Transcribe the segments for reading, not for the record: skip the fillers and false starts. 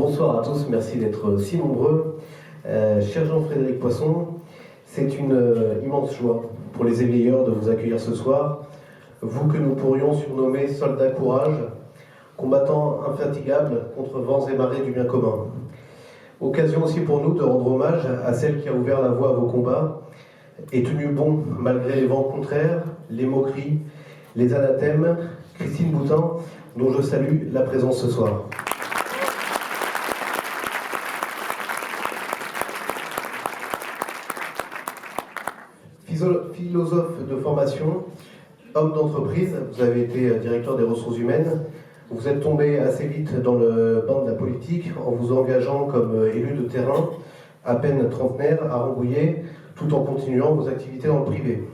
Bonsoir à tous, merci d'être si nombreux. Cher Jean-Frédéric Poisson, c'est une immense joie pour les éveilleurs de vous accueillir ce soir. Vous que nous pourrions surnommer soldat courage, combattant infatigable contre vents et marées du bien commun. Occasion aussi pour nous de rendre hommage à celle qui a ouvert la voie à vos combats et tenu bon malgré les vents contraires, les moqueries, les anathèmes, Christine Boutin, dont je salue la présence ce soir. Philosophe de formation, homme d'entreprise, vous avez été directeur des ressources humaines. Vous êtes tombé assez vite dans le bain de la politique en vous engageant comme élu de terrain, à peine trentenaire, à Rambouillet, tout en continuant vos activités dans le privé.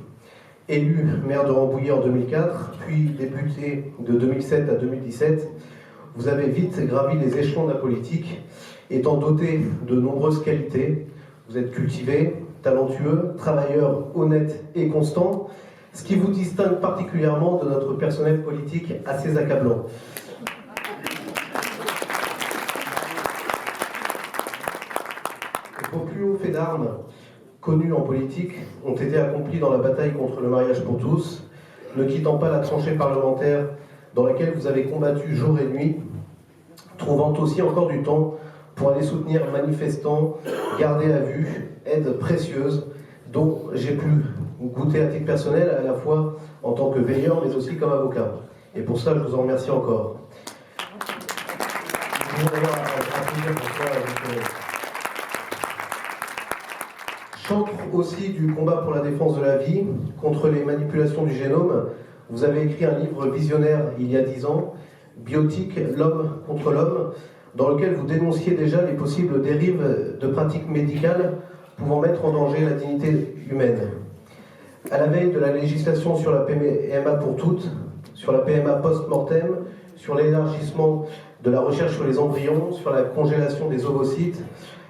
Élu maire de Rambouillet en 2004, puis député de 2007 à 2017, vous avez vite gravi les échelons de la politique, étant doté de nombreuses qualités. Vous êtes cultivé, talentueux, travailleur, honnête et constant, ce qui vous distingue particulièrement de notre personnel politique assez accablant. Vos plus hauts faits d'armes, connus en politique, ont été accomplis dans la bataille contre le mariage pour tous, ne quittant pas la tranchée parlementaire dans laquelle vous avez combattu jour et nuit, trouvant aussi encore du temps pour aller soutenir manifestants, garder à vue, aide précieuse, dont j'ai pu goûter à titre personnel, à la fois en tant que veilleur, mais aussi comme avocat. Et pour ça, je vous en remercie encore. Chantre aussi du combat pour la défense de la vie, contre les manipulations du génome, vous avez écrit un livre visionnaire il y a 10 ans, Biotique, l'homme contre l'homme, dans lequel vous dénonciez déjà les possibles dérives de pratiques médicales pouvant mettre en danger la dignité humaine. À la veille de la législation sur la PMA pour toutes, sur la PMA post-mortem, sur l'élargissement de la recherche sur les embryons, sur la congélation des ovocytes,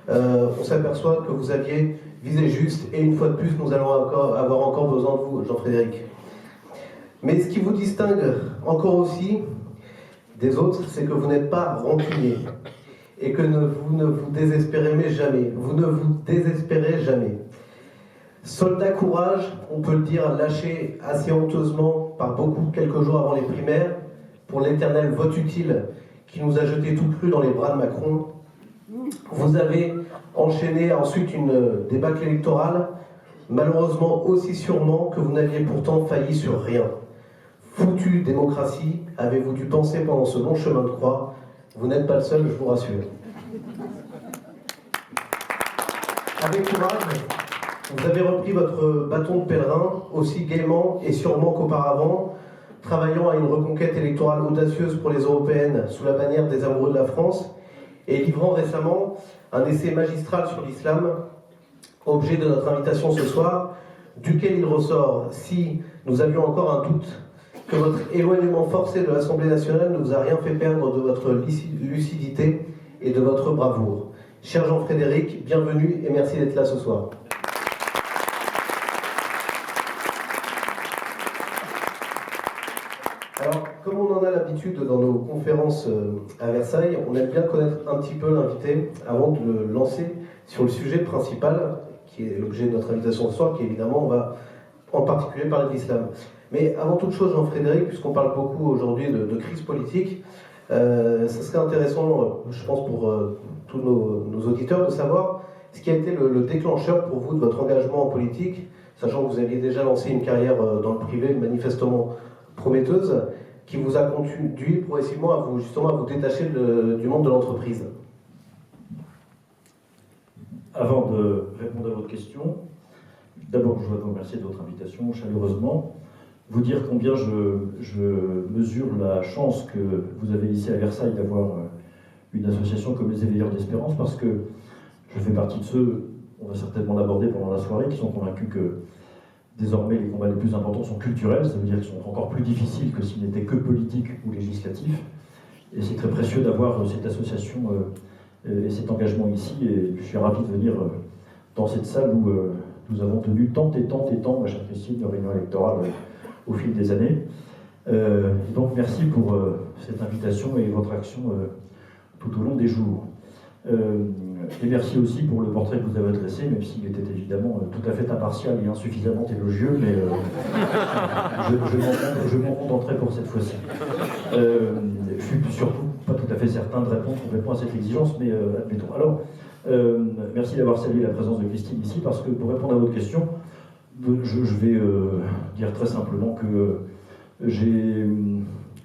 on s'aperçoit que vous aviez visé juste, et une fois de plus, nous allons avoir encore besoin de vous, Jean-Frédéric. Mais ce qui vous distingue encore aussi des autres, c'est que vous n'êtes pas rancunier et que vous ne vous désespérez jamais. Vous ne vous désespérez jamais. Soldat courage, on peut le dire, lâché assez honteusement par beaucoup quelques jours avant les primaires pour l'éternel vote utile qui nous a jeté tout cru dans les bras de Macron. Vous avez enchaîné ensuite une débâcle électorale, malheureusement aussi sûrement que vous n'aviez pourtant failli sur rien. Foutue démocratie, avez-vous dû penser pendant ce long chemin de croix? Vous n'êtes pas le seul, je vous rassure. Avec courage, vous avez repris votre bâton de pèlerin, aussi gaiement et sûrement qu'auparavant, travaillant à une reconquête électorale audacieuse pour les européennes sous la bannière des amoureux de la France, et livrant récemment un essai magistral sur l'islam, objet de notre invitation ce soir, duquel il ressort, si nous avions encore un doute, que votre éloignement forcé de l'Assemblée nationale ne vous a rien fait perdre de votre lucidité et de votre bravoure. Cher Jean-Frédéric, bienvenue et merci d'être là ce soir. Alors, comme on en a l'habitude dans nos conférences à Versailles, on aime bien connaître un petit peu l'invité avant de le lancer sur le sujet principal, qui est l'objet de notre invitation ce soir, qui évidemment, on va en particulier parler de l'islam. Mais avant toute chose, Jean-Frédéric, puisqu'on parle beaucoup aujourd'hui de crise politique, ce serait intéressant, je pense, pour tous nos auditeurs, de savoir ce qui a été le déclencheur pour vous de votre engagement en politique, sachant que vous aviez déjà lancé une carrière dans le privé manifestement prometteuse, qui vous a conduit progressivement à vous détacher du monde de l'entreprise. Avant de répondre à votre question, d'abord je voudrais vous remercier de votre invitation chaleureusement, vous dire combien je mesure la chance que vous avez ici à Versailles d'avoir une association comme les Éveilleurs d'Espérance, parce que je fais partie de ceux, on va certainement l'aborder pendant la soirée, qui sont convaincus que désormais les combats les plus importants sont culturels, ça veut dire qu'ils sont encore plus difficiles que s'ils n'étaient que politiques ou législatifs. Et c'est très précieux d'avoir cette association et cet engagement ici, et je suis ravi de venir dans cette salle où nous avons tenu tant, ma chère Christine, de réunions électorales au fil des années. Donc merci pour cette invitation et votre action tout au long des jours. Et merci aussi pour le portrait que vous avez dressé, même s'il était évidemment tout à fait impartial et insuffisamment élogieux, mais je m'en contenterai pour cette fois-ci. Je suis surtout pas tout à fait certain de répondre complètement à cette exigence, mais admettons. Alors, merci d'avoir salué la présence de Christine ici, parce que pour répondre à votre question, je vais dire très simplement que j'ai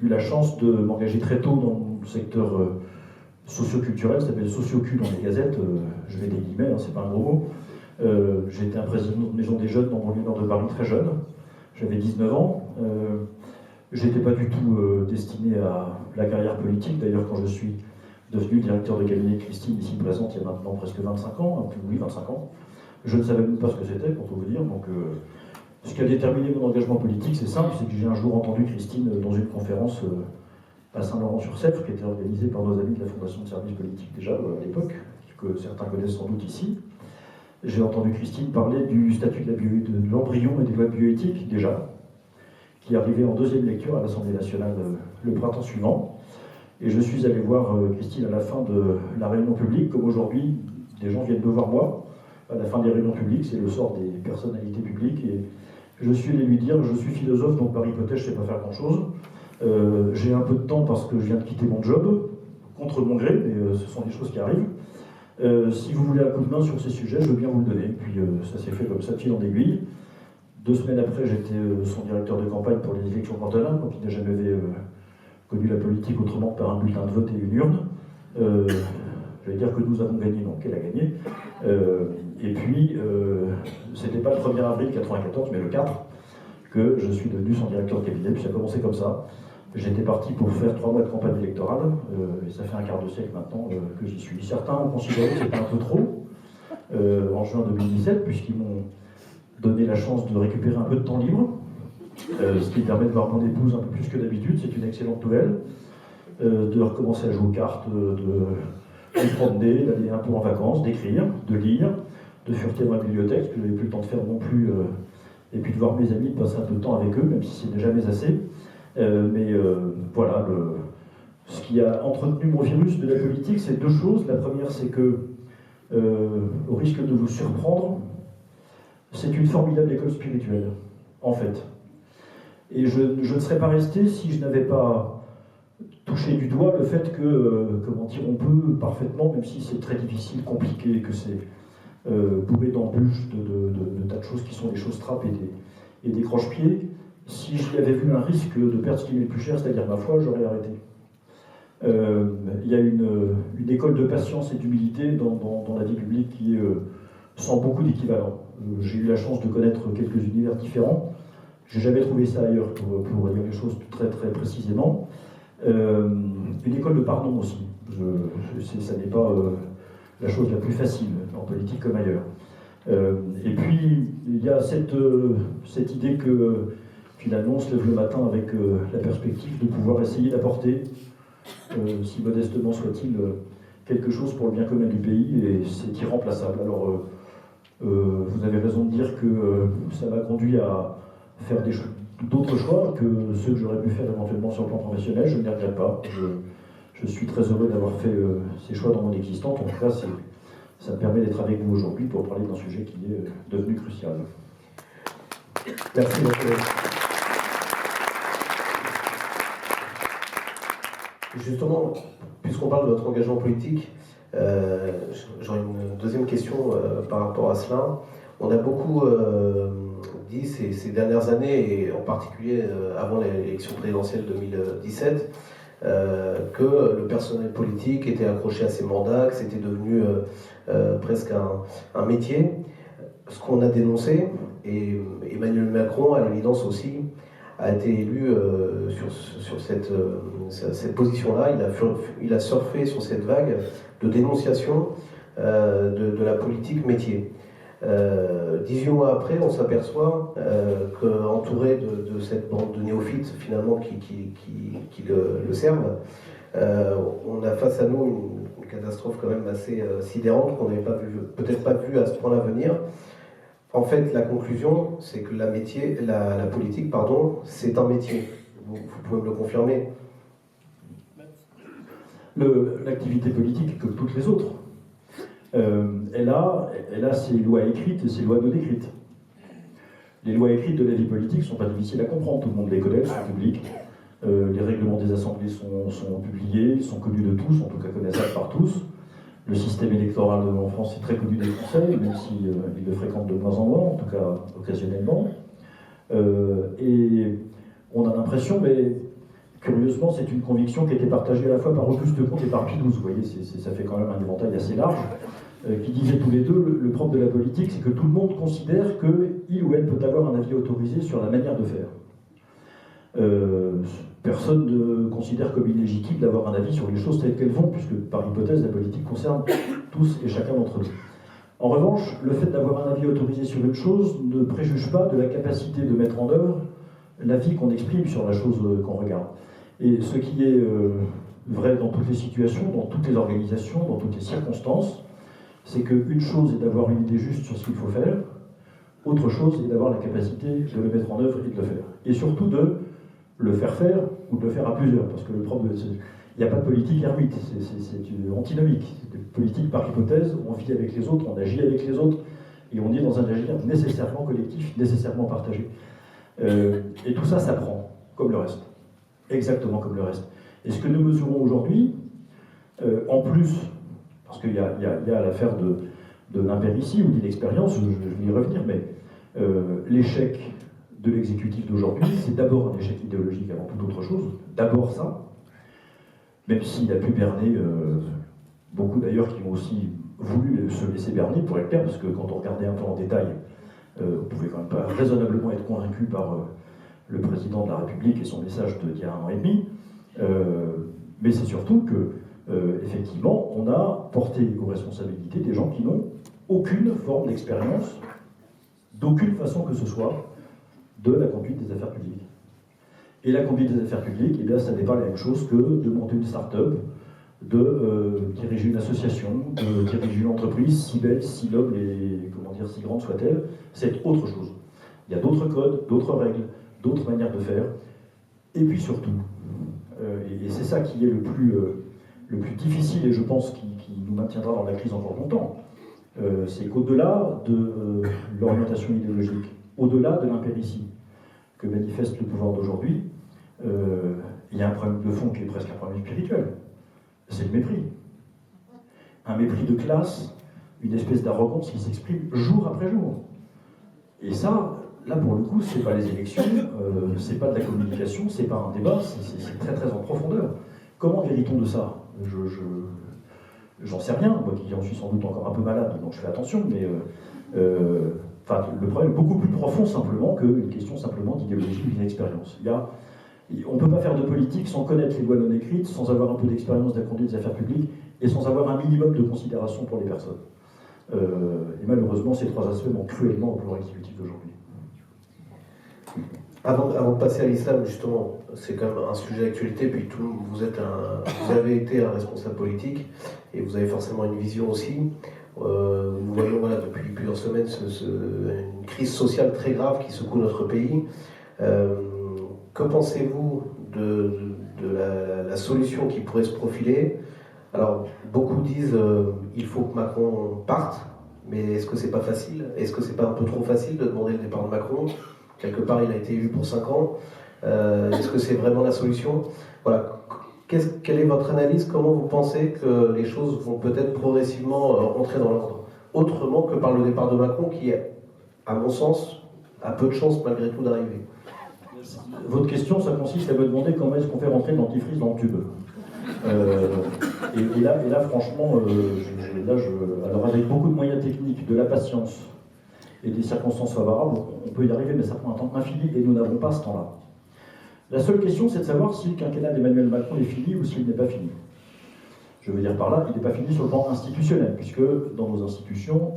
eu la chance de m'engager très tôt dans le secteur socio-culturel, ça s'appelle socio-cul dans les gazettes, je vais des guillemets, hein, c'est pas un gros mot. J'ai été un président de maison des jeunes dans banlieue nord de Paris très jeune, j'avais 19 ans. J'étais pas du tout destiné à la carrière politique, d'ailleurs quand je suis devenu directeur de cabinet de Christine, ici présente, il y a maintenant presque 25 ans, oui 25 ans, je ne savais même pas ce que c'était, pour tout vous dire. Donc, ce qui a déterminé mon engagement politique, c'est simple, c'est que j'ai un jour entendu Christine dans une conférence à Saint-Laurent-sur-Sèvre, qui était organisée par nos amis de la Fondation de services politiques déjà à l'époque, que certains connaissent sans doute ici. J'ai entendu Christine parler du statut de l'embryon et des lois de bioéthique, déjà, qui arrivait en deuxième lecture à l'Assemblée nationale le printemps suivant. Et je suis allé voir Christine à la fin de la réunion publique, comme aujourd'hui, des gens viennent me voir moi. À la fin des réunions publiques, c'est le sort des personnalités publiques. Et je suis allé lui dire, je suis philosophe, donc par hypothèse, je ne sais pas faire grand-chose. J'ai un peu de temps parce que je viens de quitter mon job, contre mon gré, mais ce sont des choses qui arrivent. Si vous voulez un coup de main sur ces sujets, je veux bien vous le donner. Puis ça s'est fait comme ça, de fil en aiguille. 2 semaines après, j'étais son directeur de campagne pour les élections cantonales, donc il n'a jamais connu la politique autrement que par un bulletin de vote et une urne. Je vais dire que nous avons gagné, donc elle a gagné. Et puis, c'était pas le 1er avril 1994, mais le 4, que je suis devenu son directeur de cabinet, puis ça a commencé comme ça. J'étais parti pour faire 3 mois de campagne électorale, et ça fait un quart de siècle maintenant que j'y suis. Certains ont considéré que c'était un peu trop, en juin 2017, puisqu'ils m'ont donné la chance de récupérer un peu de temps libre, ce qui permet de voir mon épouse un peu plus que d'habitude, c'est une excellente nouvelle, de recommencer à jouer aux cartes, de promener, d'aller un peu en vacances, d'écrire, de lire, de fureter dans la bibliothèque, ce que je n'avais plus le temps de faire non plus, et puis de voir mes amis, de passer un peu de temps avec eux, même si ce n'est jamais assez. Voilà, ce qui a entretenu mon virus de la politique, c'est 2 choses. La première, c'est que, au risque de vous surprendre, c'est une formidable école spirituelle, en fait. Et je ne serais pas resté si je n'avais pas touché du doigt le fait que, comment dire, on peut parfaitement, même si c'est très difficile, compliqué, que c'est bourré d'embûches, de tas de choses qui sont des choses trappes et des croche-pieds, si j'y avais vu un risque de perdre ce qui m'est le plus cher, c'est-à-dire ma foi, j'aurais arrêté. Il y a une école de patience et d'humilité dans la vie publique qui est sans beaucoup d'équivalent. J'ai eu la chance de connaître quelques univers différents. Je n'ai jamais trouvé ça ailleurs, pour dire les choses très très précisément. Une école de pardon aussi. Ça n'est pas la chose la plus facile, en politique comme ailleurs. Et puis, il y a cette idée que finalement on se lève le matin avec la perspective de pouvoir essayer d'apporter, si modestement soit-il, quelque chose pour le bien commun du pays, et c'est irremplaçable. Alors, vous avez raison de dire que ça m'a conduit à faire d'autres choix que ceux que j'aurais pu faire éventuellement sur le plan professionnel. Je ne les regrette pas. Je suis très heureux d'avoir fait ces choix dans mon existence. En tout cas, ça me permet d'être avec vous aujourd'hui pour parler d'un sujet qui est devenu crucial. Merci beaucoup. Justement, puisqu'on parle de votre engagement politique, j'aurais une deuxième question par rapport à cela. On a beaucoup dit ces dernières années, et en particulier avant l'élection présidentielle 2017, que le personnel politique était accroché à ses mandats, que c'était devenu presque un métier. Ce qu'on a dénoncé, et Emmanuel Macron, à l'évidence aussi, a été élu sur cette position-là. Il a surfé sur cette vague de dénonciation de la politique métier. 18 mois après, on s'aperçoit qu'entouré de cette bande de néophytes finalement qui le servent, on a face à nous une catastrophe quand même assez sidérante qu'on n'avait peut-être pas vu à ce point-là venir. En fait, la conclusion, c'est que la politique, pardon, c'est un métier. Vous pouvez me le confirmer? L'activité politique, comme toutes les autres, elle a ses lois écrites et ses lois non écrites. Les lois écrites de la vie politique ne sont pas difficiles à comprendre, tout le monde les connaît, elles sont publiques. Les règlements des assemblées sont publiés, sont connus de tous, en tout cas connaissables par tous. Le système électoral en France est très connu des Français, même s'il le fréquente de moins en moins, en tout cas occasionnellement. Et on a l'impression, mais curieusement, c'est une conviction qui était partagée à la fois par Auguste Comte et par Pie XII. Vous voyez, ça fait quand même un éventail assez large, qui disaient tous les deux, le propre de la politique, c'est que tout le monde considère qu'il ou elle peut avoir un avis autorisé sur la manière de faire. Personne ne considère comme illégitime d'avoir un avis sur les choses telles qu'elles vont, puisque par hypothèse, la politique concerne tous et chacun d'entre nous. En revanche, le fait d'avoir un avis autorisé sur une chose ne préjuge pas de la capacité de mettre en œuvre l'avis qu'on exprime sur la chose qu'on regarde. Et ce qui est vrai dans toutes les situations, dans toutes les organisations, dans toutes les circonstances, c'est qu'une chose est d'avoir une idée juste sur ce qu'il faut faire, autre chose est d'avoir la capacité de le mettre en œuvre et de le faire. Et surtout de le faire ou de le faire à plusieurs, parce que le propre il n'y a pas de politique ermite, c'est antinomique. C'est une politique par hypothèse, on vit avec les autres, on agit avec les autres, et on est dans un agir nécessairement collectif, nécessairement partagé. Et tout ça s'apprend, comme le reste. Exactement comme le reste. Et ce que nous mesurons aujourd'hui, en plus, parce qu'il y a l'affaire de l'impéritie ou de l'inexpérience, je vais y revenir, mais l'échec de l'exécutif d'aujourd'hui, c'est d'abord un échec idéologique avant toute autre chose, d'abord ça, même s'il a pu berner, beaucoup d'ailleurs qui ont aussi voulu se laisser berner, pour être clair, parce que quand on regardait un peu en détail, on pouvait quand même pas raisonnablement être convaincu par le président de la République et son message d'il y a 1 an et demi, mais c'est surtout que, effectivement, on a porté aux responsabilités des gens qui n'ont aucune forme d'expérience, d'aucune façon que ce soit, de la conduite des affaires publiques. Et la conduite des affaires publiques, eh bien, ça n'est pas la même chose que de monter une start-up, de diriger une association, de diriger une entreprise, si belle, si noble et, comment dire, si grande soit-elle. C'est autre chose. Il y a d'autres codes, d'autres règles, d'autres manières de faire. Et puis surtout, et c'est ça qui est le plus difficile, et je pense qui nous maintiendra dans la crise encore longtemps, c'est qu'au-delà de l'orientation idéologique, au-delà de l'impéritie que manifeste le pouvoir d'aujourd'hui, il y a un problème de fond qui est presque un problème spirituel. C'est le mépris. Un mépris de classe, une espèce d'arrogance qui s'exprime jour après jour. Et ça, là pour le coup, c'est pas les élections, c'est pas de la communication, c'est pas un débat, c'est très très en profondeur. Comment guérit-on de ça? J'en sais rien, moi qui en suis sans doute encore un peu malade, donc je fais attention, mais enfin, le problème est beaucoup plus profond simplement qu'une question simplement d'idéologie ou d'inexpérience. On ne peut pas faire de politique sans connaître les lois non écrites, sans avoir un peu d'expérience de la conduite des affaires publiques et sans avoir un minimum de considération pour les personnes. Et malheureusement, ces trois aspects manquent cruellement au pouvoir exécutif d'aujourd'hui. Avant de passer à l'islam, justement, c'est quand même un sujet d'actualité, puis vous avez été un responsable politique, et vous avez forcément une vision aussi. Nous voyons depuis plusieurs semaines une crise sociale très grave qui secoue notre pays. Que pensez-vous de la solution qui pourrait se profiler? Alors, beaucoup disent il faut que Macron parte, mais est-ce que c'est pas facile? Est-ce que c'est pas un peu trop facile de demander le départ de Macron? Quelque part, il a été élu pour 5 ans. Est-ce que c'est vraiment la solution? Voilà. Quelle est votre analyse? Comment vous pensez que les choses vont peut-être progressivement entrer dans l'ordre? Autrement que par le départ de Macron, qui, à mon sens, a peu de chances malgré tout d'arriver. Votre question, ça consiste à me demander comment est-ce qu'on fait rentrer le dentifrice dans le tube. Et là, franchement, alors avec beaucoup de moyens techniques, de la patience et des circonstances favorables, on peut y arriver, mais ça prend un temps infini et nous n'avons pas ce temps-là. La seule question, c'est de savoir si le quinquennat d'Emmanuel Macron est fini ou s'il n'est pas fini. Je veux dire par là, il n'est pas fini sur le plan institutionnel, puisque dans nos institutions,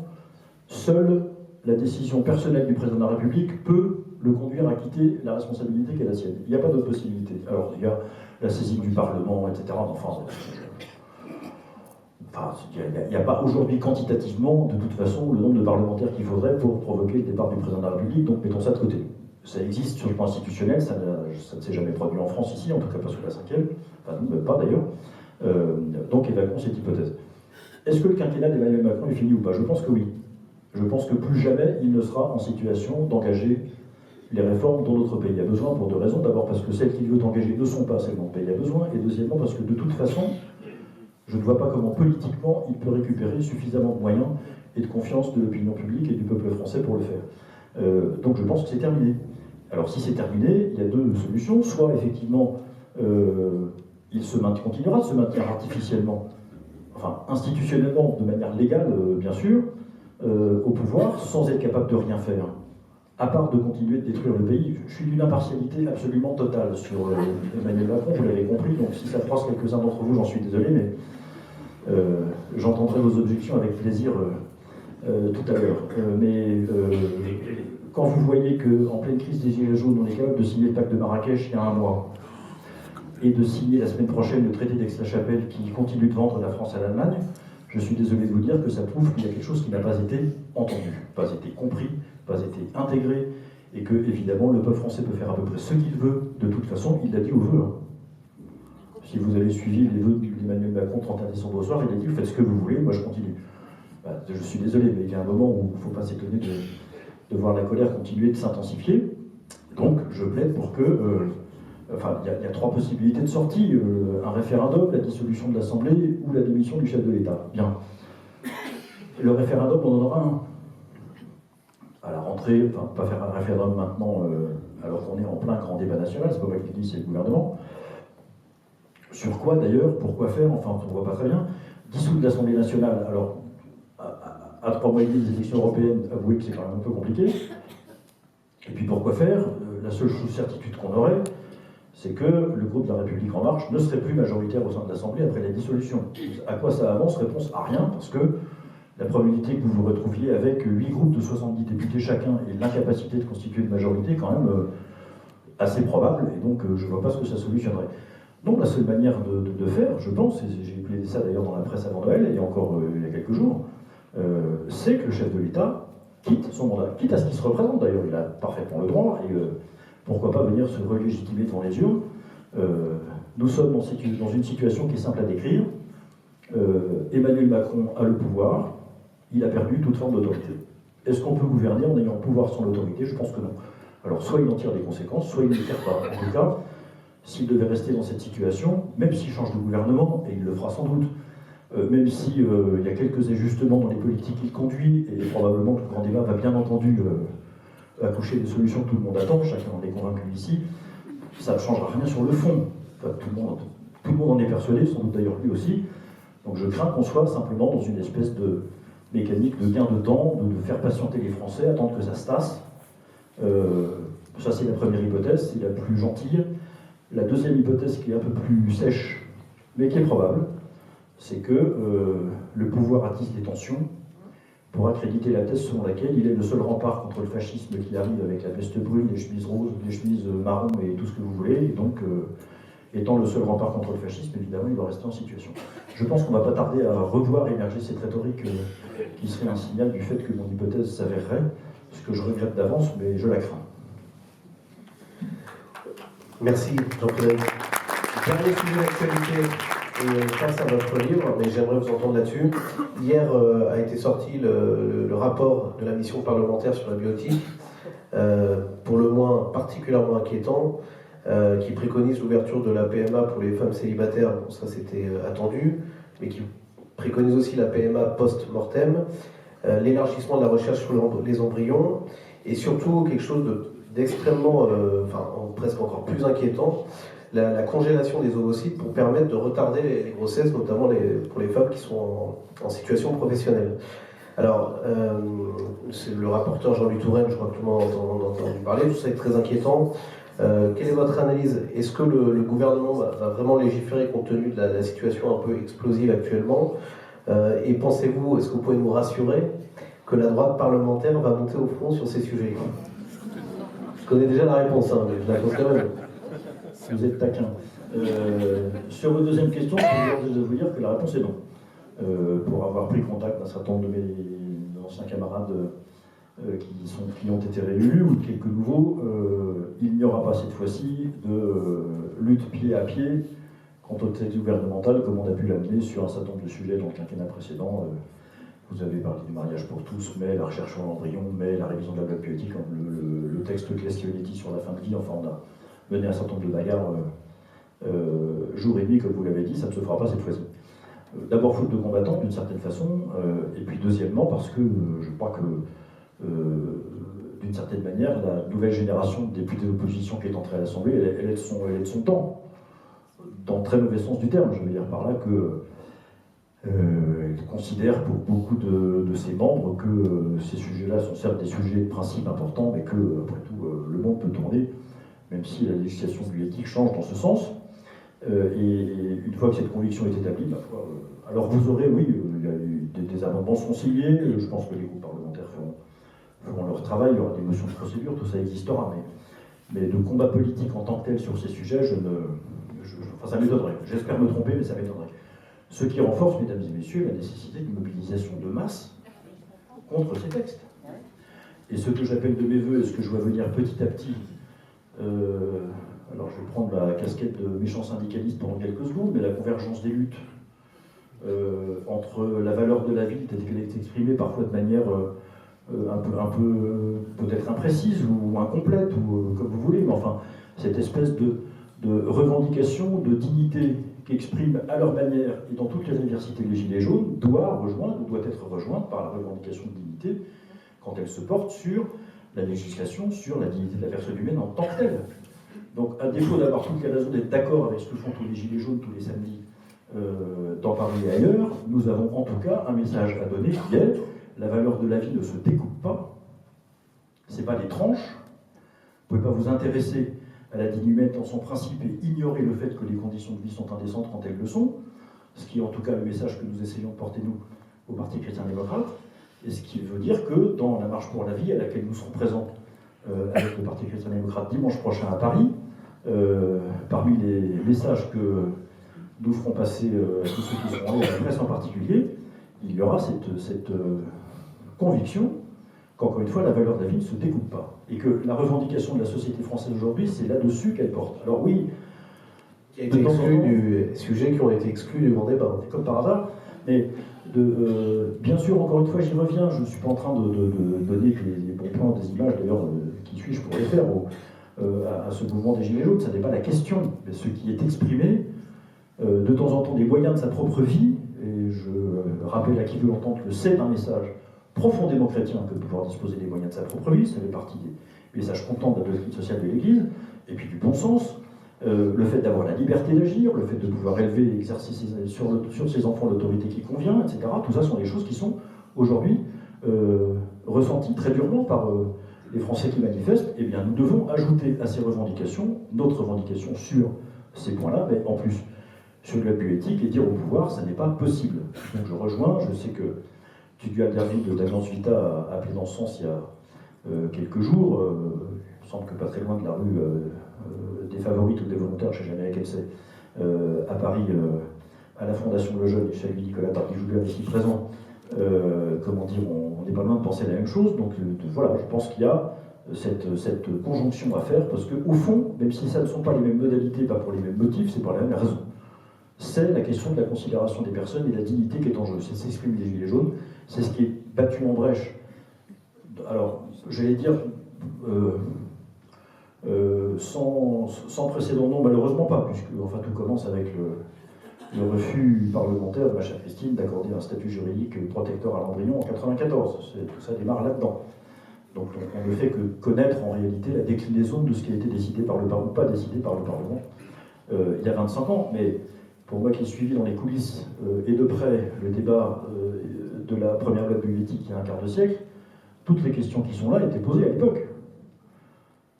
seule la décision personnelle du président de la République peut le conduire à quitter la responsabilité qui est la sienne. Il n'y a pas d'autre possibilité. Alors, il y a la saisine du Parlement, etc. Enfin, il n'y a pas aujourd'hui quantitativement, de toute façon, le nombre de parlementaires qu'il faudrait pour provoquer le départ du président de la République, donc mettons ça de côté. Ça existe sur le plan institutionnel, ça ne s'est jamais produit en France ici, en tout cas pas sous la 5e, enfin nous même pas d'ailleurs. Donc évacuons cette hypothèse. Est-ce que le quinquennat d'Emmanuel Macron est fini ou pas? Je pense que oui. Je pense que plus jamais il ne sera en situation d'engager les réformes dont notre pays a besoin pour deux raisons. D'abord parce que celles qu'il veut engager ne sont pas celles dont le pays a besoin, et deuxièmement parce que de toute façon, je ne vois pas comment politiquement il peut récupérer suffisamment de moyens et de confiance de l'opinion publique et du peuple français pour le faire. Donc je pense que c'est terminé. Alors si c'est terminé, il y a deux solutions. Soit effectivement, il continuera de se maintenir artificiellement, enfin institutionnellement, de manière légale, bien sûr, au pouvoir, sans être capable de rien faire, à part de continuer de détruire le pays. Je suis d'une impartialité absolument totale sur Emmanuel Macron, vous l'avez compris, donc si ça froisse quelques-uns d'entre vous, j'en suis désolé, mais j'entendrai vos objections avec plaisir tout à l'heure. Quand vous voyez qu'en pleine crise des Gilets jaunes, on est capable de signer le pacte de Marrakech il y a un mois, et de signer la semaine prochaine le traité d'Aix-la-Chapelle qui continue de vendre la France à l'Allemagne, je suis désolé de vous dire que ça prouve qu'il y a quelque chose qui n'a pas été entendu, pas été compris, pas été intégré, et que, évidemment, le peuple français peut faire à peu près ce qu'il veut. De toute façon, il l'a dit au vœu. Si vous avez suivi les vœux d'Emmanuel Macron 31 décembre au soir, il a dit « faites ce que vous voulez, moi je continue ». Je suis désolé, mais il y a un moment où il ne faut pas s'étonner de voir la colère continuer de s'intensifier. Donc, je plaide pour que... il y a trois possibilités de sortie. Un référendum, la dissolution de l'Assemblée ou la démission du chef de l'État. Bien. Le référendum, on en aura un. À la rentrée, pas faire un référendum maintenant, alors qu'on est en plein grand débat national, c'est pas moi qui le dis, c'est le gouvernement. Sur quoi d'ailleurs? Pourquoi faire? Enfin, on ne voit pas très bien. Dissoudre l'Assemblée nationale, alors, à 3 mois et demi des élections européennes, avouez que c'est quand même un peu compliqué. Et puis pourquoi faire? La seule certitude qu'on aurait, c'est que le groupe de la République En Marche ne serait plus majoritaire au sein de l'Assemblée après la dissolution. À quoi ça avance? Réponse à rien, parce que la probabilité que vous vous retrouviez avec 8 groupes de 70 députés chacun et l'incapacité de constituer une majorité est quand même assez probable, et donc je ne vois pas ce que ça solutionnerait. Donc la seule manière de faire, je pense, et j'ai plaidé ça d'ailleurs dans la presse avant Noël, et encore il y a quelques jours, c'est que le chef de l'État quitte son mandat, quitte à ce qu'il se représente d'ailleurs, il a parfaitement le droit, et pourquoi pas venir se relégitimer devant les urnes. Nous sommes dans une situation qui est simple à décrire. Emmanuel Macron a le pouvoir, il a perdu toute forme d'autorité. Est-ce qu'on peut gouverner en ayant le pouvoir sans l'autorité? Je pense que non. Alors soit il en tire des conséquences, soit il ne les tire pas. En tout cas, s'il devait rester dans cette situation, même s'il change de gouvernement, et il le fera sans doute, même s'il y a quelques ajustements dans les politiques qu'il conduit, et probablement que le grand débat va bien entendu accoucher des solutions que tout le monde attend, chacun en est convaincu ici, ça ne changera rien sur le fond. Enfin, tout le monde en est persuadé, sans doute d'ailleurs lui aussi. Donc je crains qu'on soit simplement dans une espèce de mécanique de gain de temps, de faire patienter les Français, attendre que ça se tasse. Ça c'est la première hypothèse, c'est la plus gentille. La deuxième hypothèse qui est un peu plus sèche, mais qui est probable, c'est que le pouvoir attise les tensions pour accréditer la thèse selon laquelle il est le seul rempart contre le fascisme qui arrive avec la veste brune, les chemises roses, les chemises marron et tout ce que vous voulez. Et donc, étant le seul rempart contre le fascisme, évidemment, il doit rester en situation. Je pense qu'on ne va pas tarder à revoir émerger cette rhétorique qui serait un signal du fait que mon hypothèse s'avérerait, ce que je regrette d'avance, mais je la crains. Merci, Jean-Frédéric. Dernier sujet d'actualité, et face à votre livre, mais j'aimerais vous entendre là-dessus. Hier a été sorti le rapport de la mission parlementaire sur la bioéthique, pour le moins particulièrement inquiétant, qui préconise l'ouverture de la PMA pour les femmes célibataires, bon, ça c'était attendu, mais qui préconise aussi la PMA post-mortem, l'élargissement de la recherche sur les embryons, et surtout quelque chose d'extrêmement, presque encore plus inquiétant, la congélation des ovocytes pour permettre de retarder les grossesses, notamment pour les femmes qui sont en situation professionnelle. Alors, c'est le rapporteur Jean-Louis Touraine, je crois que tout le monde a entendu parler, tout ça est très inquiétant. Quelle est votre analyse? Est-ce que le gouvernement va vraiment légiférer compte tenu de la situation un peu explosive actuellement? Et pensez-vous, est-ce que vous pouvez nous rassurer que la droite parlementaire va monter au front sur ces sujets? Je connais déjà la réponse, hein, mais je la pose quand même. Vous êtes taquin. Sur votre deuxième question, je peux vous dire que la réponse est non. Pour avoir pris contact d'un certain nombre de mes anciens camarades qui ont été réélus, ou de quelques nouveaux, il n'y aura pas cette fois-ci de lutte pied à pied quant au texte gouvernemental, comme on a pu l'amener sur un certain nombre de sujets dans le quinquennat précédent. Vous avez parlé du mariage pour tous, mais la recherche sur l'embryon, mais la révision de la loi bioéthique, le texte Claes-Leonetti sur la fin de vie. Enfin, on a mené un certain nombre de bagarres jour et nuit, comme vous l'avez dit, ça ne se fera pas cette fois-ci. D'abord faute de combattants, d'une certaine façon, et puis deuxièmement parce que je crois que, d'une certaine manière, la nouvelle génération de députés d'opposition qui est entrée à l'Assemblée, elle est de son temps, dans le très mauvais sens du terme. Je veux dire par là que elle considère pour beaucoup de ses membres que ces sujets-là sont certes des sujets de principe importants, mais que, après tout, le monde peut tourner, même si la législation bioéthique change dans ce sens. Et une fois que cette conviction est établie, alors vous aurez, oui, il y a eu des amendements sont signés, je pense que les groupes parlementaires feront leur travail, il y aura des motions de procédure, tout ça existera, mais de combat politique en tant que tel sur ces sujets, enfin, ça m'étonnerait. J'espère me tromper, mais ça m'étonnerait. Ce qui renforce, mesdames et messieurs, la nécessité d'une mobilisation de masse contre ces textes. Et ce que j'appelle de mes voeux, et ce que je vois venir petit à petit, alors je vais prendre la casquette de méchant syndicaliste pendant quelques secondes, mais la convergence des luttes entre la valeur de la vie telle qu'elle est exprimée parfois de manière un peu peut-être imprécise ou incomplète, ou comme vous voulez, mais enfin, cette espèce de revendication de dignité qu'expriment à leur manière et dans toutes les universités les Gilets jaunes doit être rejointe par la revendication de dignité quand elle se porte sur la législation, sur la dignité de la personne humaine en tant que telle. Donc, à défaut d'avoir toutes les raisons d'être d'accord avec ce que font tous les Gilets jaunes tous les samedis dans Paris et ailleurs, nous avons en tout cas un message à donner qui est la valeur de la vie ne se découpe pas, c'est pas des tranches, vous ne pouvez pas vous intéresser à la dignité humaine dans son principe et ignorer le fait que les conditions de vie sont indécentes quand elles le sont, ce qui est en tout cas le message que nous essayons de porter nous au Parti chrétien-démocrate, et ce qui veut dire que dans la marche pour la vie à laquelle nous serons présents avec le Parti chrétien-démocrate dimanche prochain à Paris, parmi les messages que nous ferons passer à tous ceux qui seront allés, à la presse en particulier, il y aura cette conviction qu'encore une fois, la valeur de la vie ne se découpe pas. Et que la revendication de la société française aujourd'hui, c'est là-dessus qu'elle porte. Alors oui, qui a été exclu du sujet qui ont été exclus du grand débat. Comme par hasard, mais bien sûr, encore une fois, j'y reviens, je ne suis pas en train de donner les bons plans, des images, d'ailleurs, qui suis-je pour les faire à ce mouvement des Gilets jaunes, ça n'est pas la question. Mais ce qui est exprimé, de temps en temps, des moyens de sa propre vie, et je rappelle à qui veut l'entendre que c'est un message profondément chrétien que de pouvoir disposer des moyens de sa propre vie, ça fait partie des messages contents de la doctrine sociale de l'Église, et puis du bon sens, le fait d'avoir la liberté d'agir, le fait de pouvoir élever et exercer sur ses enfants l'autorité qui convient, etc. Tout ça sont des choses qui sont aujourd'hui ressenties très durement par les Français qui manifestent. Eh bien, nous devons ajouter à ces revendications notre revendication sur ces points-là, mais en plus sur la bioéthique, et dire au pouvoir, ça n'est pas possible. Donc je rejoins, je sais que Tudu Alderweireld d'Alliance Vita a appelé dans ce sens il y a quelques jours, il me semble que pas très loin de la rue des Favorites ou des Volontaires, je ne sais jamais laquelle c'est, à Paris, à la Fondation Le Jeune, et chez lui Nicolas Tardy-Joulier ici présent, comment dire, on n'est pas loin de penser la même chose, donc voilà, je pense qu'il y a cette conjonction à faire, parce qu'au fond, même si ça ne sont pas les mêmes modalités, pas pour les mêmes motifs, c'est pour la même raison. C'est la question de la considération des personnes et de la dignité qui est en jeu. C'est ce qui s'exprime des Gilets jaunes, c'est ce qui est battu en brèche. Alors, j'allais dire, sans précédent, non, malheureusement pas, puisque enfin, tout commence avec le refus parlementaire de ma chère Christine d'accorder un statut juridique protecteur à l'embryon en 1994. Tout ça démarre là-dedans. Donc on ne fait que connaître en réalité la déclinaison de ce qui a été décidé par le Parlement, ou pas décidé par le Parlement, il y a 25 ans. Mais pour moi qui ai suivi dans les coulisses et de près le débat de la première loi bioéthique il y a un quart de siècle, toutes les questions qui sont là étaient posées à l'époque.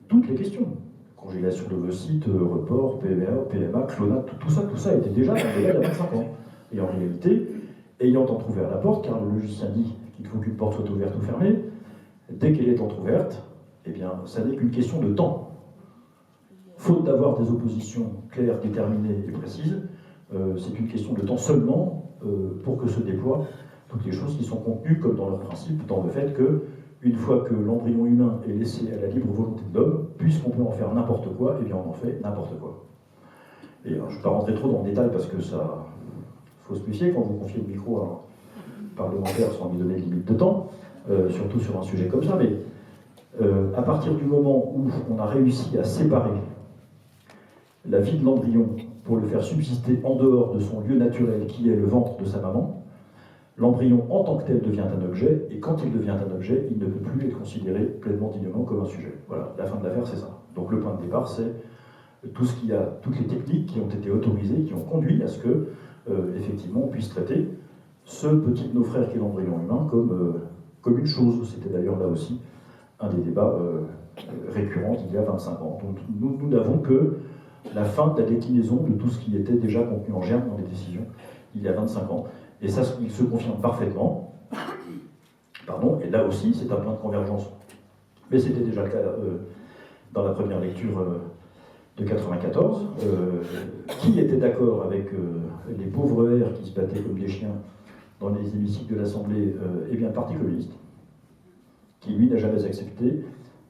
Toutes les questions. Congélation d'ovocytes, report, PMA, clonat, tout ça était déjà dans le débat il y a 25 ans. Et en réalité, ayant entrouvert la porte, car le logicien dit qu'il faut qu'une porte soit ouverte ou fermée, dès qu'elle est entrouverte, eh bien, ça n'est qu'une question de temps. Faute d'avoir des oppositions claires, déterminées et précises, c'est une question de temps seulement pour que se déploient toutes les choses qui sont contenues, comme dans leur principe, dans le fait que, une fois que l'embryon humain est laissé à la libre volonté de l'homme, puisqu'on peut en faire n'importe quoi, eh bien on en fait n'importe quoi. Et je ne vais pas rentrer trop dans le détail parce que ça faut se méfier quand vous confiez le micro à un parlementaire sans lui donner de limite de temps, surtout sur un sujet comme ça. Mais à partir du moment où on a réussi à séparer la vie de l'embryon pour le faire subsister en dehors de son lieu naturel qui est le ventre de sa maman, l'embryon en tant que tel devient un objet, et quand il devient un objet, il ne peut plus être considéré pleinement dignement comme un sujet. Voilà, la fin de l'affaire, c'est ça. Donc le point de départ, c'est toutes les techniques qui ont été autorisées, qui ont conduit à ce que, effectivement, on puisse traiter ce petit de nos frères qui est l'embryon humain comme une chose. C'était d'ailleurs là aussi un des débats récurrents d'il y a 25 ans. Donc nous n'avons que la fin de la déclinaison de tout ce qui était déjà contenu en germe dans les décisions il y a 25 ans. Et ça, il se confirme parfaitement. Pardon, et là aussi, c'est un point de convergence. Mais c'était déjà le cas dans la première lecture de 94. Qui était d'accord avec les pauvres airs qui se battaient comme des chiens dans les hémicycles de l'Assemblée? Eh bien, le Parti communiste, qui lui n'a jamais accepté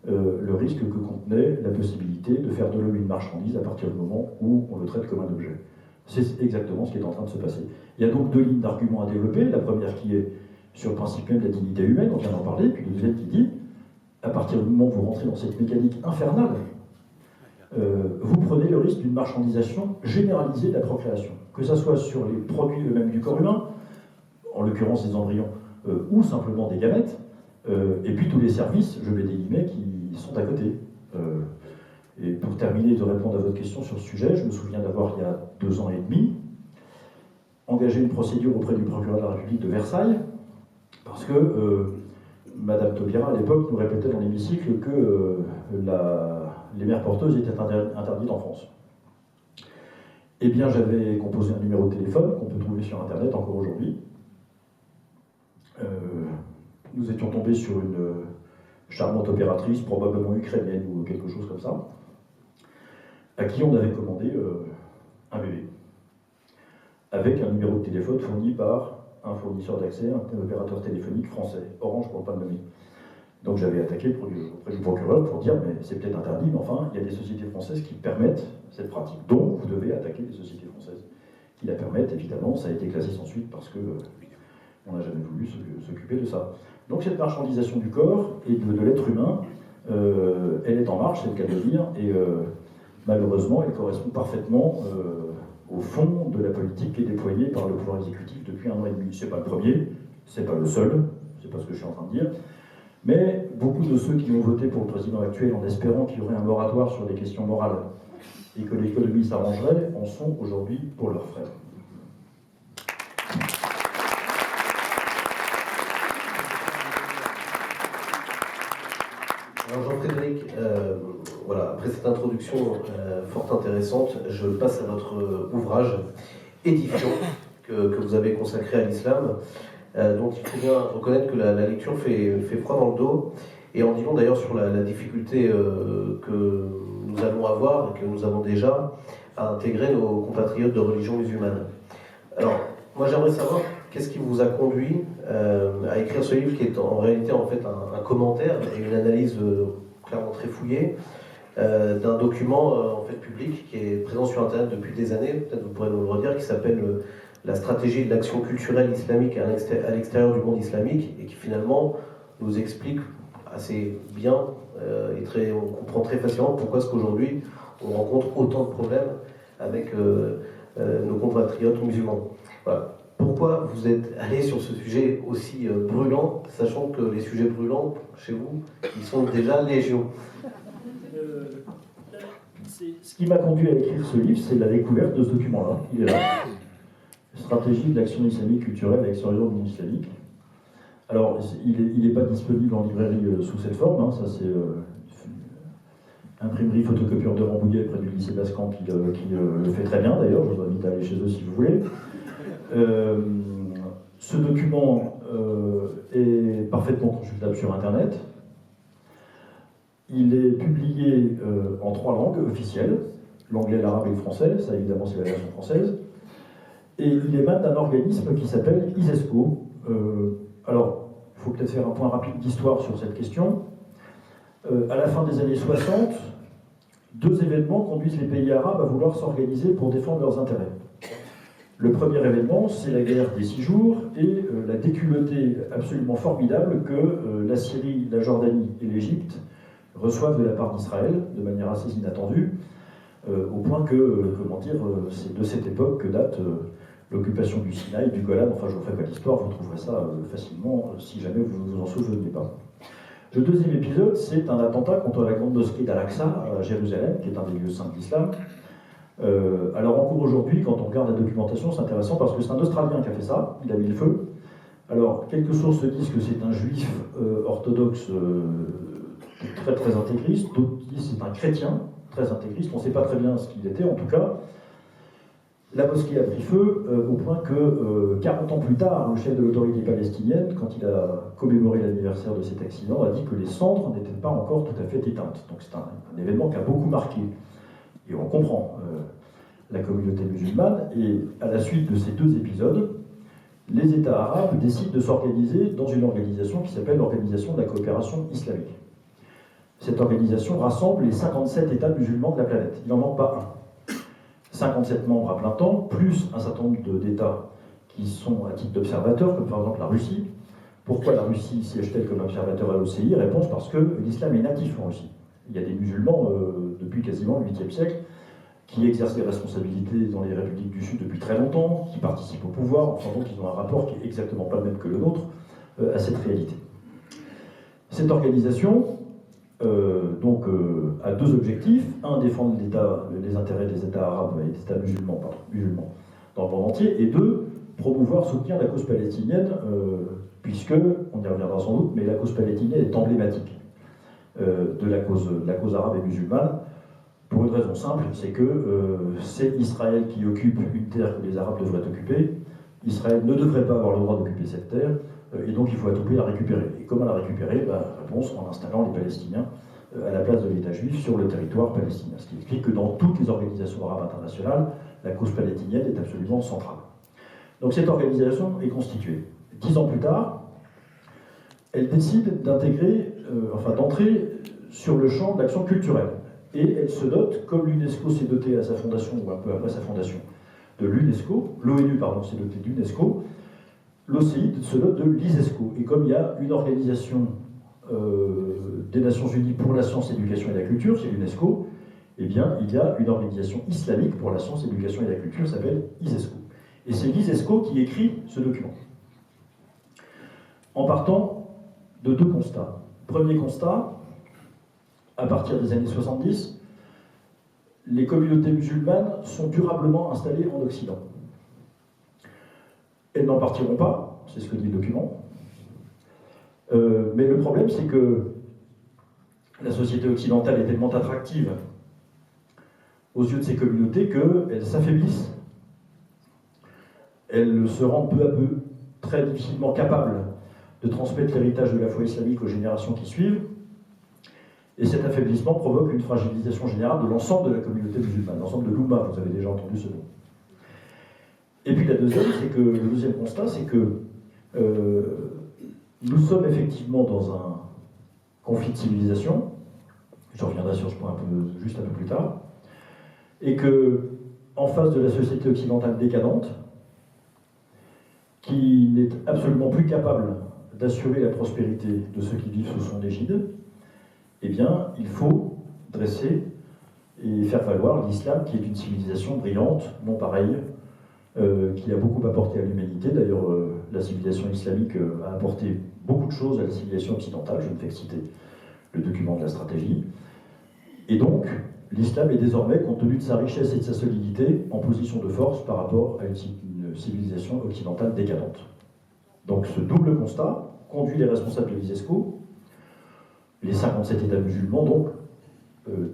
le risque que contenait la possibilité de faire de l'homme une marchandise à partir du moment où on le traite comme un objet. C'est exactement ce qui est en train de se passer. Il y a donc deux lignes d'arguments à développer. La première qui est sur le principe même de la dignité humaine, on vient d'en parler, puis la deuxième qui dit, à partir du moment où vous rentrez dans cette mécanique infernale, vous prenez le risque d'une marchandisation généralisée de la procréation, que ce soit sur les produits eux-mêmes du corps humain, en l'occurrence des embryons, ou simplement des gamètes, et puis tous les services, je mets des guillemets, qui sont à côté. Et pour terminer de répondre à votre question sur ce sujet, je me souviens d'avoir, il y a 2 ans et demi, engagé une procédure auprès du procureur de la République de Versailles, parce que Madame Taubira, à l'époque, nous répétait dans l'hémicycle que les mères porteuses étaient interdites en France. Eh bien, j'avais composé un numéro de téléphone qu'on peut trouver sur Internet encore aujourd'hui. Nous étions tombés sur une charmante opératrice, probablement ukrainienne ou quelque chose comme ça, à qui on avait commandé un bébé, avec un numéro de téléphone fourni par un fournisseur d'accès, un opérateur téléphonique français, Orange pour ne pas le nommer. Donc j'avais attaqué auprès du procureur pour dire, mais c'est peut-être interdit, mais enfin, il y a des sociétés françaises qui permettent cette pratique. Donc vous devez attaquer les sociétés françaises qui la permettent, évidemment. Ça a été classé sans suite parce que on n'a jamais voulu s'occuper de ça. Donc cette marchandisation du corps et de l'être humain, elle est en marche, c'est le cas de le dire, et malheureusement, elle correspond parfaitement au fond de la politique qui est déployée par le pouvoir exécutif depuis 1 an et demi. C'est pas le premier, c'est pas le seul, c'est pas ce que je suis en train de dire, mais beaucoup de ceux qui ont voté pour le président actuel en espérant qu'il y aurait un moratoire sur des questions morales et que l'économie s'arrangerait, en sont aujourd'hui pour leurs frères. Alors Jean-Frédéric, voilà, après cette introduction fort intéressante, je passe à votre ouvrage édifiant que vous avez consacré à l'islam, dont il faut bien reconnaître que la lecture fait froid dans le dos, et en disant d'ailleurs sur la difficulté que nous allons avoir, et que nous avons déjà, à intégrer nos compatriotes de religion musulmane. Alors, moi j'aimerais savoir qu'est-ce qui vous a conduit à écrire ce livre qui est en réalité en fait un commentaire et une analyse clairement très fouillée d'un document en fait public qui est présent sur Internet depuis des années, peut-être vous pourrez nous le redire, qui s'appelle La stratégie de l'action culturelle islamique à l'extérieur du monde islamique, et qui finalement nous explique assez bien et on comprend très facilement pourquoi est-ce qu'aujourd'hui on rencontre autant de problèmes avec nos compatriotes musulmans. Voilà. Pourquoi vous êtes allé sur ce sujet aussi brûlant, sachant que les sujets brûlants, chez vous, ils sont déjà légion? Ce qui m'a conduit à écrire ce livre, c'est la découverte de ce document-là. Il est là. Stratégie de l'action islamique culturelle à l'extérieur du monde islamique. Alors, il n'est pas disponible en librairie sous cette forme. Hein. Ça, c'est imprimerie photocopieur de Rambouillet près du lycée Bascan qui le fait très bien, d'ailleurs. Je vous invite à aller chez eux si vous voulez. Ce document est parfaitement consultable sur Internet. Il est publié en 3 langues officielles, l'anglais, l'arabe et le français, ça évidemment c'est la version française, et il émane d'un organisme qui s'appelle ISESCO. Alors, il faut peut-être faire un point rapide d'histoire sur cette question. À la fin des années 60, deux événements conduisent les pays arabes à vouloir s'organiser pour défendre leurs intérêts. Le premier événement, c'est la guerre des 6 jours et la déculottée absolument formidable que la Syrie, la Jordanie et l'Égypte reçoivent de la part d'Israël de manière assez inattendue, au point que, c'est de cette époque que date l'occupation du Sinaï, du Golan. Enfin, je ne vous ferai pas l'histoire, vous trouverez ça facilement si jamais vous ne vous en souvenez pas. Le deuxième épisode, c'est un attentat contre la grande mosquée d'Al-Aqsa à Jérusalem, qui est un des lieux saints de l'islam. Alors en cours aujourd'hui, quand on regarde la documentation, c'est intéressant parce que c'est un Australien qui a fait ça, il a mis le feu. Alors, quelques sources disent que c'est un juif orthodoxe très très intégriste, d'autres disent que c'est un chrétien très intégriste, on ne sait pas très bien ce qu'il était. En tout cas, la mosquée a pris feu au point que 40 ans plus tard, le chef de l'autorité palestinienne, quand il a commémoré l'anniversaire de cet accident, a dit que les cendres n'étaient pas encore tout à fait éteintes. Donc c'est un événement qui a beaucoup marqué. Et on comprend la communauté musulmane. Et à la suite de ces deux épisodes, les États arabes décident de s'organiser dans une organisation qui s'appelle l'Organisation de la coopération islamique. Cette organisation rassemble les 57 États musulmans de la planète. Il n'en manque pas un. 57 membres à plein temps, plus un certain nombre d'États qui sont à titre d'observateurs, comme par exemple la Russie. Pourquoi la Russie siège-t-elle comme observateur à l'OCI? Réponse parce que l'islam est natif en Russie. Il y a des musulmans, depuis quasiment le 8e siècle, qui exercent des responsabilités dans les républiques du Sud depuis très longtemps, qui participent au pouvoir, enfin donc ils ont un rapport qui est exactement pas le même que le nôtre à cette réalité. Cette organisation a deux objectifs. Un, défendre les intérêts des États arabes et des États musulmans dans le monde entier, et deux, promouvoir, soutenir la cause palestinienne, puisque, on y reviendra sans doute, mais la cause palestinienne est emblématique de la cause arabe et musulmane, pour une raison simple, c'est que c'est Israël qui occupe une terre que les Arabes devraient occuper. Israël ne devrait pas avoir le droit d'occuper cette terre, et donc il faut à tout prix la récupérer. Et comment la récupérer? Réponse, en installant les Palestiniens à la place de l'État juif sur le territoire palestinien. Ce qui explique que dans toutes les organisations arabes internationales, la cause palestinienne est absolument centrale. Donc cette organisation est constituée. 10 ans plus tard, elle décide d'entrer sur le champ de l'action culturelle. Et elle se dote, comme l'UNESCO s'est doté à sa fondation, ou un peu après sa fondation, de l'UNESCO, l'ONU s'est dotée de l'UNESCO, l'OCI se dote de l'ISESCO. Et comme il y a une organisation des Nations Unies pour la science, l'éducation et la culture, c'est l'UNESCO, eh bien, il y a une organisation islamique pour la science, l'éducation et la culture, qui s'appelle ISESCO. Et c'est l'ISESCO qui écrit ce document. En partant de deux constats. Premier constat, à partir des années 70, les communautés musulmanes sont durablement installées en Occident. Elles n'en partiront pas, c'est ce que dit le document. Mais le problème, c'est que la société occidentale est tellement attractive aux yeux de ces communautés qu'elles s'affaiblissent. Elles se rendent peu à peu très difficilement capables de transmettre l'héritage de la foi islamique aux générations qui suivent. Et cet affaiblissement provoque une fragilisation générale de l'ensemble de la communauté musulmane, l'ensemble de l'Oumma, vous avez déjà entendu ce nom. Et puis le deuxième constat, c'est que nous sommes effectivement dans un conflit de civilisation, je reviendrai sur ce point juste un peu plus tard, et que, en face de la société occidentale décadente, qui n'est absolument plus capable d'assurer la prospérité de ceux qui vivent sous son égide, eh bien, il faut dresser et faire valoir l'islam, qui est une civilisation brillante, non pareille, qui a beaucoup apporté à l'humanité. D'ailleurs, la civilisation islamique a apporté beaucoup de choses à la civilisation occidentale, je ne fais que citer le document de la stratégie. Et donc, l'islam est désormais, compte tenu de sa richesse et de sa solidité, en position de force par rapport à une civilisation occidentale décadente. Donc ce double constat conduit les responsables de l'ISESCO, les 57 États musulmans, donc,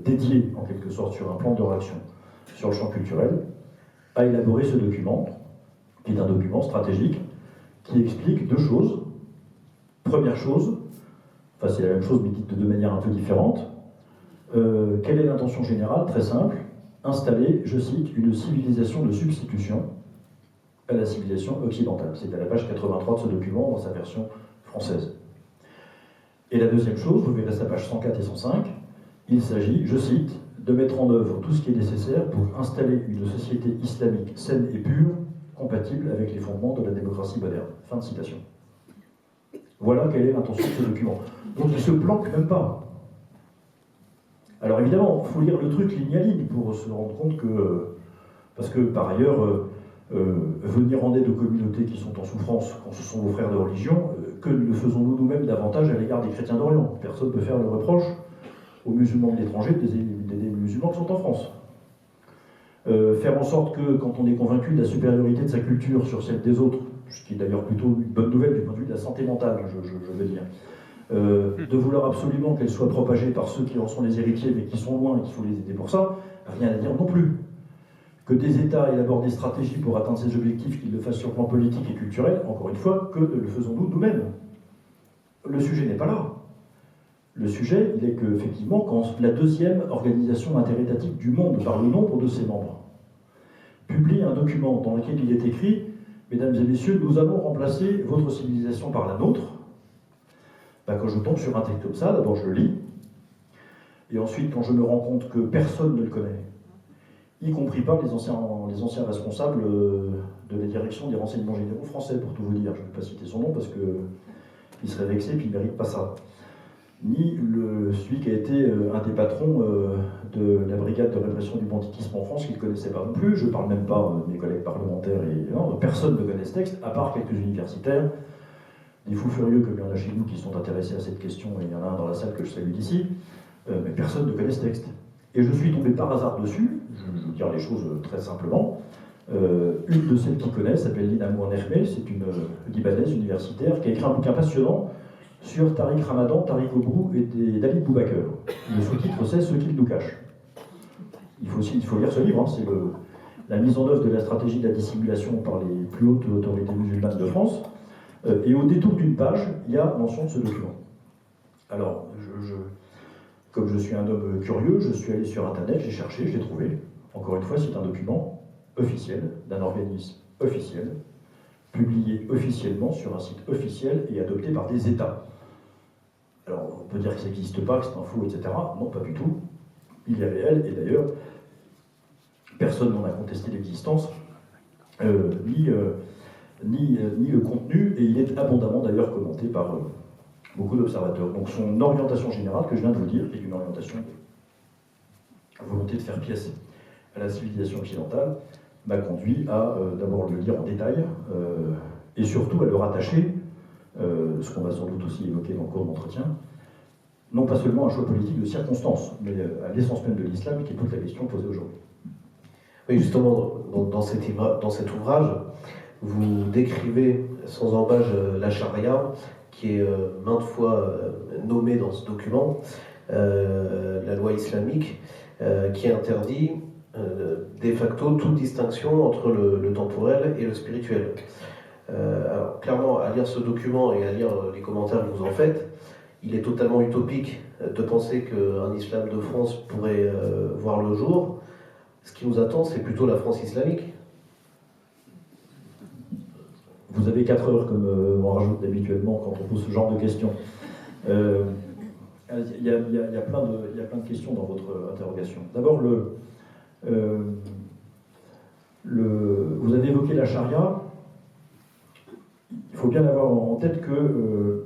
dédiés en quelque sorte sur un plan de réaction sur le champ culturel, à élaborer ce document, qui est un document stratégique, qui explique deux choses. Première chose, enfin c'est la même chose mais dite de manière un peu différente, quelle est l'intention générale? Très simple, installer, je cite, une civilisation de substitution à la civilisation occidentale. C'est à la page 83 de ce document dans sa version française. Et la deuxième chose, vous verrez sa page 104 et 105, il s'agit, je cite, de mettre en œuvre tout ce qui est nécessaire pour installer une société islamique saine et pure, compatible avec les fondements de la démocratie moderne. » Fin de citation. Voilà quelle est l'intention de ce document. Donc il ne se planque même pas. Alors évidemment, il faut lire le truc ligne à ligne pour se rendre compte que... Parce que par ailleurs, venir en aide aux communautés qui sont en souffrance quand ce sont vos frères de religion, que le faisons-nous nous-mêmes davantage à l'égard des chrétiens d'Orient? Personne ne peut faire le reproche aux musulmans de l'étranger des musulmans qui sont en France. Faire en sorte que, quand on est convaincu de la supériorité de sa culture sur celle des autres, ce qui est d'ailleurs plutôt une bonne nouvelle du point de vue de la santé mentale, je veux dire, de vouloir absolument qu'elle soit propagée par ceux qui en sont les héritiers mais qui sont loin et qu'il faut les aider pour ça, rien à dire non plus. Que des États élaborent des stratégies pour atteindre ces objectifs, qu'ils le fassent sur le plan politique et culturel, encore une fois, que le faisons-nous nous-mêmes. Le sujet n'est pas là. Le sujet, il est qu'effectivement, quand la deuxième organisation interétatique du monde, par le nombre de ses membres, publie un document dans lequel il est écrit « Mesdames et messieurs, nous allons remplacer votre civilisation par la nôtre », ben, quand je tombe sur un texte comme ça, d'abord je le lis, et ensuite quand je me rends compte que personne ne le connaît, y compris pas les anciens responsables de la direction des renseignements généraux français, pour tout vous dire. Je ne vais pas citer son nom parce qu'il serait vexé et qu'il ne mérite pas ça. Ni celui qui a été un des patrons de la brigade de répression du banditisme en France, qu'il ne connaissait pas non plus. Je ne parle même pas de mes collègues parlementaires. Non, personne ne connaît ce texte, à part quelques universitaires, des fous furieux comme il y en a chez nous qui sont intéressés à cette question, et il y en a un dans la salle que je salue d'ici, mais personne ne connaît ce texte. Et je suis tombé par hasard dessus, je vais dire les choses très simplement. Une de celles qui connaissent s'appelle Lina Mouanermé, c'est une Libanaise universitaire qui a écrit un bouquin passionnant sur Tariq Ramadan, Tariq Obrou et David Boubaker. Le sous-titre, c'est « Ce qu'il nous cache ». Il faut lire ce livre, hein, c'est la mise en œuvre de la stratégie de la dissimulation par les plus hautes autorités musulmanes de France. Et au détour d'une page, il y a mention de ce document. Alors, comme je suis un homme curieux, je suis allé sur Internet, j'ai cherché, je l'ai trouvé. Encore une fois, c'est un document officiel, d'un organisme officiel, publié officiellement sur un site officiel et adopté par des États. Alors, on peut dire que ça n'existe pas, que c'est un faux, etc. Non, pas du tout. Il est réel, et d'ailleurs, personne n'en a contesté l'existence, ni le contenu, et il est abondamment d'ailleurs commenté par beaucoup d'observateurs. Donc son orientation générale, que je viens de vous dire, est une orientation à volonté de faire pièce à la civilisation occidentale, m'a conduit à d'abord le lire en détail, et surtout à le rattacher, ce qu'on va sans doute aussi évoquer dans le cours d'entretien, non pas seulement à un choix politique de circonstance, mais à l'essence même de l'islam, qui est toute la question posée aujourd'hui. Oui, justement, dans cet ouvrage, vous décrivez sans embâche la charia, qui est maintes fois nommée dans ce document, la loi islamique, qui interdit de facto toute distinction entre le temporel et le spirituel. Alors clairement, à lire ce document et à lire les commentaires que vous en faites, il est totalement utopique de penser qu'un islam de France pourrait voir le jour. Ce qui nous attend, c'est plutôt la France islamique. Vous avez 4 heures, comme on rajoute habituellement quand on pose ce genre de questions. Il y a plein de questions dans votre interrogation. D'abord, vous avez évoqué la charia. Il faut bien avoir en tête que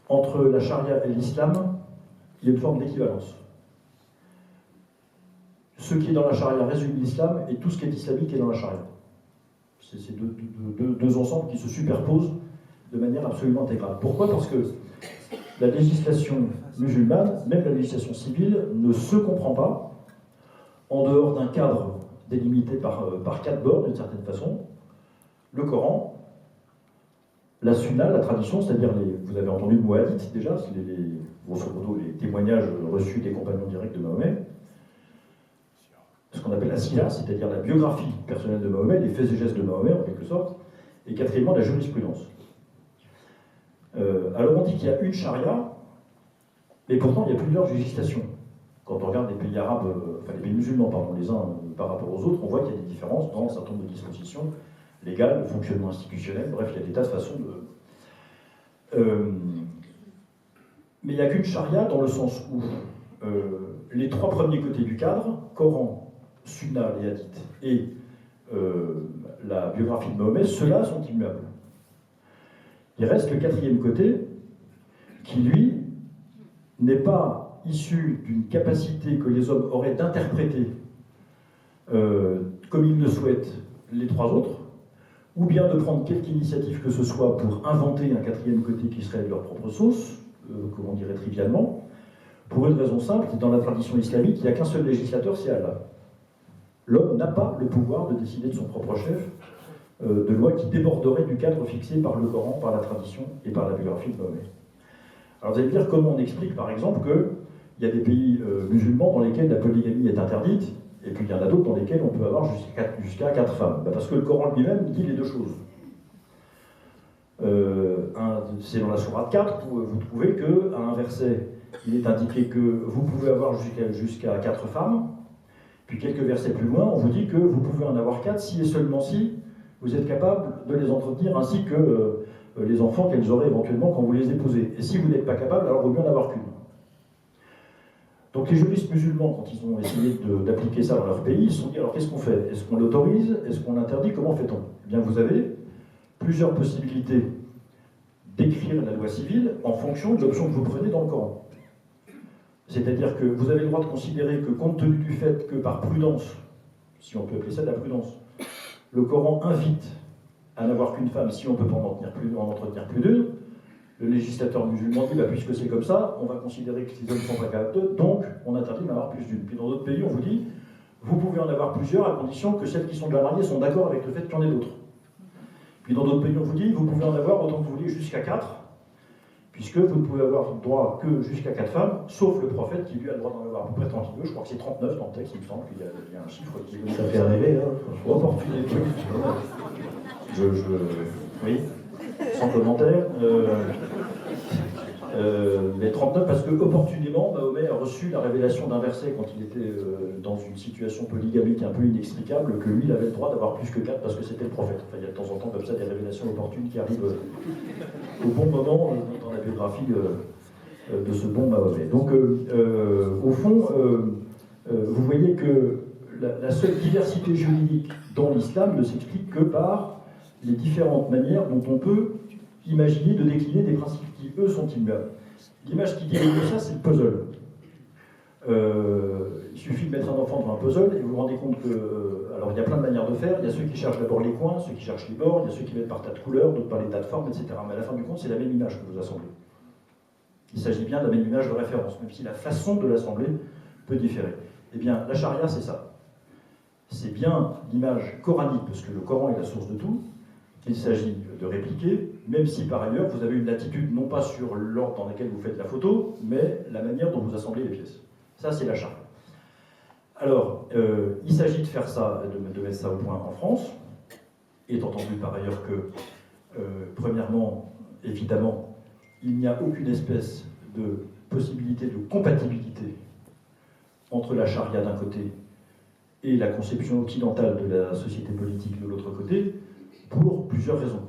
entre la charia et l'islam, il y a une forme d'équivalence. Ce qui est dans la charia résume l'islam, et tout ce qui est islamique est dans la charia. C'est deux ensembles qui se superposent de manière absolument intégrale. Pourquoi ? Parce que la législation musulmane, même la législation civile, ne se comprend pas en dehors d'un cadre délimité par 4 bords, d'une certaine façon. Le Coran, la Sunna, la tradition, c'est-à-dire, vous avez entendu le mot hadith déjà, c'est grosso modo les témoignages reçus des compagnons directs de Mahomet, ce qu'on appelle la sira, c'est-à-dire la biographie personnelle de Mahomet, les faits et gestes de Mahomet en quelque sorte, et quatrièmement la jurisprudence. Alors on dit qu'il y a une charia, mais pourtant il y a plusieurs législations. Quand on regarde les pays arabes, enfin les pays musulmans, pardon, les uns par rapport aux autres, on voit qu'il y a des différences dans un certain nombre de dispositions légales, le fonctionnement institutionnel, bref, il y a des tas de façons de... Mais il n'y a qu'une charia dans le sens où les trois premiers côtés du cadre, Coran, Sunna, les hadiths, et la biographie de Mahomet, ceux-là sont immuables. Il reste le quatrième côté, qui lui n'est pas issu d'une capacité que les hommes auraient d'interpréter comme ils le souhaitent les trois autres, ou bien de prendre quelque initiative que ce soit pour inventer un quatrième côté qui serait de leur propre sauce, comme on dirait trivialement, pour une raison simple, dans la tradition islamique, il n'y a qu'un seul législateur, c'est Allah. L'homme n'a pas le pouvoir de décider de son propre chef de loi qui déborderait du cadre fixé par le Coran, par la tradition et par la biographie de Mahomet. Alors vous allez me dire comment on explique par exemple qu'il y a des pays musulmans dans lesquels la polygamie est interdite, et puis il y en a d'autres dans lesquels on peut avoir jusqu'à 4 femmes. Parce que le Coran lui-même dit les deux choses. C'est dans la sourate 4 où vous trouvez qu'à un verset, il est indiqué que vous pouvez avoir jusqu'à 4 femmes, puis quelques versets plus loin, on vous dit que vous pouvez en avoir 4 si et seulement si vous êtes capable de les entretenir, ainsi que les enfants qu'elles auraient éventuellement quand vous les épousez. Et si vous n'êtes pas capable, alors il vaut mieux en avoir qu'une. Donc les juristes musulmans, quand ils ont essayé d'appliquer ça dans leur pays, ils se sont dit, alors qu'est-ce qu'on fait? Est-ce qu'on l'autorise? Est-ce qu'on l'interdit? Comment fait-on? Eh bien, vous avez plusieurs possibilités d'écrire la loi civile en fonction de l'option que vous prenez dans le Coran. C'est-à-dire que vous avez le droit de considérer que, compte tenu du fait que par prudence, si on peut appeler ça de la prudence, le Coran invite à n'avoir qu'une femme si on ne peut pas en entretenir plus d'une, le législateur musulman dit, puisque c'est comme ça, on va considérer que les hommes sont pas capables, donc on interdit d'en avoir plus d'une. Puis dans d'autres pays, on vous dit, vous pouvez en avoir plusieurs à condition que celles qui sont déjà mariées sont d'accord avec le fait qu'il y en ait d'autres. Puis dans d'autres pays, on vous dit, vous pouvez en avoir autant que vous voulez jusqu'à 4, puisque vous ne pouvez avoir droit que jusqu'à 4 femmes, sauf le prophète qui lui a le droit d'en avoir à peu près 32, je crois que c'est 39 dans le texte, il me semble qu'il y a un chiffre qui est... Ça fait rêver, hein, franchement. Opportunité. Oui, sans commentaire. Mais 39 parce que opportunément, Mahomet a reçu la révélation d'un verset quand il était dans une situation polygamique un peu inextricable, que lui, il avait le droit d'avoir plus que 4 parce que c'était le prophète. Enfin, il y a de temps en temps comme ça des révélations opportunes qui arrivent au bon moment dans la biographie de ce bon Mahomet. Donc, au fond, vous voyez que la seule diversité juridique dans l'islam ne s'explique que par les différentes manières dont on peut imaginer de décliner des principes qui, eux, sont immuables. L'image qui dit de ça, c'est le puzzle. Il suffit de mettre un enfant devant un puzzle et vous vous rendez compte que... alors, il y a plein de manières de faire. Il y a ceux qui cherchent d'abord les coins, ceux qui cherchent les bords, il y a ceux qui mettent par tas de couleurs, d'autres par les tas de formes, etc. Mais à la fin du compte, c'est la même image que vous assemblez. Il s'agit bien de la même image de référence, même si la façon de l'assembler peut différer. Eh bien, la charia, c'est ça. C'est bien l'image coranique, parce que le Coran est la source de tout, qu'il s'agit de répliquer, même si par ailleurs vous avez une latitude non pas sur l'ordre dans lequel vous faites la photo, mais la manière dont vous assemblez les pièces. Ça, c'est la charia. Alors, il s'agit de faire ça, de mettre ça au point en France, étant entendu par ailleurs que, premièrement, évidemment, il n'y a aucune espèce de possibilité de compatibilité entre la charia d'un côté et la conception occidentale de la société politique de l'autre côté, pour plusieurs raisons.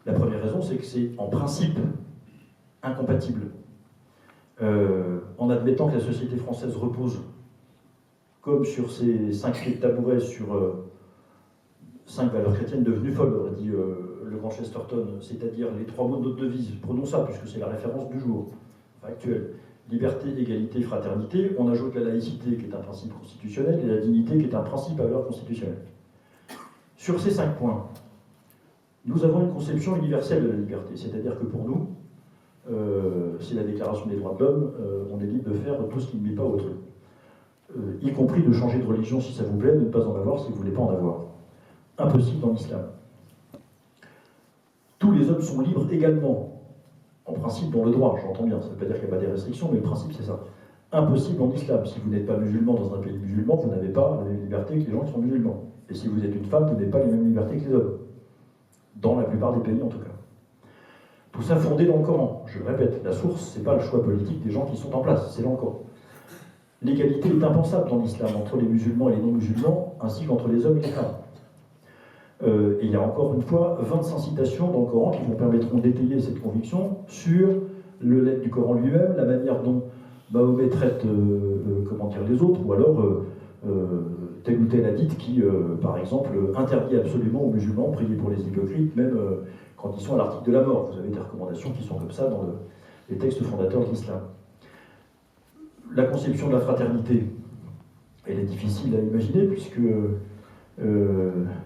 La première raison, c'est que c'est en principe incompatible. En admettant que la société française repose, comme sur ses 5 pieds de tabouret, sur 5 valeurs chrétiennes devenues folles, aurait dit le grand Chesterton, c'est-à-dire les 3 mots de notre devise, prenons ça, puisque c'est la référence du jour, actuelle. Liberté, égalité, fraternité, on ajoute la laïcité qui est un principe constitutionnel et la dignité qui est un principe à valeur constitutionnelle. Sur ces 5 points, nous avons une conception universelle de la liberté, c'est-à-dire que pour nous, c'est la déclaration des droits de l'homme, on est libre de faire tout ce qui ne met pas autrui. Y compris de changer de religion si ça vous plaît, de ne pas en avoir si vous ne voulez pas en avoir. Impossible dans l'islam. Tous les hommes sont libres également. En principe, dans le droit, j'entends bien, ça ne veut pas dire qu'il n'y a pas des restrictions, mais le principe c'est ça. Impossible en islam. Si vous n'êtes pas musulman dans un pays musulman, vous n'avez pas la même liberté que les gens qui sont musulmans. Et si vous êtes une femme, vous n'avez pas les mêmes libertés que les hommes. Dans la plupart des pays en tout cas. Tout ça fondé dans le Coran. Je le répète, la source, ce n'est pas le choix politique des gens qui sont en place, c'est dans le Coran. L'égalité est impensable dans l'islam entre les musulmans et les non-musulmans, ainsi qu'entre les hommes et les femmes. Et il y a encore une fois 25 citations dans le Coran qui vous permettront d'étayer cette conviction sur le lettre du Coran lui-même, la manière dont Mahomet traite comment dire, les autres, ou alors tel ou tel hadith qui, par exemple, interdit absolument aux musulmans de prier pour les hypocrites, même quand ils sont à l'article de la mort. Vous avez des recommandations qui sont comme ça dans les textes fondateurs de l'islam. La conception de la fraternité, elle est difficile à imaginer, puisque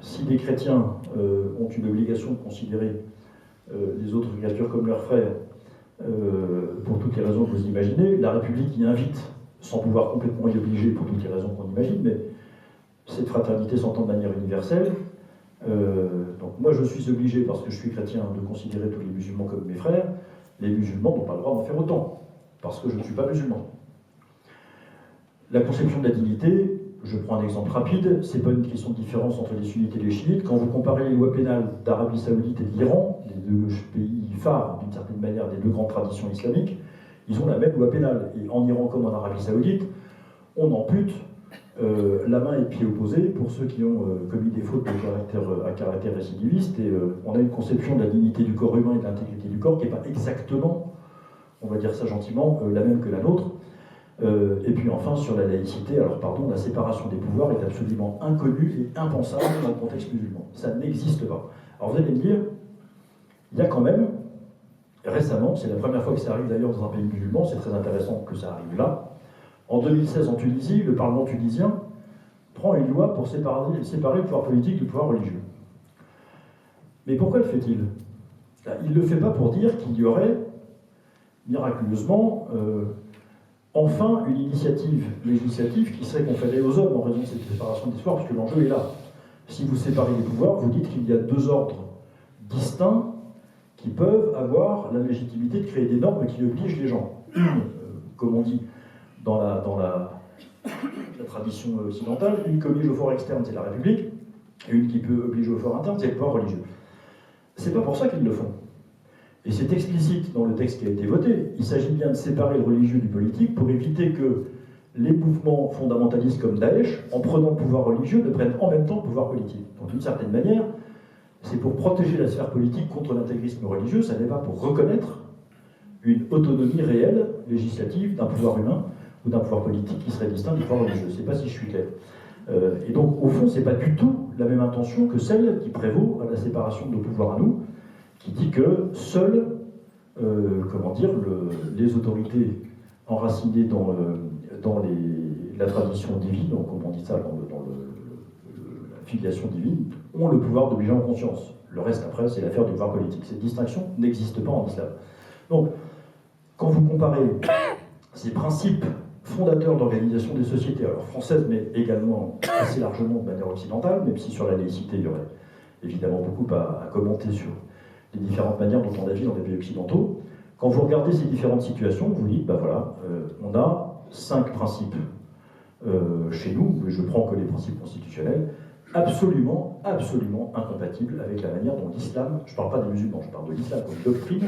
si les chrétiens ont une obligation de considérer les autres créatures comme leurs frères, pour toutes les raisons que vous imaginez, la République y invite, sans pouvoir complètement y obliger pour toutes les raisons qu'on imagine, mais cette fraternité s'entend de manière universelle. Donc moi je suis obligé, parce que je suis chrétien, de considérer tous les musulmans comme mes frères. Les musulmans n'ont pas le droit d'en faire autant, parce que je ne suis pas musulman. La conception de la dignité, je prends un exemple rapide, c'est pas une question de différence entre les sunnites et les chiites. Quand vous comparez les lois pénales d'Arabie Saoudite et d'Iran, les deux pays phares d'une certaine manière des deux grandes traditions islamiques, ils ont la même loi pénale. Et en Iran comme en Arabie Saoudite, on ampute la main et le pied opposés pour ceux qui ont commis des fautes à caractère récidiviste. Et on a une conception de la dignité du corps humain et de l'intégrité du corps qui n'est pas exactement, on va dire ça gentiment, la même que la nôtre. Et puis enfin, sur la laïcité, alors pardon, la séparation des pouvoirs est absolument inconnue et impensable dans le contexte musulman. Ça n'existe pas. Alors vous allez me dire, il y a quand même, récemment, c'est la première fois que ça arrive d'ailleurs dans un pays musulman, c'est très intéressant que ça arrive là. En 2016, en Tunisie, le Parlement tunisien prend une loi pour séparer le pouvoir politique du pouvoir religieux. Mais pourquoi le fait-il? Il ne le fait pas pour dire qu'il y aurait, miraculeusement, enfin une initiative législative qui serait conférée aux hommes en raison de cette séparation des pouvoirs, parce que l'enjeu est là. Si vous séparez les pouvoirs, vous dites qu'il y a deux ordres distincts qui peuvent avoir la légitimité de créer des normes qui obligent les gens. Une, comme on dit dans la tradition occidentale, une qui oblige au fort externe, c'est la République, et une qui peut obliger au fort interne, c'est le pouvoir religieux. C'est pas pour ça qu'ils le font. Et c'est explicite dans le texte qui a été voté. Il s'agit bien de séparer le religieux du politique pour éviter que les mouvements fondamentalistes comme Daesh, en prenant le pouvoir religieux, ne prennent en même temps le pouvoir politique. Donc d'une certaine manière, c'est pour protéger la sphère politique contre l'intégrisme religieux, ça n'est pas pour reconnaître une autonomie réelle, législative, d'un pouvoir humain ou d'un pouvoir politique qui serait distinct du pouvoir religieux. Je ne sais pas si je suis clair. Et donc, au fond, ce n'est pas du tout la même intention que celle qui prévaut à la séparation de nos pouvoirs à nous, qui dit que seules, les autorités enracinées dans la tradition divine, donc comme on dit ça dans la filiation divine, ont le pouvoir d'obliger en conscience. Le reste, après, c'est l'affaire du pouvoir politique. Cette distinction n'existe pas en islam. Donc, quand vous comparez ces principes fondateurs d'organisation des sociétés, alors françaises, mais également assez largement de manière occidentale, même si sur la laïcité, il y aurait évidemment beaucoup à commenter sur les différentes manières dont on agit dans les pays occidentaux. Quand vous regardez ces différentes situations, vous dites, ben voilà, on a 5 principes chez nous, mais je prends que les principes constitutionnels, absolument incompatibles avec la manière dont l'islam, je ne parle pas des musulmans, je parle de l'islam comme doctrine,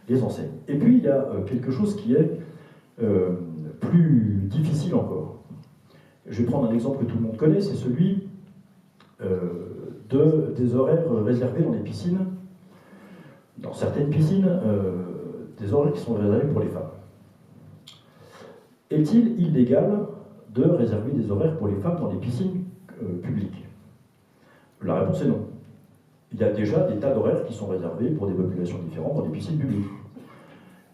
les enseigne. Et puis il y a quelque chose qui est plus difficile encore. Je vais prendre un exemple que tout le monde connaît, c'est celui des horaires réservés dans les piscines. Dans certaines piscines, des horaires qui sont réservés pour les femmes. Est-il illégal de réserver des horaires pour les femmes dans les piscines publiques? La réponse est non. Il y a déjà des tas d'horaires qui sont réservés pour des populations différentes dans les piscines publiques.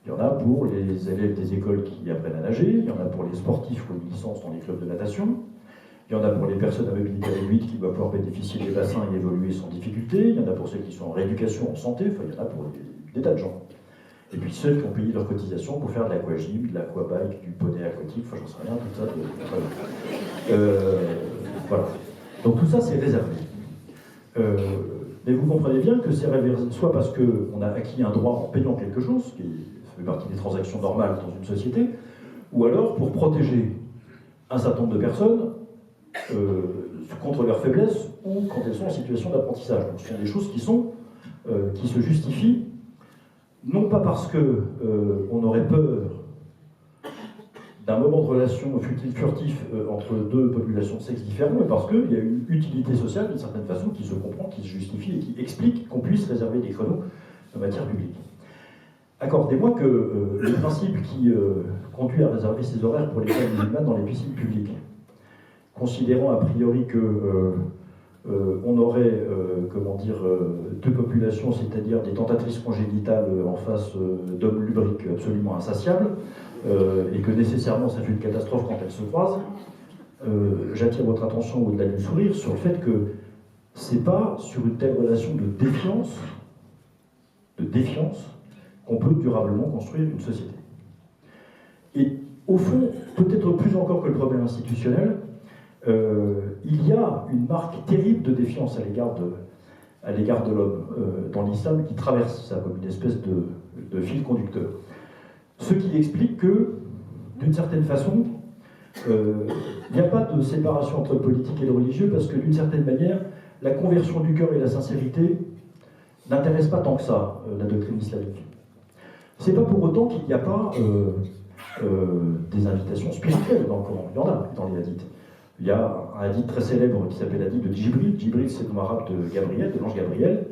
Il y en a pour les élèves des écoles qui apprennent à nager, il y en a pour les sportifs qui ont une licence dans les clubs de natation, il y en a pour les personnes à mobilité réduite qui doivent pouvoir bénéficier des bassins et évoluer sans difficulté, il y en a pour ceux qui sont en rééducation, en santé, enfin il y en a pour des tas de gens. Et puis ceux qui ont payé leur cotisation pour faire de l'aquagym, de l'aquabike, du poney aquatique, enfin j'en sais rien, tout ça. Voilà. Donc tout ça c'est réservé. Mais vous comprenez bien que c'est réservé soit parce qu'on a acquis un droit en payant quelque chose, qui fait partie des transactions normales dans une société, ou alors pour protéger un certain nombre de personnes contre leurs faiblesses ou quand elles sont en situation d'apprentissage. Donc ce sont des choses qui se justifient, non pas parce qu'on aurait peur d'un moment de relation furtif entre deux populations de sexe différents, mais parce qu'il y a une utilité sociale d'une certaine façon qui se comprend, qui se justifie et qui explique qu'on puisse réserver des créneaux en matière publique. Accordez-moi que le principe qui conduit à réserver ces horaires pour les femmes musulmanes dans les piscines publiques, considérant a priori que on aurait, deux populations, c'est-à-dire des tentatrices congénitales en face d'hommes lubriques absolument insatiables, et que nécessairement ça fait une catastrophe quand elles se croisent, j'attire votre attention au-delà du sourire sur le fait que c'est pas sur une telle relation de défiance, qu'on peut durablement construire une société. Et au fond, peut-être plus encore que le problème institutionnel, il y a une marque terrible de défiance à l'égard de l'homme dans l'islam qui traverse ça comme une espèce de fil conducteur. Ce qui explique que, d'une certaine façon, il n'y a pas de séparation entre le politique et le religieux parce que, d'une certaine manière, la conversion du cœur et la sincérité n'intéressent pas tant que ça la doctrine islamique. C'est pas pour autant qu'il n'y a pas des invitations spirituelles dans le Coran. Il y en a dans les hadiths. Il y a un hadith très célèbre qui s'appelle l'hadith de Djibril. Djibril, c'est le nom arabe de Gabriel, de l'ange Gabriel,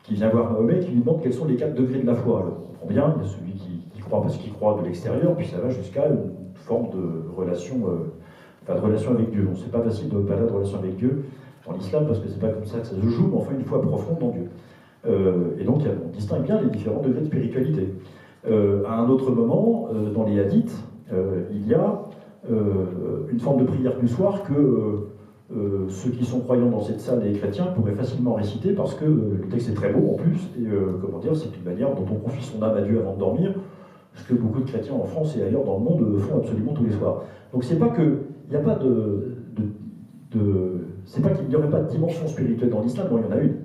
qui vient voir Mahomet et qui lui demande quels sont les 4 degrés de la foi. Alors, on comprend bien, il y a celui qui croit parce qu'il croit de l'extérieur, puis ça va jusqu'à une forme de relation, de relation avec Dieu. Donc c'est pas facile de parler de relation avec Dieu dans l'islam parce que c'est pas comme ça que ça se joue, mais enfin une foi profonde dans Dieu. Et donc on distingue bien les différents degrés de spiritualité. À un autre moment, dans les hadiths, il y a une forme de prière du soir que ceux qui sont croyants dans cette salle et chrétiens pourraient facilement réciter parce que le texte est très beau en plus, et c'est une manière dont on confie son âme à Dieu avant de dormir, ce que beaucoup de chrétiens en France et ailleurs dans le monde font absolument tous les soirs. Donc c'est pas qu'il n'y a pas c'est pas qu'il n'y aurait pas de dimension spirituelle dans l'islam, bon il y en a une,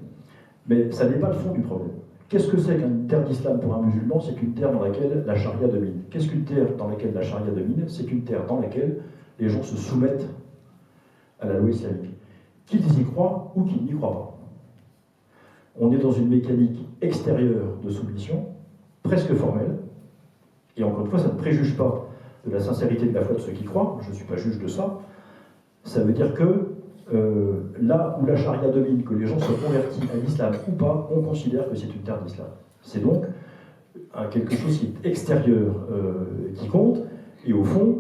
mais ça n'est pas le fond du problème. Qu'est-ce que c'est qu'une terre d'islam pour un musulman? C'est qu'une terre dans laquelle la charia domine. Qu'est-ce qu'une terre dans laquelle la charia domine? C'est qu'une terre dans laquelle les gens se soumettent à la loi islamique. Qu'ils y croient ou qu'ils n'y croient pas. On est dans une mécanique extérieure de soumission, presque formelle, et encore une fois, ça ne préjuge pas de la sincérité de la foi de ceux qui croient, je ne suis pas juge de ça. Ça veut dire que là où la charia domine, que les gens soient convertis à l'islam ou pas, on considère que c'est une terre d'islam. C'est donc quelque chose qui est extérieur qui compte, et au fond,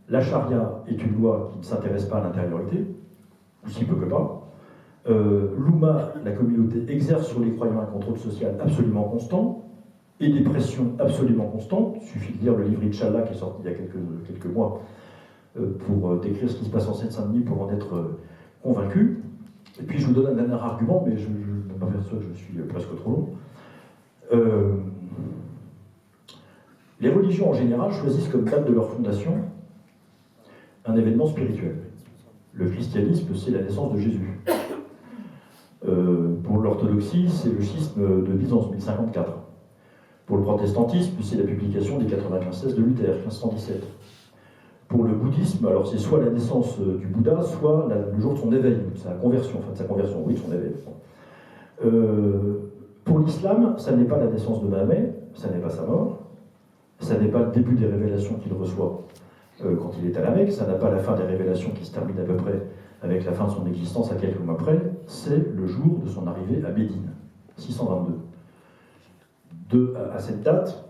la charia est une loi qui ne s'intéresse pas à l'intériorité, ou si peu que pas. L'Oumma, la communauté, exerce sur les croyants un contrôle social absolument constant, et des pressions absolument constantes. Il suffit de lire le livre Inch'Allah qui est sorti il y a quelques mois pour décrire ce qui se passe en Seine-Saint-Denis pour en être convaincu. Et puis je vous donne un dernier argument, mais je m'aperçois que je suis presque trop long. Les religions en général choisissent comme date de leur fondation un événement spirituel. Le christianisme, c'est la naissance de Jésus. Pour l'orthodoxie, c'est le schisme de Byzance, 1054. Pour le protestantisme, c'est la publication des 95 de Luther, 1517. Pour le bouddhisme, alors c'est soit la naissance du Bouddha, soit le jour de son éveil, sa conversion, de son éveil. Pour l'islam, ça n'est pas la naissance de Mahomet, ça n'est pas sa mort, ça n'est pas le début des révélations qu'il reçoit quand il est à la Mecque, ça n'a pas la fin des révélations qui se termine à peu près avec la fin de son existence à quelques mois près, c'est le jour de son arrivée à Médine, 622. À cette date,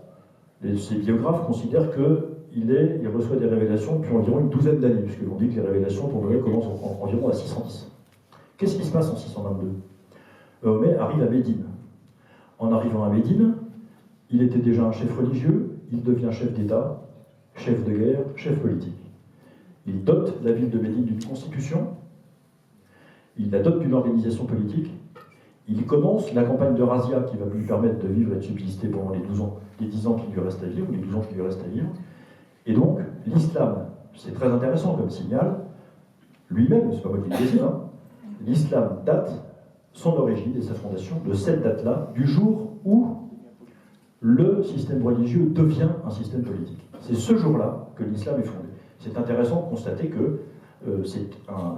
ces biographes considèrent qu'il reçoit des révélations depuis environ une douzaine d'années, puisqu'on dit que les révélations pour Noël commencent environ à 610. Qu'est-ce qui se passe en 622 Mahomet arrive à Médine. En arrivant à Médine, il était déjà un chef religieux, il devient chef d'État, chef de guerre, chef politique. Il dote la ville de Médine d'une constitution, il la dote d'une organisation politique, il commence la campagne de razzia qui va lui permettre de vivre et de subsister pendant les 10 ans qu'il lui reste à vivre, ou les 12 ans qu'il lui reste à vivre. Et donc, l'islam, c'est très intéressant comme signal, lui-même, c'est pas moi qui le décide, l'islam date son origine et sa fondation de cette date-là, du jour où le système religieux devient un système politique. C'est ce jour-là que l'islam est fondé. C'est intéressant de constater que c'est un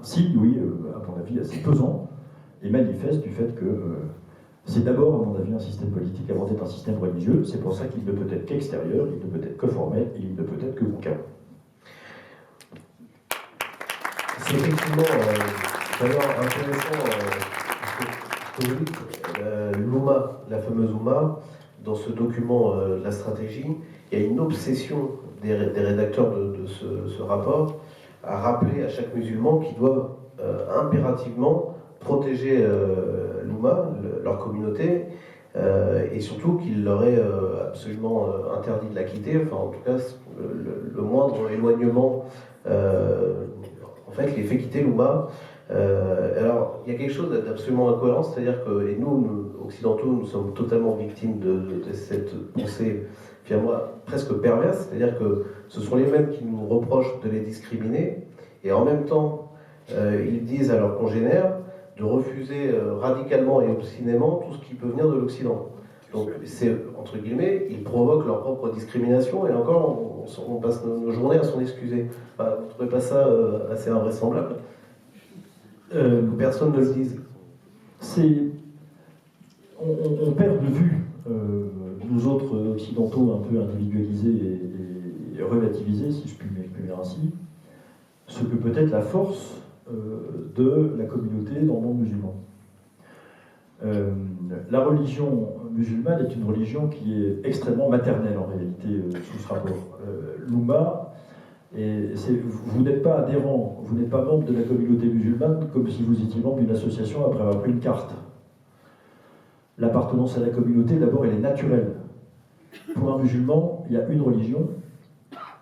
signe, oui, à mon avis, assez pesant et manifeste du fait que c'est d'abord, à mon avis, un système politique avant d'être un système religieux. C'est pour ça qu'il ne peut être qu'extérieur, il ne peut être que formel et il ne peut être que concret. C'est effectivement d'ailleurs intéressant ce que vous dites, l'Oumma, la fameuse Oumma, dans ce document de la stratégie, il y a une obsession des rédacteurs de ce rapport à rappeler à chaque musulman qu'ils doivent impérativement protéger l'Oumma, leur communauté, et surtout qu'il leur est absolument interdit de la quitter, enfin en tout cas le moindre éloignement en fait les fait quitter l'Oumma. Alors il y a quelque chose d'absolument incohérent, c'est-à-dire que, et nous occidentaux, nous sommes totalement victimes de cette pensée finalement presque perverse, c'est-à-dire que ce sont les mêmes qui nous reprochent de les discriminer, et en même temps ils disent à leurs congénères de refuser radicalement et obstinément tout ce qui peut venir de l'Occident. Donc, c'est, entre guillemets, ils provoquent leur propre discrimination, et encore, on passe nos journées à s'en excuser. Enfin, vous ne trouvez pas ça assez invraisemblable que personne ne le dise? On perd de vue, nous autres occidentaux un peu individualisés et relativisés, si je puis m'exprimer ainsi, ce que peut être la force de la communauté dans le monde musulman. La religion musulmane est une religion qui est extrêmement maternelle en réalité sous ce rapport. L'Oumma, vous n'êtes pas adhérent, vous n'êtes pas membre de la communauté musulmane comme si vous étiez membre d'une association après avoir pris une carte. L'appartenance à la communauté, d'abord, elle est naturelle. Pour un musulman, il y a une religion.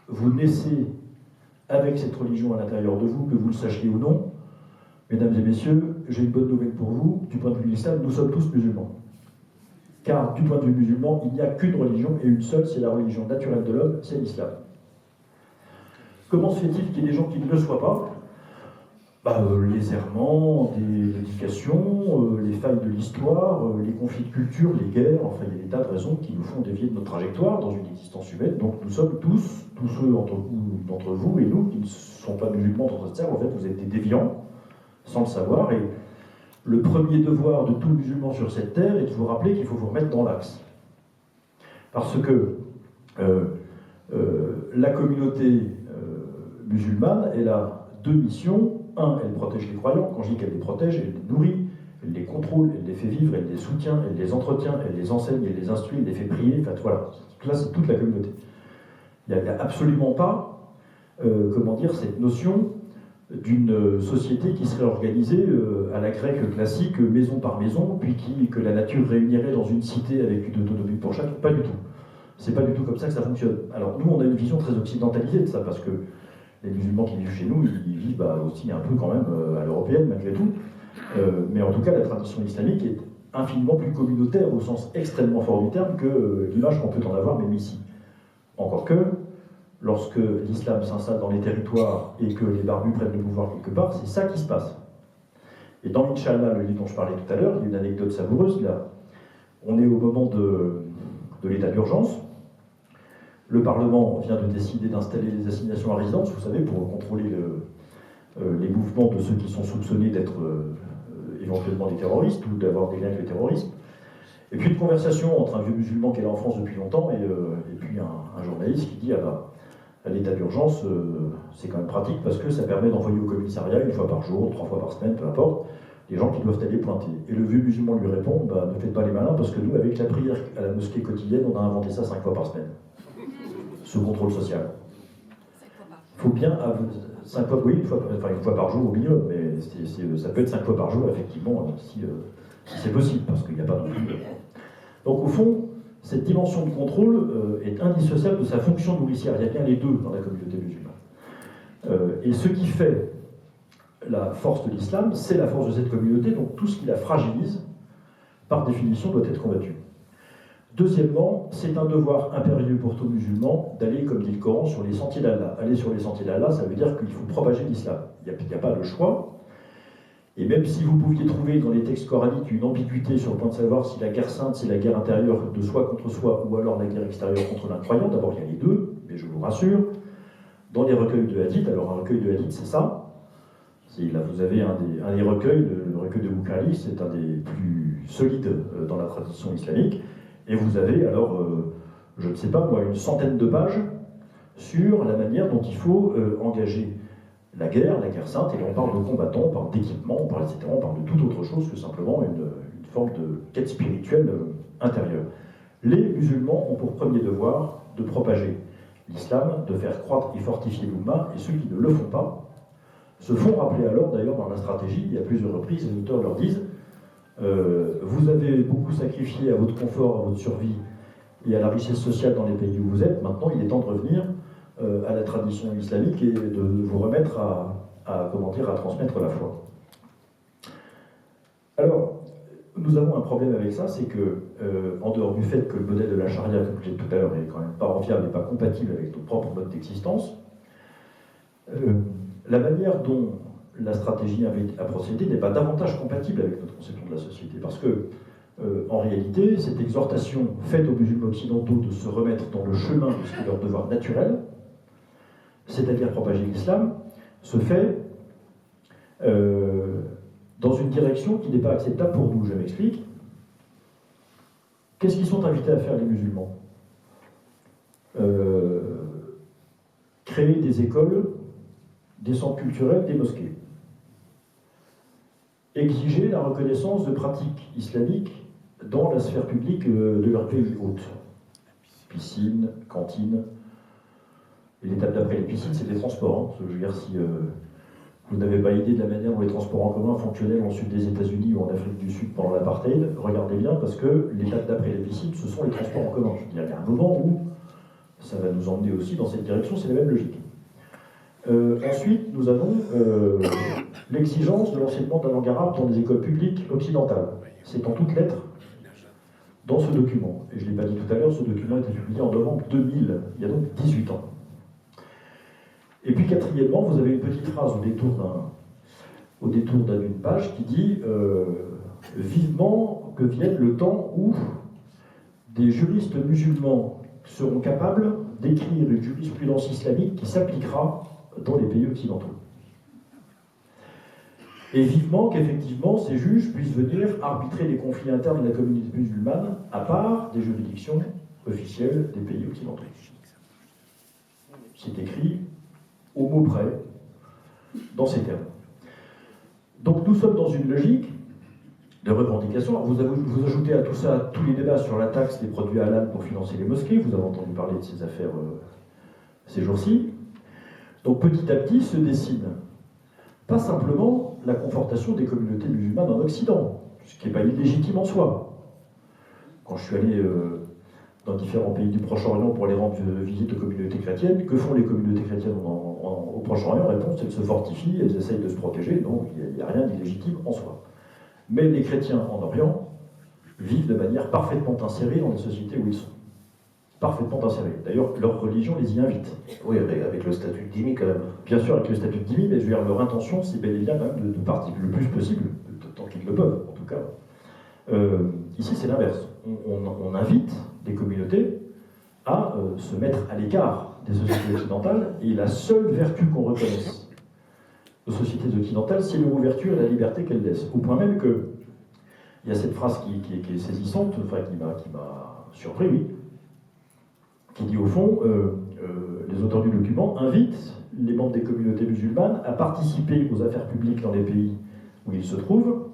Vous naissez avec cette religion à l'intérieur de vous, que vous le sachiez ou non. Mesdames et messieurs, j'ai une bonne nouvelle pour vous. Du point de vue de l'islam, nous sommes tous musulmans. Car du point de vue musulman, il n'y a qu'une religion, et une seule, c'est la religion naturelle de l'homme, c'est l'islam. Comment se fait-il qu'il y ait des gens qui ne le soient pas? Les errements de l'éducation, les failles de l'histoire, les conflits de culture, les guerres, enfin il y a des tas de raisons qui nous font dévier de notre trajectoire dans une existence humaine. Donc nous sommes tous ceux d'entre vous et nous qui ne sont pas musulmans dans cette terre, en fait vous êtes des déviants, sans le savoir, et le premier devoir de tout musulman sur cette terre est de vous rappeler qu'il faut vous remettre dans l'axe. Parce que la communauté musulmane, elle a deux missions. Un, elle protège les croyants. Quand je dis qu'elle les protège, elle les nourrit, elle les contrôle, elle les fait vivre, elle les soutient, elle les entretient, elle les enseigne, elle les instruit, elle les fait prier. Enfin voilà, là c'est toute la communauté. Il n'y a absolument pas, cette notion d'une société qui serait organisée à la grecque classique, maison par maison, puis que la nature réunirait dans une cité avec une autonomie pour chaque. Pas du tout. C'est pas du tout comme ça que ça fonctionne. Alors nous, on a une vision très occidentalisée de ça, parce que les musulmans qui vivent chez nous, ils vivent aussi un peu quand même à l'européenne malgré tout. Mais en tout cas, la tradition islamique est infiniment plus communautaire au sens extrêmement fort du terme que l'image qu'on peut en avoir même ici. Encore que, lorsque l'islam s'installe dans les territoires et que les barbus prennent le pouvoir quelque part, c'est ça qui se passe. Et dans Inch'Allah, le livre dont je parlais tout à l'heure, il y a une anecdote savoureuse là. On est au moment de l'état d'urgence. Le Parlement vient de décider d'installer les assignations à résidence, vous savez, pour contrôler les mouvements de ceux qui sont soupçonnés d'être éventuellement des terroristes ou d'avoir des liens avec le terrorisme. Et puis une conversation entre un vieux musulman qui est là en France depuis longtemps et puis un journaliste qui dit à l'état d'urgence, c'est quand même pratique parce que ça permet d'envoyer au commissariat une fois par jour, 3 fois par semaine, peu importe, des gens qui doivent aller pointer. Et le vieux musulman lui répond, ne faites pas les malins parce que nous, avec la prière à la mosquée quotidienne, on a inventé ça 5 fois par semaine. Ce contrôle social. Il faut bien, 5 fois, oui, une fois par jour au minimum, mais ça peut être 5 fois par jour, effectivement, si c'est possible, parce qu'il n'y a pas non plus. Donc au fond, cette dimension de contrôle est indissociable de sa fonction nourricière. Il y a bien les deux dans la communauté musulmane. Et ce qui fait la force de l'islam, c'est la force de cette communauté, donc tout ce qui la fragilise, par définition, doit être combattu. Deuxièmement, c'est un devoir impérieux pour tout musulman d'aller, comme dit le Coran, sur les sentiers d'Allah. Aller sur les sentiers d'Allah, ça veut dire qu'il faut propager l'islam. Il n'y a pas de choix. Et même si vous pouviez trouver dans les textes coraniques une ambiguïté sur le point de savoir si la guerre sainte, c'est la guerre intérieure de soi contre soi, ou alors la guerre extérieure contre l'incroyant, d'abord il y a les deux, mais je vous rassure, dans les recueils de hadith, alors un recueil de hadith c'est ça, là vous avez un des recueils, le recueil de Boukhari, c'est un des plus solides dans la tradition islamique, et vous avez alors, je ne sais pas moi, une centaine de pages sur la manière dont il faut engager la guerre sainte, et là on parle de combattants, on parle d'équipement, on parle, etc., on parle de toute autre chose que simplement une forme de quête spirituelle intérieure. Les musulmans ont pour premier devoir de propager l'islam, de faire croître et fortifier l'Oumma, et ceux qui ne le font pas se font rappeler alors, d'ailleurs dans la stratégie, et à plusieurs reprises, les auteurs leur disent vous avez beaucoup sacrifié à votre confort, à votre survie et à la richesse sociale dans les pays où vous êtes, maintenant il est temps de revenir à la tradition islamique et de vous remettre à transmettre la foi. Alors, nous avons un problème avec ça, c'est que, en dehors du fait que le modèle de la charia, comme je l'ai dit tout à l'heure, est quand même pas enviable et pas compatible avec notre propre mode d'existence, la manière dont la stratégie a procédé n'est pas davantage compatible avec notre conception de la société, parce que, en réalité, cette exhortation faite aux musulmans occidentaux de se remettre dans le chemin de ce qui est leur devoir naturel, c'est-à-dire propager l'islam, se fait dans une direction qui n'est pas acceptable pour nous. Je m'explique. Qu'est-ce qu'ils sont invités à faire, les musulmans ? Créer des écoles, des centres culturels, des mosquées. Exiger la reconnaissance de pratiques islamiques dans la sphère publique de leur pays hôte. Piscine, cantine. Et l'étape d'après les piscines, c'est les transports. Je veux dire, si vous n'avez pas idée de la manière dont les transports en commun fonctionnaient dans le sud des États-Unis ou en Afrique du Sud pendant l'apartheid, regardez bien, parce que l'étape d'après les piscines, ce sont les transports en commun. Je veux dire, il y a un moment où ça va nous emmener aussi dans cette direction, c'est la même logique. Ensuite, nous avons l'exigence de l'enseignement de la langue arabe dans les écoles publiques occidentales. C'est en toutes lettres dans ce document. Et je ne l'ai pas dit tout à l'heure, ce document a été publié en novembre 2000, il y a donc 18 ans. Et puis quatrièmement, vous avez une petite phrase au détour d'une page qui dit vivement que vienne le temps où des juristes musulmans seront capables d'écrire une jurisprudence islamique qui s'appliquera dans les pays occidentaux. Et vivement qu'effectivement ces juges puissent venir arbitrer les conflits internes de la communauté musulmane à part des juridictions officielles des pays occidentaux. C'est écrit au mot près, dans ces termes. Donc nous sommes dans une logique de revendication. Vous ajoutez à tout ça tous les débats sur la taxe des produits halal pour financer les mosquées, vous avez entendu parler de ces affaires ces jours-ci. Donc petit à petit se dessine pas simplement la confortation des communautés musulmanes en Occident, ce qui n'est pas illégitime en soi. Quand je suis allé dans différents pays du Proche-Orient pour aller rendre visite aux communautés chrétiennes, que font les communautés chrétiennes au Proche-Orient? La réponse, elles se fortifient, elles essayent de se protéger, donc il n'y a rien d'illégitime en soi. Mais les chrétiens en Orient vivent de manière parfaitement insérée dans les sociétés où ils sont. Parfaitement insérés. D'ailleurs, leur religion les y invite. Oui, avec le statut de dhimmi quand même. Bien sûr, avec le statut de dhimmi, mais je veux dire, leur intention, c'est bel et bien quand même de participer le plus possible, tant qu'ils le peuvent, en tout cas. Ici, c'est l'inverse. On invite des communautés à se mettre à l'écart des sociétés occidentales, et la seule vertu qu'on reconnaisse aux sociétés occidentales, c'est leur ouverture et la liberté qu'elles laissent. Au point même que, il y a cette phrase qui est saisissante, enfin qui m'a surpris, oui, qui dit au fond, les auteurs du document invitent les membres des communautés musulmanes à participer aux affaires publiques dans les pays où ils se trouvent,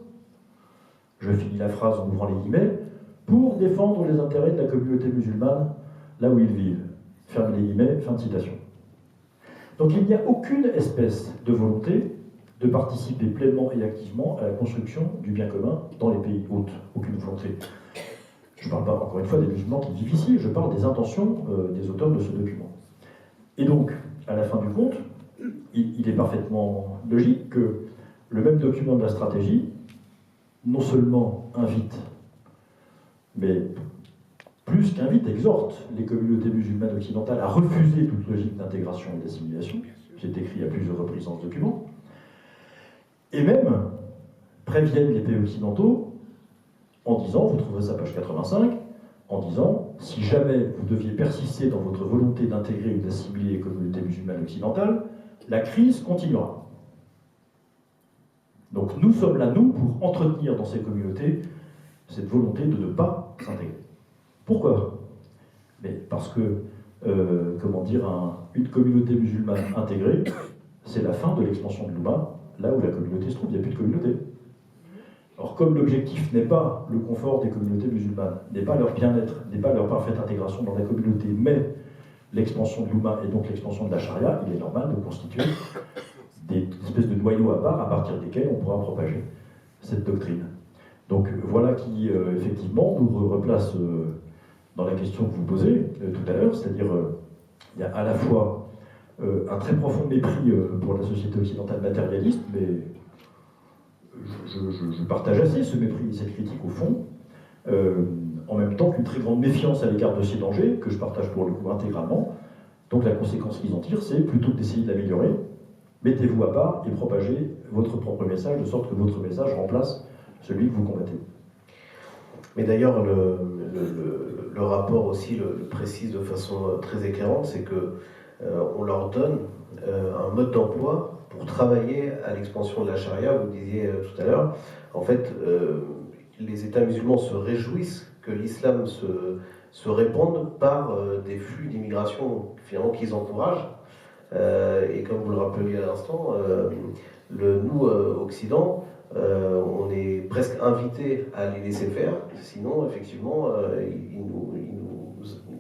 je finis la phrase en ouvrant les guillemets, pour défendre les intérêts de la communauté musulmane là où ils vivent. Ferme les guillemets, fin de citation. Donc il n'y a aucune espèce de volonté de participer pleinement et activement à la construction du bien commun dans les pays hôtes. Aucune volonté. Je ne parle pas, encore une fois, des musulmans qui vivent ici, je parle des intentions des auteurs de ce document. Et donc, à la fin du compte, il est parfaitement logique que le même document de la stratégie, non seulement invite, mais plus qu'invite, exhorte les communautés musulmanes occidentales à refuser toute logique d'intégration et d'assimilation, c'est écrit à plusieurs reprises dans ce document, et même préviennent les pays occidentaux en disant, vous trouverez ça page 85, en disant, si jamais vous deviez persister dans votre volonté d'intégrer ou d'assimiler les communautés musulmanes occidentales, la crise continuera. Donc nous sommes là, nous, pour entretenir dans ces communautés cette volonté de ne pas s'intégrer. Pourquoi? Mais parce que, une communauté musulmane intégrée, c'est la fin de l'expansion de l'Oumma, là où la communauté se trouve, il n'y a plus de communauté. Or, comme l'objectif n'est pas le confort des communautés musulmanes, n'est pas leur bien-être, n'est pas leur parfaite intégration dans la communauté, mais l'expansion de l'Oumma et donc l'expansion de la charia, il est normal de constituer des espèces de noyaux à part, à partir desquels on pourra propager cette doctrine. Donc voilà qui, effectivement, nous replace dans la question que vous posez tout à l'heure, c'est-à-dire il y a à la fois un très profond mépris pour la société occidentale matérialiste, mais je partage assez ce mépris et cette critique au fond, en même temps qu'une très grande méfiance à l'égard de ces dangers, que je partage pour le coup intégralement. Donc la conséquence qu'ils en tirent, c'est plutôt que d'essayer de l'améliorer, mettez-vous à part et propagez votre propre message, de sorte que votre message remplace celui que vous combattez. Mais d'ailleurs, le rapport aussi le précise de façon très éclairante, c'est que on leur donne un mode d'emploi pour travailler à l'expansion de la charia. Vous disiez tout à l'heure, en fait, les États musulmans se réjouissent que l'islam se répande par des flux d'immigration finalement qu'ils encouragent. Et comme vous le rappeliez à l'instant, nous, Occident, on est presque invité à les laisser faire, sinon effectivement ils nous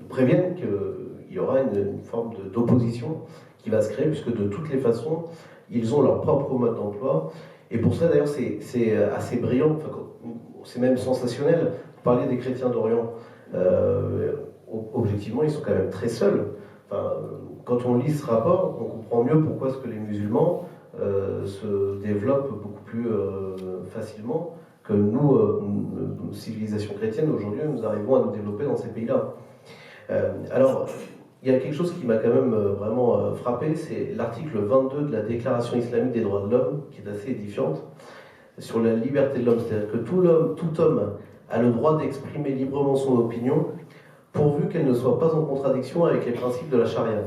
préviennent qu'il y aura une forme d'opposition qui va se créer, puisque de toutes les façons ils ont leur propre mode d'emploi. Et pour ça d'ailleurs c'est assez brillant, enfin, c'est même sensationnel. Vous parliez des chrétiens d'Orient, objectivement ils sont quand même très seuls. Enfin, quand on lit ce rapport, on comprend mieux pourquoi est-ce que les musulmans se développent beaucoup plus facilement que nous, civilisations chrétiennes, aujourd'hui, nous arrivons à nous développer dans ces pays-là. Alors, il y a quelque chose qui m'a quand même vraiment frappé, c'est l'article 22 de la Déclaration islamique des droits de l'homme, qui est assez édifiante, sur la liberté de l'homme. C'est-à-dire que tout homme a le droit d'exprimer librement son opinion, pourvu qu'elle ne soit pas en contradiction avec les principes de la charia.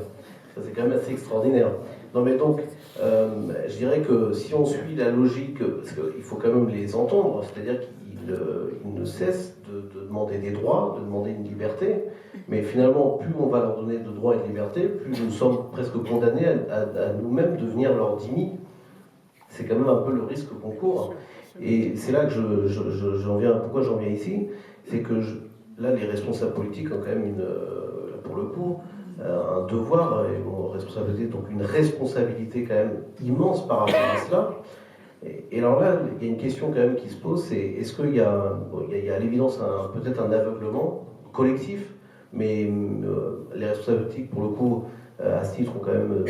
Ça, c'est quand même assez extraordinaire. Non, mais donc, je dirais que si on suit la logique, parce qu'il faut quand même les entendre, c'est-à-dire qu'ils ne cessent de demander des droits, de demander une liberté, mais finalement, plus on va leur donner de droits et de liberté, plus nous sommes presque condamnés à nous-mêmes devenir leurs dhimmis. C'est quand même un peu le risque qu'on court. Et c'est là que pourquoi j'en viens ici, c'est que là, les responsables politiques ont quand même pour le coup, un devoir, donc une responsabilité quand même immense par rapport à cela. Et alors là, il y a une question quand même qui se pose, c'est est-ce qu'il y a à l'évidence peut-être un aveuglement collectif, mais les responsables politiques, pour le coup, à ce titre, ont quand même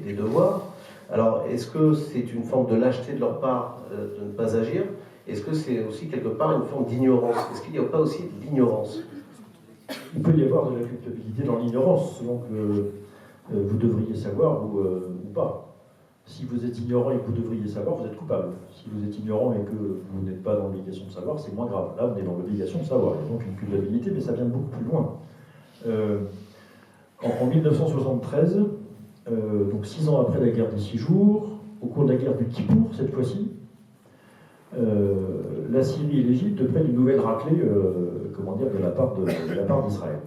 des devoirs. Alors, est-ce que c'est une forme de lâcheté de leur part de ne pas agir? Est-ce que c'est aussi quelque part une forme d'ignorance? Est-ce qu'il n'y a pas aussi de l'ignorance? Il peut y avoir de la culpabilité dans l'ignorance, selon que vous devriez savoir ou pas. Si vous êtes ignorant et que vous devriez savoir, vous êtes coupable. Si vous êtes ignorant et que vous n'êtes pas dans l'obligation de savoir, c'est moins grave. Là, on est dans l'obligation de savoir. Il y a donc une culpabilité, mais ça vient de beaucoup plus loin. En 1973, donc 6 ans après la guerre des 6 jours, au cours de la guerre du Kippour, cette fois-ci, la Syrie et l'Égypte prennent une nouvelle raclée de la part d'Israël.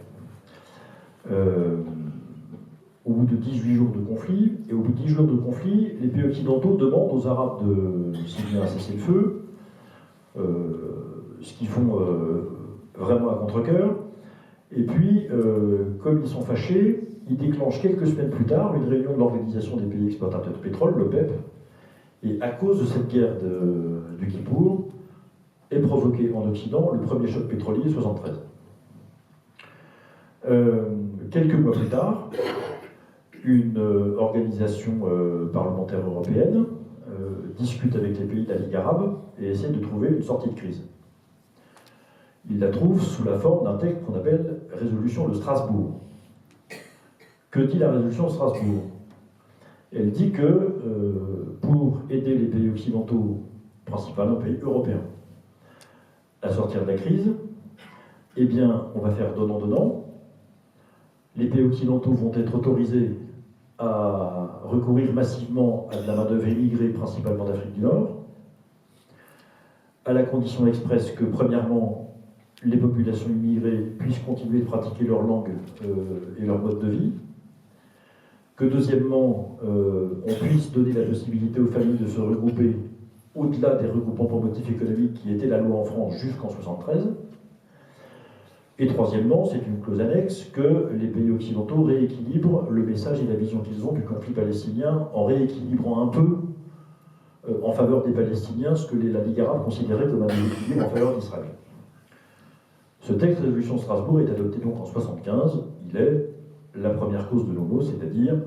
Au bout de 18 jours de conflit, et au bout de 10 jours de conflit, les pays occidentaux demandent aux Arabes de signer un cessez-le-feu, ce qu'ils font vraiment à contre-cœur. Et puis, comme ils sont fâchés, ils déclenchent quelques semaines plus tard une réunion de l'Organisation des pays exportateurs de pétrole, l'OPEP, et à cause de cette guerre du Kippour, est provoqué en Occident le premier choc pétrolier 73. Quelques mois plus tard, une organisation parlementaire européenne discute avec les pays de la Ligue arabe et essaie de trouver une sortie de crise. Il la trouve sous la forme d'un texte qu'on appelle résolution de Strasbourg. Que dit la résolution de Strasbourg? Elle dit que pour aider les pays occidentaux, principalement les pays européens, à sortir de la crise, eh bien, on va faire donnant-donnant. Les pays occidentaux vont être autorisés à recourir massivement à de la main-d'œuvre immigrée, principalement d'Afrique du Nord, à la condition expresse que, premièrement, les populations immigrées puissent continuer de pratiquer leur langue et leur mode de vie, que, deuxièmement, on puisse donner la possibilité aux familles de se regrouper au-delà des regroupements pour motifs économiques qui étaient la loi en France jusqu'en 1973. Et troisièmement, c'est une clause annexe que les pays occidentaux rééquilibrent le message et la vision qu'ils ont du conflit palestinien en rééquilibrant un peu en faveur des Palestiniens ce que la Ligue arabe considérait comme un déséquilibre en faveur d'Israël. Ce texte de résolution de Strasbourg est adopté donc en 1975. Il est la première cause de l'homo, c'est-à-dire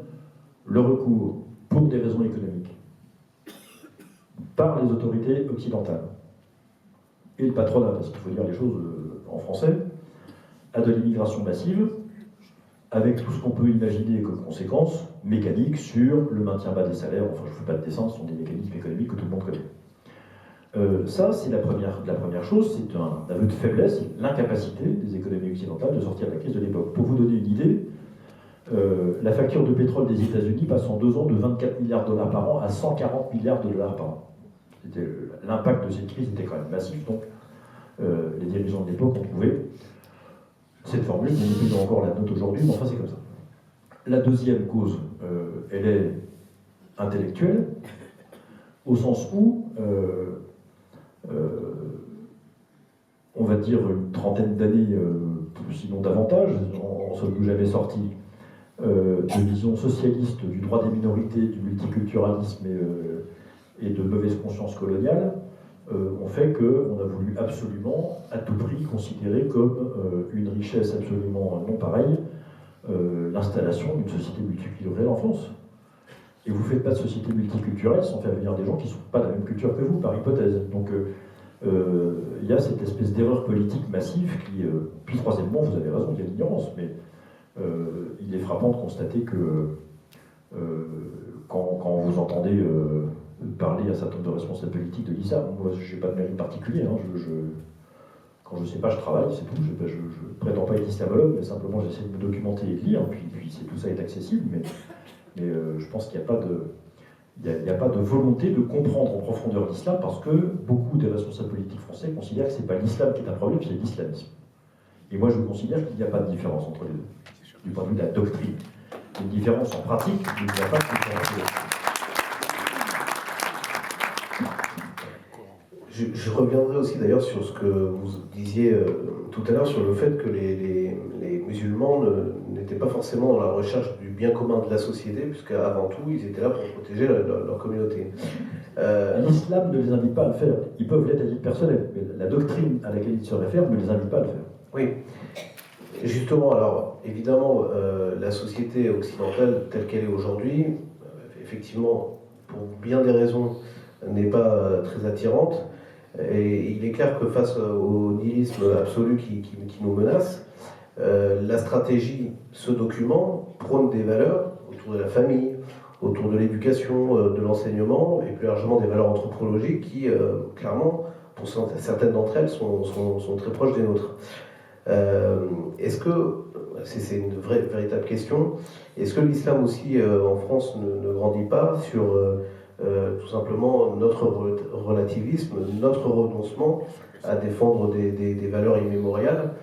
le recours pour des raisons économiques par les autorités occidentales et le patronat, parce qu'il faut dire les choses en français, à de l'immigration massive, avec tout ce qu'on peut imaginer comme conséquences mécaniques sur le maintien bas des salaires. Enfin, je ne fais pas de dessin, ce sont des mécanismes économiques que tout le monde connaît. Ça, c'est la première chose, c'est un aveu de faiblesse, l'incapacité des économies occidentales de sortir de la crise de l'époque. Pour vous donner une idée, la facture de pétrole des États-Unis passe en 2 ans de 24 milliards de dollars par an à 140 milliards de dollars par an. L'impact de cette crise était quand même massif, donc les dirigeants de l'époque ont trouvé cette formule, nous payons encore la note aujourd'hui, mais enfin c'est comme ça. La deuxième cause, elle est intellectuelle, au sens où, on va dire une trentaine d'années, sinon davantage, on ne sommes jamais sortis de vision socialiste du droit des minorités, du multiculturalisme et de mauvaise conscience coloniale, ont fait qu'on a voulu absolument, à tout prix, considérer comme une richesse absolument non pareille l'installation d'une société multiculturelle en France. Et vous ne faites pas de société multiculturelle sans faire venir des gens qui ne sont pas de la même culture que vous, par hypothèse. Donc il y a cette espèce d'erreur politique massive qui... puis troisièmement, vous avez raison, il y a l'ignorance, mais il est frappant de constater que quand vous entendez parler à un certain nombre de responsables politiques de l'islam, moi je n'ai pas de mérite particulier, hein, quand je ne sais pas, je travaille, c'est tout, je ne prétends pas être islamologue, mais simplement j'essaie de me documenter et de lire, puis tout ça est accessible, mais je pense qu'il n'y a pas de volonté de comprendre en profondeur l'islam, parce que beaucoup des responsables politiques français considèrent que ce n'est pas l'islam qui est un problème, c'est l'islamisme. Et moi je considère qu'il n'y a pas de différence entre les deux, du point de vue de la doctrine. Il y a une différence en pratique, mais il n'y a pas de différence. Je reviendrai aussi d'ailleurs sur ce que vous disiez tout à l'heure sur le fait que les musulmans n'étaient pas forcément dans la recherche du bien commun de la société, puisqu'avant tout, ils étaient là pour protéger leur communauté. L'islam ne les invite pas à le faire. Ils peuvent l'être à titre personnel, mais la doctrine à laquelle ils se réfèrent ne les invite pas à le faire. Oui. Justement, alors, évidemment, la société occidentale telle qu'elle est aujourd'hui, effectivement, pour bien des raisons, n'est pas très attirante. Et il est clair que face au nihilisme absolu qui nous menace, la stratégie, ce document, prône des valeurs autour de la famille, autour de l'éducation, de l'enseignement, et plus largement des valeurs anthropologiques qui, clairement, pour certaines d'entre elles, sont très proches des nôtres. Est-ce que, c'est une véritable question, est-ce que l'islam aussi en France ne grandit pas sur tout simplement notre relativisme, notre renoncement à défendre des valeurs immémoriales?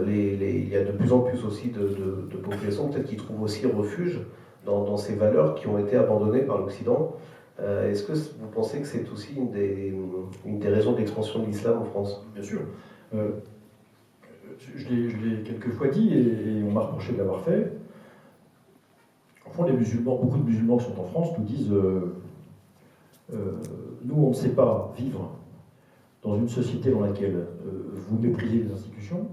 Il y a de plus en plus aussi de populations peut-être qui trouvent aussi refuge dans ces valeurs qui ont été abandonnées par l'Occident. Est-ce que vous pensez que c'est aussi une des raisons de l'expansion de l'islam en France? Bien sûr. Je l'ai quelquefois dit et on m'a reproché de l'avoir fait. En fond, les musulmans, beaucoup de musulmans qui sont en France nous disent nous, on ne sait pas vivre dans une société dans laquelle vous méprisez les institutions,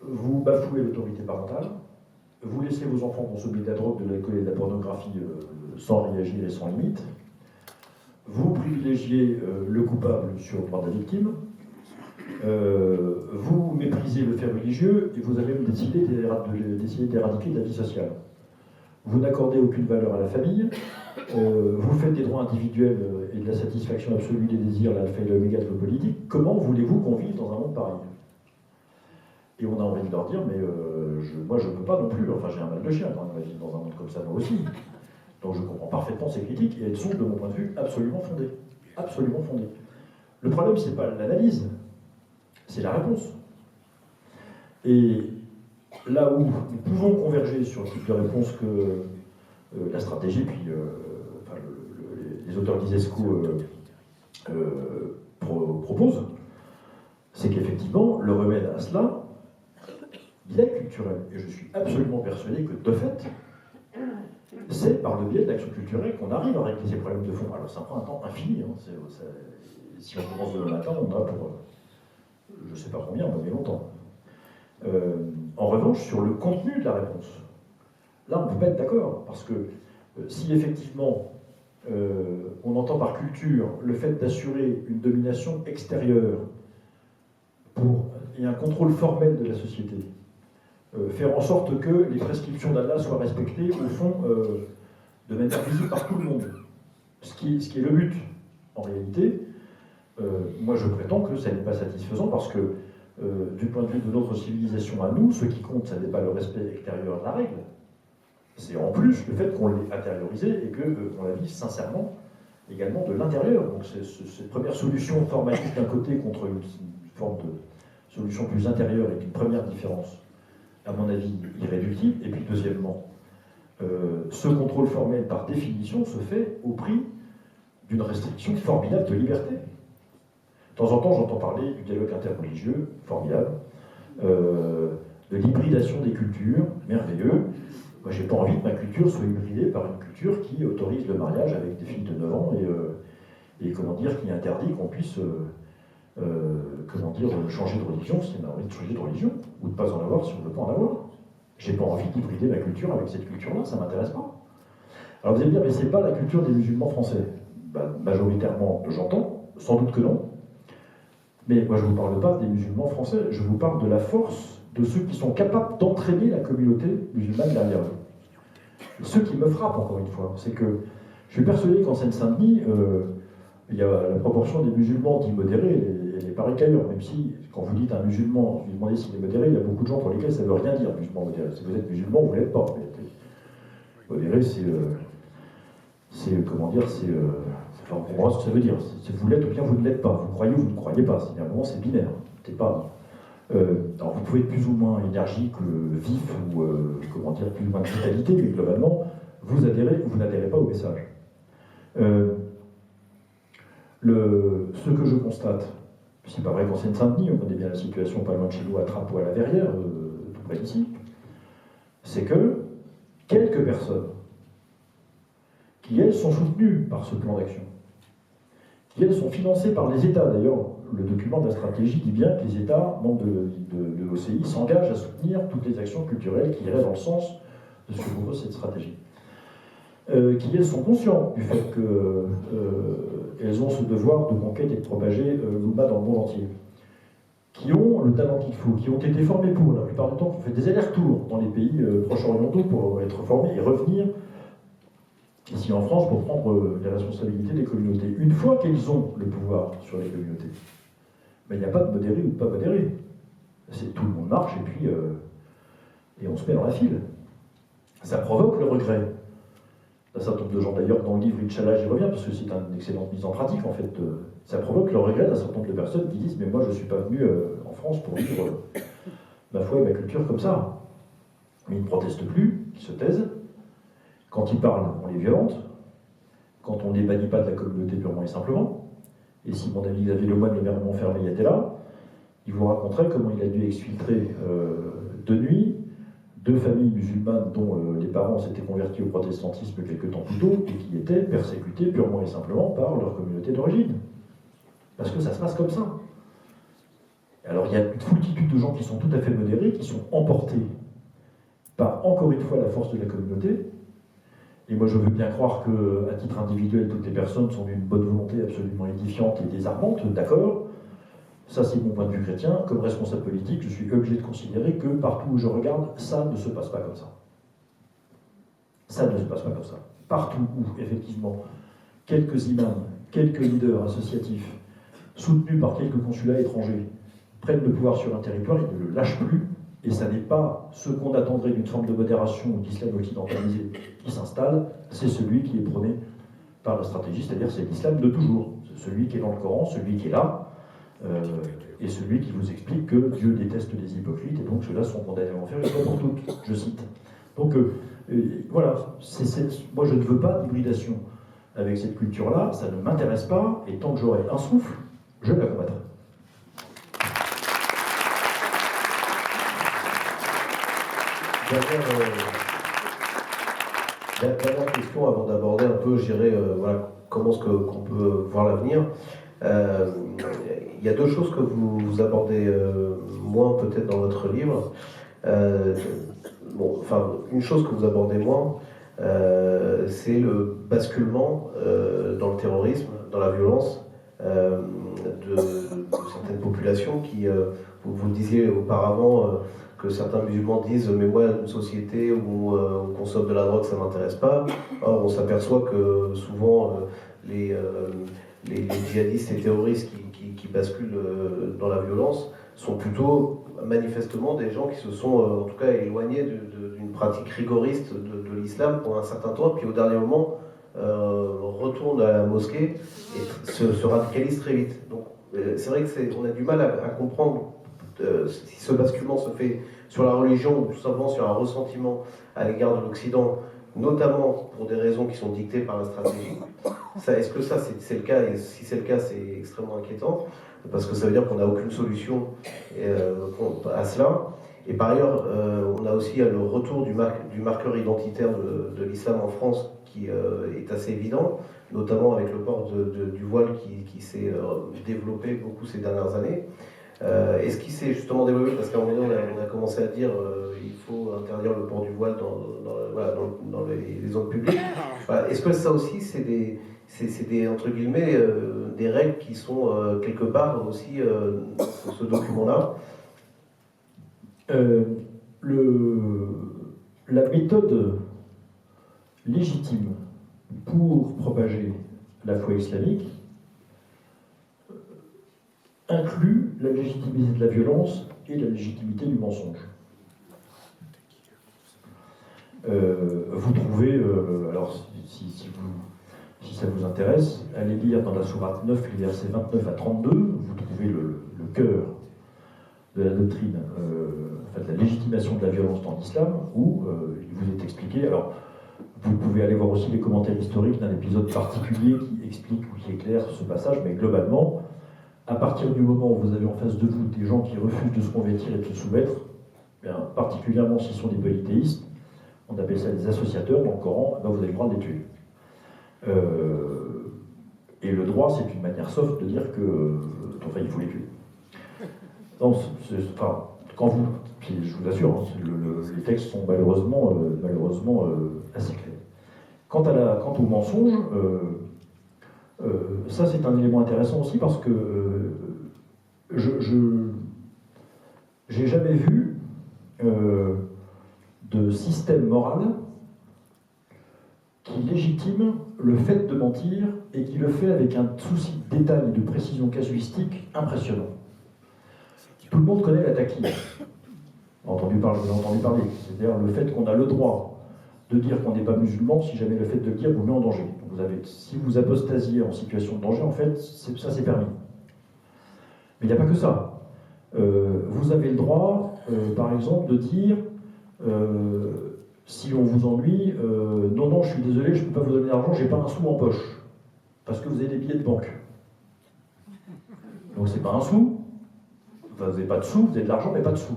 vous bafouez l'autorité parentale, vous laissez vos enfants consommer de la drogue, de l'alcool et de la pornographie sans réagir et sans limite, vous privilégiez le coupable sur le droit de la victime, vous méprisez le fait religieux et vous avez même décidé d'essayer d'éradiquer la vie sociale. Vous n'accordez aucune valeur à la famille, vous faites des droits individuels et de la satisfaction absolue des désirs, l'alpha et l'oméga de vos politiques. Comment voulez-vous qu'on vive dans un monde pareil? Et on a envie de leur dire, mais moi je ne peux pas non plus, enfin j'ai un mal de chien quand même à vivre dans un monde comme ça moi aussi. Donc je comprends parfaitement ces critiques et elles sont de mon point de vue absolument fondées. Absolument fondées. Le problème c'est pas l'analyse, c'est la réponse. Et là où nous pouvons converger sur le type de réponse que la stratégie, puis les auteurs d'Isesco proposent, c'est qu'effectivement, le remède à cela, il est culturel. Et je suis absolument persuadé que, de fait, c'est par le biais de l'action culturelle qu'on arrive à régler ces problèmes de fond. Alors ça prend un temps infini. Hein. Si on commence demain matin, on a pour, je ne sais pas combien, mais longtemps. En revanche, sur le contenu de la réponse, là, on ne peut pas être d'accord. Parce que si effectivement, on entend par culture le fait d'assurer une domination extérieure et un contrôle formel de la société, faire en sorte que les prescriptions d'Allah soient respectées, au fond, de manière visible par tout le monde. Ce qui est le but. En réalité, moi je prétends que ça n'est pas satisfaisant parce que, du point de vue de notre civilisation à nous, ce qui compte, ça n'est pas le respect extérieur de la règle, c'est en plus le fait qu'on l'ait intériorisé et qu'on la vive sincèrement également de l'intérieur. Donc c'est cette première solution formaliste d'un côté contre une forme de solution plus intérieure est une première différence, à mon avis, irréductible. Et puis deuxièmement, ce contrôle formel, par définition, se fait au prix d'une restriction formidable de liberté. De temps en temps, j'entends parler du dialogue interreligieux, formidable, de l'hybridation des cultures, merveilleux. Moi, j'ai pas envie que ma culture soit hybridée par une culture qui autorise le mariage avec des filles de 9 ans et comment dire, qui interdit qu'on puisse changer de religion si on a envie de changer de religion, ou de ne pas en avoir si on ne veut pas en avoir. J'ai pas envie d'hybrider ma culture avec cette culture-là, ça ne m'intéresse pas. Alors vous allez me dire, mais c'est pas la culture des musulmans français. Ben, majoritairement, j'entends, sans doute que non. Mais moi je ne vous parle pas des musulmans français, je vous parle de la force de ceux qui sont capables d'entraîner la communauté musulmane derrière eux. Et ce qui me frappe, encore une fois, c'est que je suis persuadé qu'en Seine-Saint-Denis, il y a la proportion des musulmans dits modérés, elle est pareille qu'ailleurs, même si, quand vous dites un musulman, vous lui demandez s'il est modéré, il y a beaucoup de gens pour lesquels ça ne veut rien dire, musulman modéré. Si vous êtes musulman, vous ne l'êtes pas. Modéré, enfin, pour moi, ce que ça veut dire. C'est vous l'êtes ou bien vous ne l'êtes pas. Vous croyez ou vous ne croyez pas. C'est-à-dire, à un moment, c'est binaire. C'est pas... alors, vous pouvez être plus ou moins énergique, vif, ou plus ou moins de vitalité, mais globalement, vous adhérez ou vous n'adhérez pas au message. Ce que je constate, c'est pas vrai qu'en Seine-Saint-Denis, on connaît bien la situation pas loin de chez nous, à Trappes ou à la Verrière, tout près d'ici, c'est que quelques personnes qui, elles, sont soutenues par ce plan d'action, qui, elles, sont financées par les États. D'ailleurs, le document de la stratégie dit bien que les États, membres de l'OCI, s'engagent à soutenir toutes les actions culturelles qui iraient dans le sens de ce que propose cette stratégie. Qui, elles, sont conscients du fait qu'elles ont ce devoir de conquête et de propager l'Oumma dans le monde entier, qui ont le talent qu'il faut, qui ont été formés pour, la plupart du temps, qui ont fait des allers-retours dans les pays proches orientaux pour être formés et revenir ici en France pour prendre les responsabilités des communautés. Une fois qu'elles ont le pouvoir sur les communautés, ben, il n'y a pas de modéré ou de pas modéré. Tout le monde marche et on se met dans la file. Ça provoque le regret d'un certain nombre de gens. D'ailleurs, dans le livre, Inch'Allah, j'y reviens, parce que c'est une excellente mise en pratique, en fait. Ça provoque le regret d'un certain nombre de personnes qui disent « Mais moi, je ne suis pas venu en France pour vivre ma foi et ma culture comme ça. » Mais ils ne protestent plus, ils se taisent. Quand ils parlent, on les violente. Quand on ne les bannit pas de la communauté purement et simplement. Et si mon ami Xavier Lemoine, le maire de Montfermeil, était là, il vous raconterait comment il a dû exfiltrer de nuit 2 familles musulmanes dont les parents s'étaient convertis au protestantisme quelque temps plus tôt et qui étaient persécutés purement et simplement par leur communauté d'origine. Parce que ça se passe comme ça. Alors il y a une foultitude de gens qui sont tout à fait modérés, qui sont emportés par, encore une fois, la force de la communauté. Et moi je veux bien croire qu'à titre individuel, toutes les personnes sont d'une bonne volonté absolument édifiante et désarmante, d'accord. Ça, c'est mon point de vue chrétien. Comme responsable politique, je suis obligé de considérer que partout où je regarde, ça ne se passe pas comme ça. Ça ne se passe pas comme ça. Partout où, effectivement, quelques imams, quelques leaders associatifs, soutenus par quelques consulats étrangers, prennent le pouvoir sur un territoire, ils ne le lâchent plus, et ça n'est pas ce qu'on attendrait d'une forme de modération ou d'islam occidentalisé qui s'installe, c'est celui qui est prôné par la stratégie, c'est-à-dire c'est l'islam de toujours. C'est celui qui est dans le Coran, celui qui est là, et celui qui vous explique que Dieu déteste les hypocrites et donc ceux-là sont condamnés à l'enfer une fois pour toutes, je cite. Donc voilà, moi je ne veux pas d'hybridation avec cette culture-là, ça ne m'intéresse pas, et tant que j'aurai un souffle, je la combattrai. Dernière question avant d'aborder un peu, je dirais, voilà, comment est-ce qu'on peut voir l'avenir. Il y a deux choses que vous abordez moins peut-être dans votre livre. Une chose que vous abordez moins, c'est le basculement dans le terrorisme, dans la violence de certaines populations qui, vous le disiez auparavant, que certains musulmans disent mais moi une société où on consomme de la drogue ça m'intéresse pas. Or on s'aperçoit que souvent les djihadistes et terroristes qui basculent dans la violence sont plutôt manifestement des gens qui se sont en tout cas éloignés d'une pratique rigoriste de l'islam pour un certain temps, puis au dernier moment retournent à la mosquée et se radicalisent très vite. Donc c'est vrai qu'on a du mal à comprendre si ce basculement se fait sur la religion ou tout simplement sur un ressentiment à l'égard de l'Occident, notamment pour des raisons qui sont dictées par la stratégie. Est-ce que ça c'est le cas? Et si c'est le cas, c'est extrêmement inquiétant, parce que ça veut dire qu'on n'a aucune solution à cela. Et par ailleurs, on a aussi le retour du marqueur identitaire de l'islam en France qui est assez évident, notamment avec le port du voile qui s'est développé beaucoup ces dernières années. Est-ce qu'il s'est justement développé parce qu'à un moment donné on a commencé à dire il faut interdire le port du voile dans les zones publiques. Voilà. Est-ce que ça aussi c'est des entre guillemets des règles qui sont quelque part aussi dans ce document-là? La méthode légitime pour propager la foi islamique inclut la légitimité de la violence et la légitimité du mensonge. Vous trouvez, alors si ça vous intéresse, allez lire dans la sourate 9, les versets 29 à 32, vous trouvez le cœur de la doctrine, en fait, la légitimation de la violence dans l'islam, où il vous est expliqué. Alors, vous pouvez aller voir aussi les commentaires historiques d'un épisode particulier qui explique ou qui éclaire ce passage, mais globalement, à partir du moment où vous avez en face de vous des gens qui refusent de se convertir et de se soumettre, bien, particulièrement s'ils sont des polythéistes, on appelle ça des associateurs dans le Coran, ben vous avez le droit de les tuer. Et le droit, c'est une manière soft de dire que, enfin, il faut les tuer. Non, quand vous, puis je vous assure, hein, les textes sont malheureusement assez clairs. Quant au mensonge, ça c'est un élément intéressant aussi parce que j'ai jamais vu de système moral qui légitime le fait de mentir et qui le fait avec un souci de détail et de précision casuistique impressionnant. Tout le monde connaît la taquille. Vous avez entendu parler. C'est-à-dire le fait qu'on a le droit de dire qu'on n'est pas musulman, si jamais le fait de le dire vous met en danger. Si vous apostasiez en situation de danger, en fait, ça c'est permis. Mais il n'y a pas que ça. Vous avez le droit, par exemple, de dire, si on vous ennuie, non, je suis désolé, je ne peux pas vous donner d'argent, j'ai pas un sou en poche. Parce que vous avez des billets de banque. Donc c'est pas un sou, enfin, vous n'avez pas de sous, vous avez de l'argent, mais pas de sous.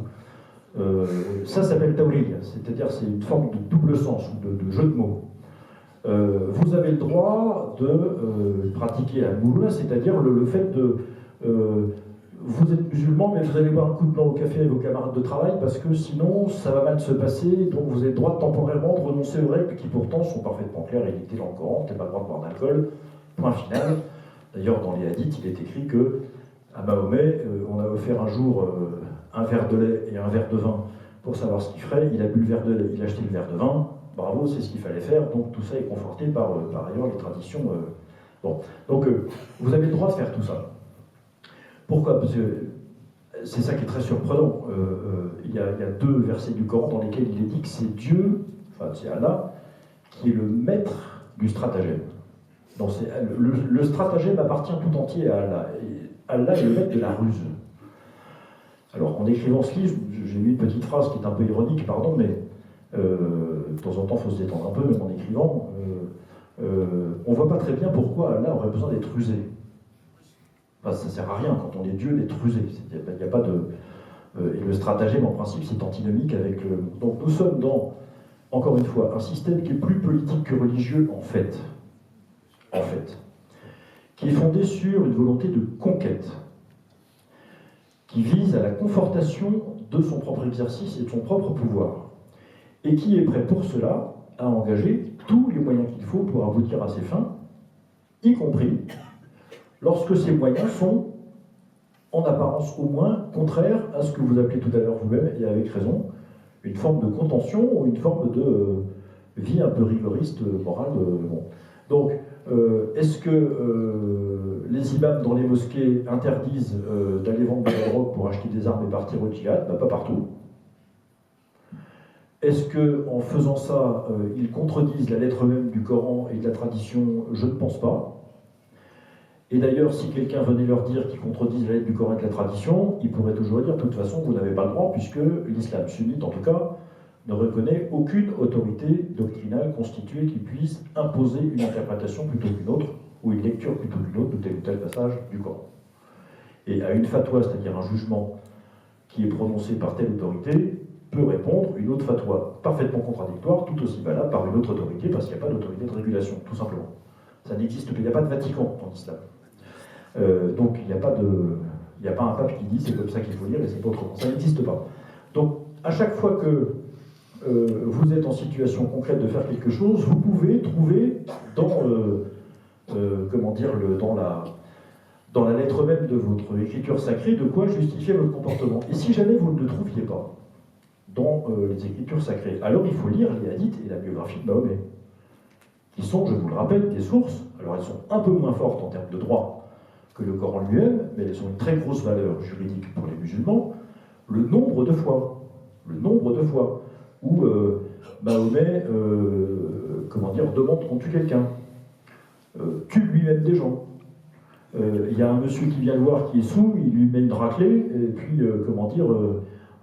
Ça s'appelle tawli, c'est-à-dire c'est une forme de double sens, ou de jeu de mots. Vous avez le droit de pratiquer la moula, c'est-à-dire le fait de... vous êtes musulman, mais vous allez boire un coup de blanc au café avec vos camarades de travail, parce que sinon, ça va mal se passer, donc vous avez le droit temporairement de renoncer aux règles qui pourtant sont parfaitement claires et dictées dans le Coran, vous n'avez pas le droit de boire d'alcool, point final. D'ailleurs, dans les hadiths, il est écrit que à Mahomet, on a offert un jour un verre de lait et un verre de vin pour savoir ce qu'il ferait, il a bu le verre de lait, il a acheté le verre de vin, bravo, c'est ce qu'il fallait faire, donc tout ça est conforté par ailleurs les traditions. Bon. Donc vous avez le droit de faire tout ça. Pourquoi? Parce que c'est ça qui est très surprenant. Il y a deux versets du Coran dans lesquels il est dit que c'est Dieu, enfin c'est Allah, qui est le maître du stratagème. Donc le stratagème appartient tout entier à Allah. Et Allah est le maître de la ruse. Alors en écrivant ce livre, j'ai mis une petite phrase qui est un peu ironique, pardon, mais de temps en temps il faut se détendre un peu, même en écrivant. on ne voit pas très bien pourquoi Allah aurait besoin d'être rusé. Enfin, ça ne sert à rien quand on est Dieu d'être rusé. Il n'y a pas de... et le stratagème, en principe, c'est antinomique avec le... Donc nous sommes dans, encore une fois, un système qui est plus politique que religieux, en fait, qui est fondé sur une volonté de conquête, qui vise à la confortation de son propre exercice et de son propre pouvoir, et qui est prêt pour cela à engager tous les moyens qu'il faut pour aboutir à ses fins, y compris lorsque ces moyens sont, en apparence au moins, contraires à ce que vous appelez tout à l'heure vous-même, et avec raison, une forme de contention ou une forme de vie un peu rigoriste, morale. Bon. Donc, est-ce que les imams dans les mosquées interdisent d'aller vendre de la drogue pour acheter des armes et partir au djihad? Pas partout. Est-ce qu'en faisant ça, ils contredisent la lettre même du Coran et de la tradition? Je ne pense pas. Et d'ailleurs, si quelqu'un venait leur dire qu'ils contredisent la lettre du Coran et de la tradition, ils pourraient toujours dire, de toute façon, vous n'avez pas le droit, puisque l'islam sunnite, en tout cas, ne reconnaît aucune autorité doctrinale constituée qui puisse imposer une interprétation plutôt qu'une autre, ou une lecture plutôt qu'une autre de tel ou tel passage du Coran. Et à une fatwa, c'est-à-dire un jugement qui est prononcé par telle autorité, peut répondre une autre fatwa parfaitement contradictoire, tout aussi valable par une autre autorité, parce qu'il n'y a pas d'autorité de régulation, tout simplement. Ça n'existe pas, il n'y a pas de Vatican dans l'islam. Donc il n'y a pas un pape qui dit c'est comme ça qu'il faut lire et c'est pas autrement. Ça n'existe pas. Donc à chaque fois que vous êtes en situation concrète de faire quelque chose, vous pouvez trouver dans dans la lettre même de votre écriture sacrée de quoi justifier votre comportement. Et si jamais vous ne le trouviez pas dans les écritures sacrées, alors il faut lire les hadiths et la biographie de Mahomet, qui sont, je vous le rappelle, des sources. Alors elles sont un peu moins fortes en termes de droit que le Coran lui-même, mais elles ont une très grosse valeur juridique pour les musulmans. Le nombre de fois où Mahomet demande qu'on tue quelqu'un, tue lui-même des gens. Il y a un monsieur qui vient le voir qui est saoul, il lui met une raclée, et puis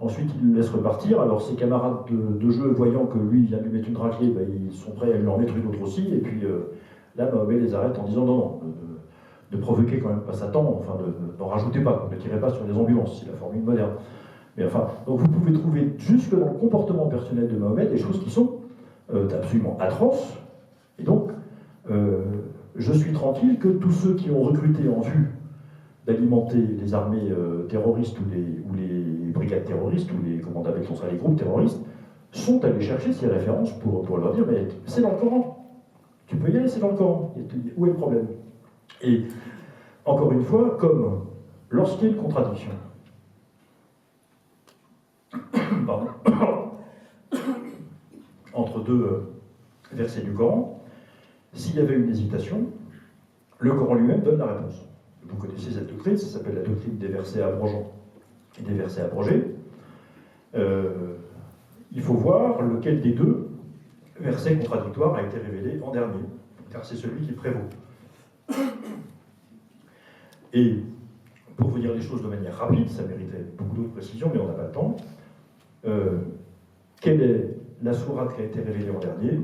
ensuite il le laisse repartir. Alors ses camarades de jeu, voyant que lui vient de lui mettre une raclée, ils sont prêts à lui en mettre une autre aussi, et puis là Mahomet les arrête en disant non, ne provoquez quand même pas Satan, enfin n'en rajoutez pas, ne tirez pas sur les ambulances, c'est la formule moderne. Mais enfin, donc vous pouvez trouver jusque dans le comportement personnel de Mahomet des choses qui sont absolument atroces, et donc je suis tranquille que tous ceux qui ont recruté en vue d'alimenter les armées terroristes ou les brigades terroristes, ou les groupes terroristes, sont allés chercher ces références pour leur dire mais c'est dans le Coran, tu peux y aller, c'est dans le Coran, où est le problème? Et encore une fois, comme lorsqu'il y a une contradiction, entre deux versets du Coran, s'il y avait une hésitation, le Coran lui-même donne la réponse. Vous connaissez cette doctrine, ça s'appelle la doctrine des versets abrogeants et des versets abrogés. Il faut voir lequel des deux versets contradictoires a été révélé en dernier, car c'est celui qui prévaut. Et pour vous dire les choses de manière rapide, ça méritait beaucoup d'autres précisions, mais on n'a pas le temps. Quelle est la sourate qui a été révélée en dernier?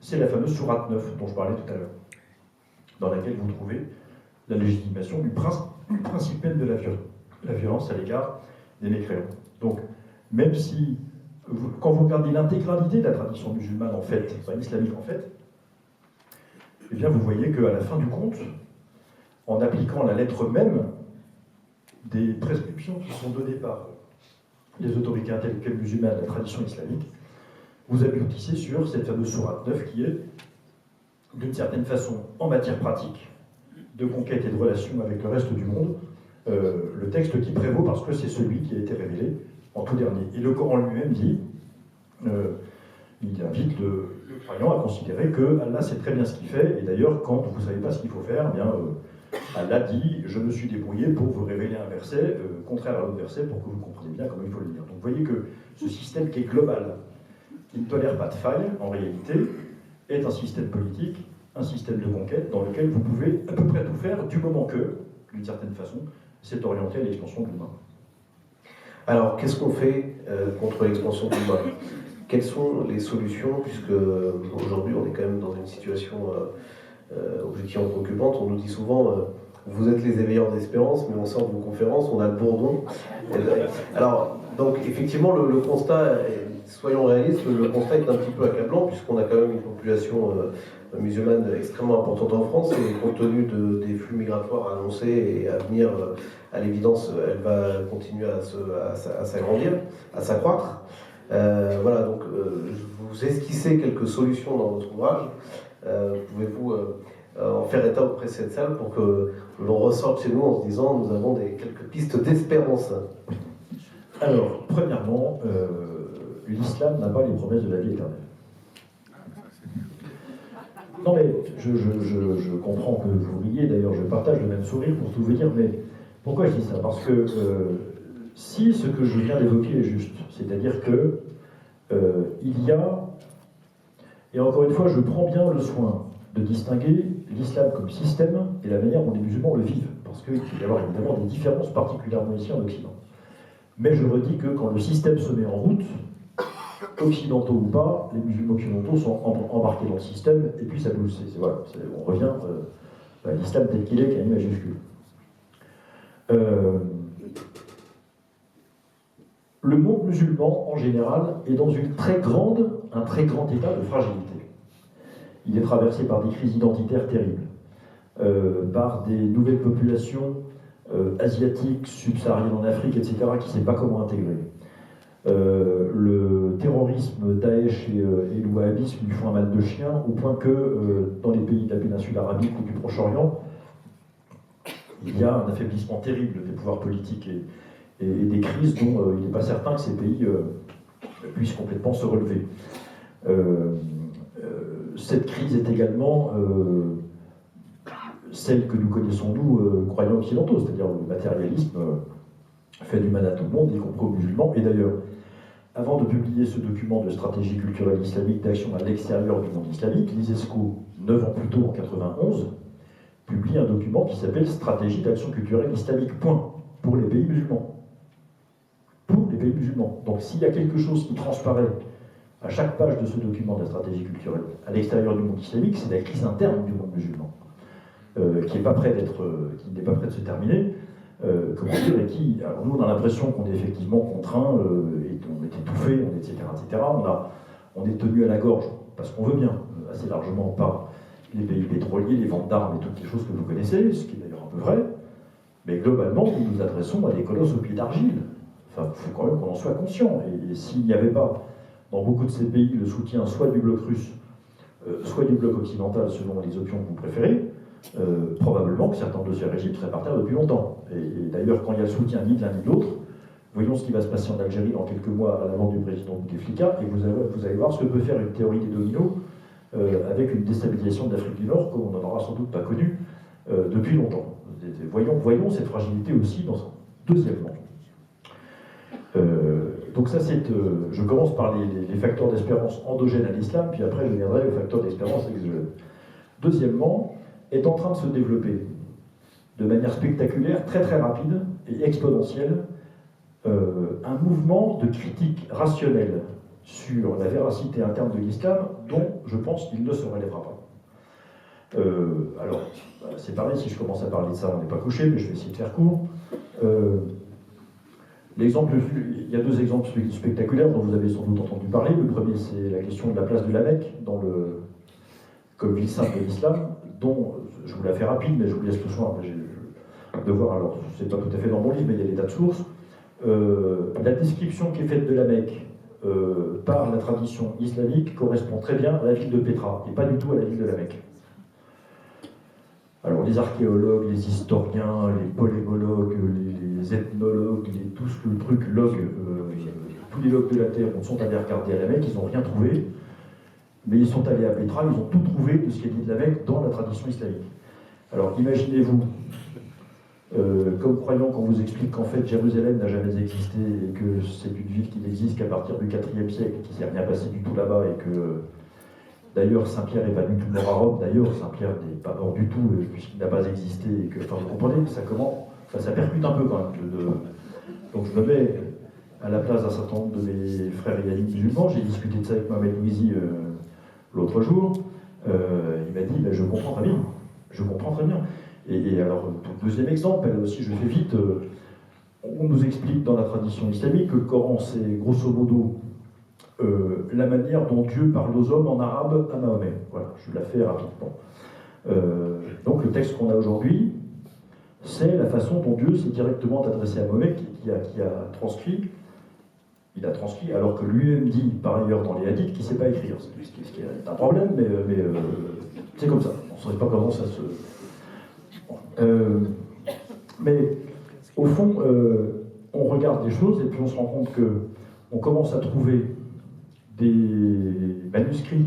C'est la fameuse sourate 9 dont je parlais tout à l'heure, dans laquelle vous trouvez la légitimation du principe même de la violence à l'égard des mécréants. Donc, même si, quand vous regardez l'intégralité de la tradition musulmane en fait, enfin islamique en fait, eh bien vous voyez qu'à la fin du compte, en appliquant la lettre même des prescriptions qui sont données par les autorités intellectuelles musulmanes de la tradition islamique, vous aboutissez sur cette fameuse sourate 9 qui est, d'une certaine façon, en matière pratique, de conquête et de relation avec le reste du monde, le texte qui prévaut parce que c'est celui qui a été révélé en tout dernier. Et le Coran lui-même dit, il invite le croyant à considérer que Allah sait très bien ce qu'il fait, et d'ailleurs, quand vous ne savez pas ce qu'il faut faire, eh bien, Allah dit « Je me suis débrouillé pour vous révéler un verset contraire à l'autre verset pour que vous compreniez bien comment il faut le lire. » Donc vous voyez que ce système qui est global, qui ne tolère pas de faille, en réalité, est un système politique, un système de conquête dans lequel vous pouvez à peu près tout faire du moment que, d'une certaine façon, c'est orienté à l'expansion de l'humain. Alors, qu'est-ce qu'on fait contre l'expansion de l'humain? quelles sont les solutions, puisque aujourd'hui on est quand même dans une situation objectivement préoccupante. On nous dit souvent vous êtes les éveilleurs d'espérance, mais on sort de vos conférences, on a le bourdon. Alors, donc effectivement, le constat, soyons réalistes, le constat est un petit peu accablant, puisqu'on a quand même une population musulmane extrêmement importante en France, et compte tenu des flux migratoires annoncés et à venir, à l'évidence, elle va continuer à s'agrandir, à s'accroître. Voilà, donc vous esquissez quelques solutions dans votre ouvrage. Pouvez-vous en faire état auprès de cette salle pour que l'on ressorte chez nous en se disant nous avons quelques pistes d'espérance? Alors, premièrement, l'islam n'a pas les promesses de la vie éternelle. Non mais, je comprends que vous riez, d'ailleurs je partage le même sourire pour tout vous dire, mais pourquoi je dis ça? Parce que si ce que je viens d'évoquer est juste, c'est-à-dire que il y a, et encore une fois je prends bien le soin de distinguer l'islam comme système et la manière dont les musulmans le vivent, parce qu'il peut y avoir évidemment des différences, particulièrement ici en Occident. Mais je redis que quand le système se met en route, occidentaux ou pas, les musulmans occidentaux sont embarqués dans le système, et puis ça bouge. Voilà, on revient à l'islam tel qu'il est, qui a une majuscule. Le monde musulman, en général, est dans un très grand état de fragilité. Il est traversé par des crises identitaires terribles, par des nouvelles populations asiatiques, subsahariennes en Afrique, etc., qui ne savent pas comment intégrer. Le terrorisme, Daesh et le wahhabisme lui font un mal de chien, au point que dans les pays de la péninsule arabique ou du Proche-Orient, il y a un affaiblissement terrible des pouvoirs politiques et des crises dont il n'est pas certain que ces pays puissent complètement se relever. Cette crise est également celle que nous connaissons, nous, croyants occidentaux, c'est-à-dire le matérialisme fait du mal à tout le monde, y compris aux musulmans. Et d'ailleurs, avant de publier ce document de stratégie culturelle islamique d'action à l'extérieur du monde islamique, l'ISESCO, 9 ans plus tôt, en 1991, publie un document qui s'appelle Stratégie d'action culturelle islamique, point, pour les pays musulmans. Pour les pays musulmans. Donc s'il y a quelque chose qui transparaît à chaque page de ce document de la stratégie culturelle à l'extérieur du monde islamique, c'est la crise interne du monde musulman, qui n'est pas près de se terminer. Comment dire, et qui, alors nous on a l'impression qu'on est effectivement contraint, et on est étouffé, etc. On est tenu à la gorge, parce qu'on veut bien, assez largement par les pays pétroliers, les ventes d'armes et toutes les choses que vous connaissez, ce qui est d'ailleurs un peu vrai, mais globalement nous nous adressons à des colosses au pied d'argile. Enfin, il faut quand même qu'on en soit conscient, et s'il n'y avait pas dans beaucoup de ces pays le soutien soit du bloc russe, soit du bloc occidental selon les options que vous préférez, probablement que certains de ces régimes seraient par terre depuis longtemps. Et d'ailleurs, quand il y a le soutien ni de l'un ni de l'autre, voyons ce qui va se passer en Algérie dans quelques mois à la mort du président Bouteflika, et vous allez voir ce que peut faire une théorie des dominos avec une déstabilisation de l'Afrique du Nord, comme on n'en aura sans doute pas connu depuis longtemps. Voyons cette fragilité aussi dans un deuxièmement. Donc ça, je commence par les facteurs d'espérance endogènes à l'islam, puis après je viendrai aux facteurs d'espérance exogènes. Deuxièmement, est en train de se développer de manière spectaculaire, très très rapide et exponentielle, un mouvement de critique rationnelle sur la véracité interne de l'islam dont je pense qu'il ne se relèvera pas. Alors, c'est pareil, si je commence à parler de ça, on n'est pas couché, mais je vais essayer de faire court. Il y a deux exemples spectaculaires dont vous avez sans doute entendu parler. Le premier, c'est la question de la place de la Mecque comme ville sainte de l'islam, dont je vous la fais rapide, mais je vous laisse le soin de voir. Alors, c'est pas tout à fait dans mon livre, mais il y a des tas de sources. La description qui est faite de la Mecque par la tradition islamique correspond très bien à la ville de Pétra, et pas du tout à la ville de la Mecque. Alors, les archéologues, les historiens, les polémologues, les ethnologues, tous les logs de la Terre sont allés regarder à la Mecque, ils n'ont rien trouvé. Mais ils sont allés à Pétra, ils ont tout trouvé de ce qui est dit de la Mecque dans la tradition islamique. Alors imaginez-vous, comme croyant qu'on vous explique qu'en fait Jérusalem n'a jamais existé et que c'est une ville qui n'existe qu'à partir du IVe siècle, qu'il ne s'est rien passé du tout là-bas et que d'ailleurs Saint-Pierre n'est pas du tout mort à Rome, d'ailleurs Saint-Pierre n'est pas mort du tout puisqu'il n'a pas existé et que, enfin vous comprenez, ça percute un peu quand même. Donc je me mets à la place d'un certain nombre de mes frères et amis musulmans. J'ai discuté de ça avec Mohamed Louisi l'autre jour. Il m'a dit, je comprends très bien. Je comprends très bien. Et alors, deuxième exemple, là aussi je fais vite, on nous explique dans la tradition islamique que le Coran, c'est grosso modo la manière dont Dieu parle aux hommes en arabe à Mahomet. Voilà, je la fais rapidement. Donc le texte qu'on a aujourd'hui, c'est la façon dont Dieu s'est directement adressé à Mahomet, qui a transcrit. Il a transcrit, alors que lui-même dit, par ailleurs, dans les hadiths, qu'il ne sait pas écrire. Ce qui est un problème, mais c'est comme ça. On ne saurait pas comment ça se... mais au fond, on regarde les choses et puis on se rend compte qu'on commence à trouver des manuscrits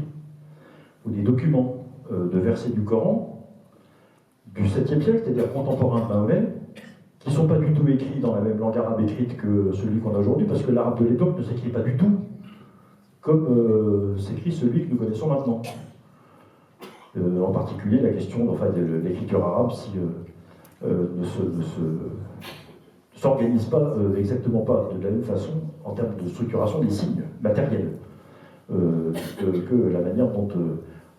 ou des documents de versets du Coran du 7e siècle, c'est-à-dire contemporains de Mahomet, qui ne sont pas du tout écrits dans la même langue arabe écrite que celui qu'on a aujourd'hui, parce que l'arabe de l'époque ne s'écrit pas du tout comme s'écrit celui que nous connaissons maintenant. En particulier, la question de l'écriture arabe ne s'organise pas exactement pas de la même façon en termes de structuration des signes matériels que la manière dont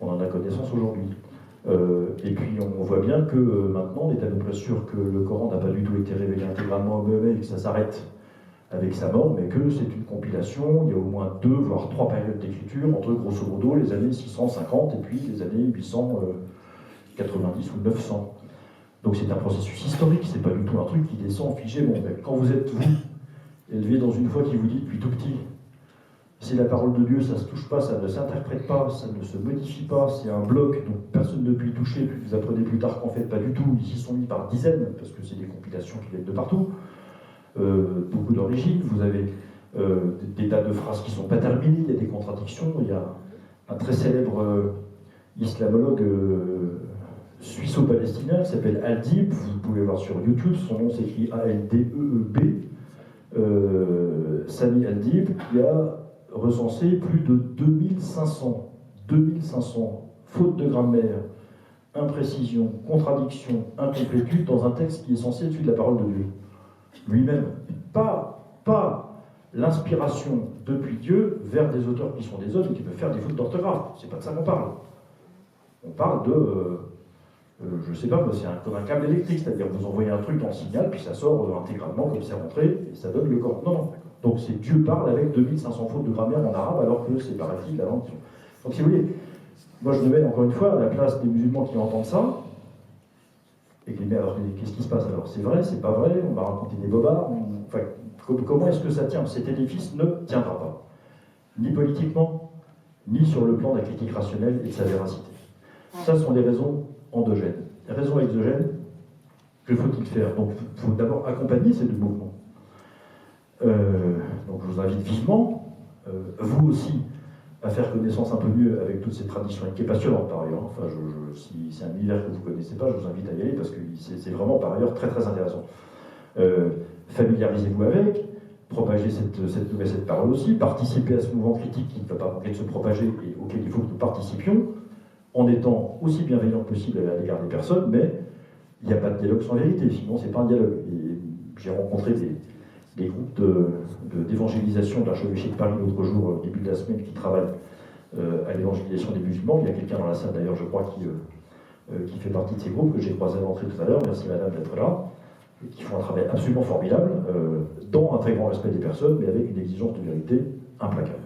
on en a connaissance aujourd'hui. Et puis on voit bien que maintenant on est à peu près sûr que le Coran n'a pas du tout été révélé intégralement à Mahomet et que ça s'arrête avec sa mort, mais que c'est une compilation, il y a au moins 2 voire 3 périodes d'écriture entre grosso modo les années 650 et puis les années 890 ou 900. Donc c'est un processus historique, c'est pas du tout un truc qui descend figé. Bon, quand vous êtes, vous, élevé dans une foi qui vous dit depuis tout petit, c'est la parole de Dieu, ça ne se touche pas, ça ne s'interprète pas, ça ne se modifie pas, c'est un bloc, donc personne ne peut y toucher, puis vous apprenez plus tard qu'en fait pas du tout, ils y sont mis par dizaines, parce que c'est des compilations qui viennent de partout, beaucoup d'origines, vous avez des tas de phrases qui ne sont pas terminées, il y a des contradictions, il y a un très célèbre islamologue suisse-palestinien qui s'appelle Aldib, vous pouvez voir sur YouTube, son nom s'écrit A-L-D-E-E-B, Sami Aldib, qui a recensé plus de 2500 fautes de grammaire, imprécisions, contradictions, incomplétudes dans un texte qui est censé être celui de la parole de Dieu. Lui-même, pas l'inspiration depuis Dieu vers des auteurs qui sont des hommes et qui peuvent faire des fautes d'orthographe. C'est pas de ça qu'on parle. On parle de... je sais pas, c'est comme un câble électrique, c'est-à-dire que vous envoyez un truc dans le signal, puis ça sort intégralement comme c'est rentré, et ça donne le Coran. Non. Donc c'est Dieu parle avec 2500 fautes de grammaire en arabe, alors que c'est paraît-il la langue. Donc si vous voulez, moi je me mets encore une fois à la place des musulmans qui entendent ça, et qui disent, mais alors qu'est-ce qui se passe alors? C'est vrai, c'est pas vrai, on va raconter des bobards, enfin, comment est-ce que ça tient? Cet édifice ne tiendra pas, ni politiquement, ni sur le plan de la critique rationnelle et de sa véracité. Ça sont des raisons endogènes. Les raisons exogènes, que faut-il faire? Donc il faut d'abord accompagner ces deux mouvements. Donc je vous invite vivement, vous aussi, à faire connaissance un peu mieux avec toute cette tradition, qui est passionnante par ailleurs. Enfin, si c'est un univers que vous ne connaissez pas, je vous invite à y aller parce que c'est vraiment par ailleurs très très intéressant. Familiarisez-vous avec, propagez cette parole aussi, participez à ce mouvement critique qui ne va pas manquer de se propager et auquel il faut que nous participions, en étant aussi bienveillant que possible à l'égard des personnes, mais il n'y a pas de dialogue sans vérité, sinon c'est pas un dialogue. Et j'ai rencontré des groupes d'évangélisation de l'archevêché de Paris l'autre jour, au début de la semaine, qui travaillent à l'évangélisation des musulmans. Il y a quelqu'un dans la salle d'ailleurs, je crois, qui fait partie de ces groupes que j'ai croisé à l'entrée tout à l'heure. Merci madame d'être là. Et qui font un travail absolument formidable, dans un très grand respect des personnes, mais avec une exigence de vérité implacable.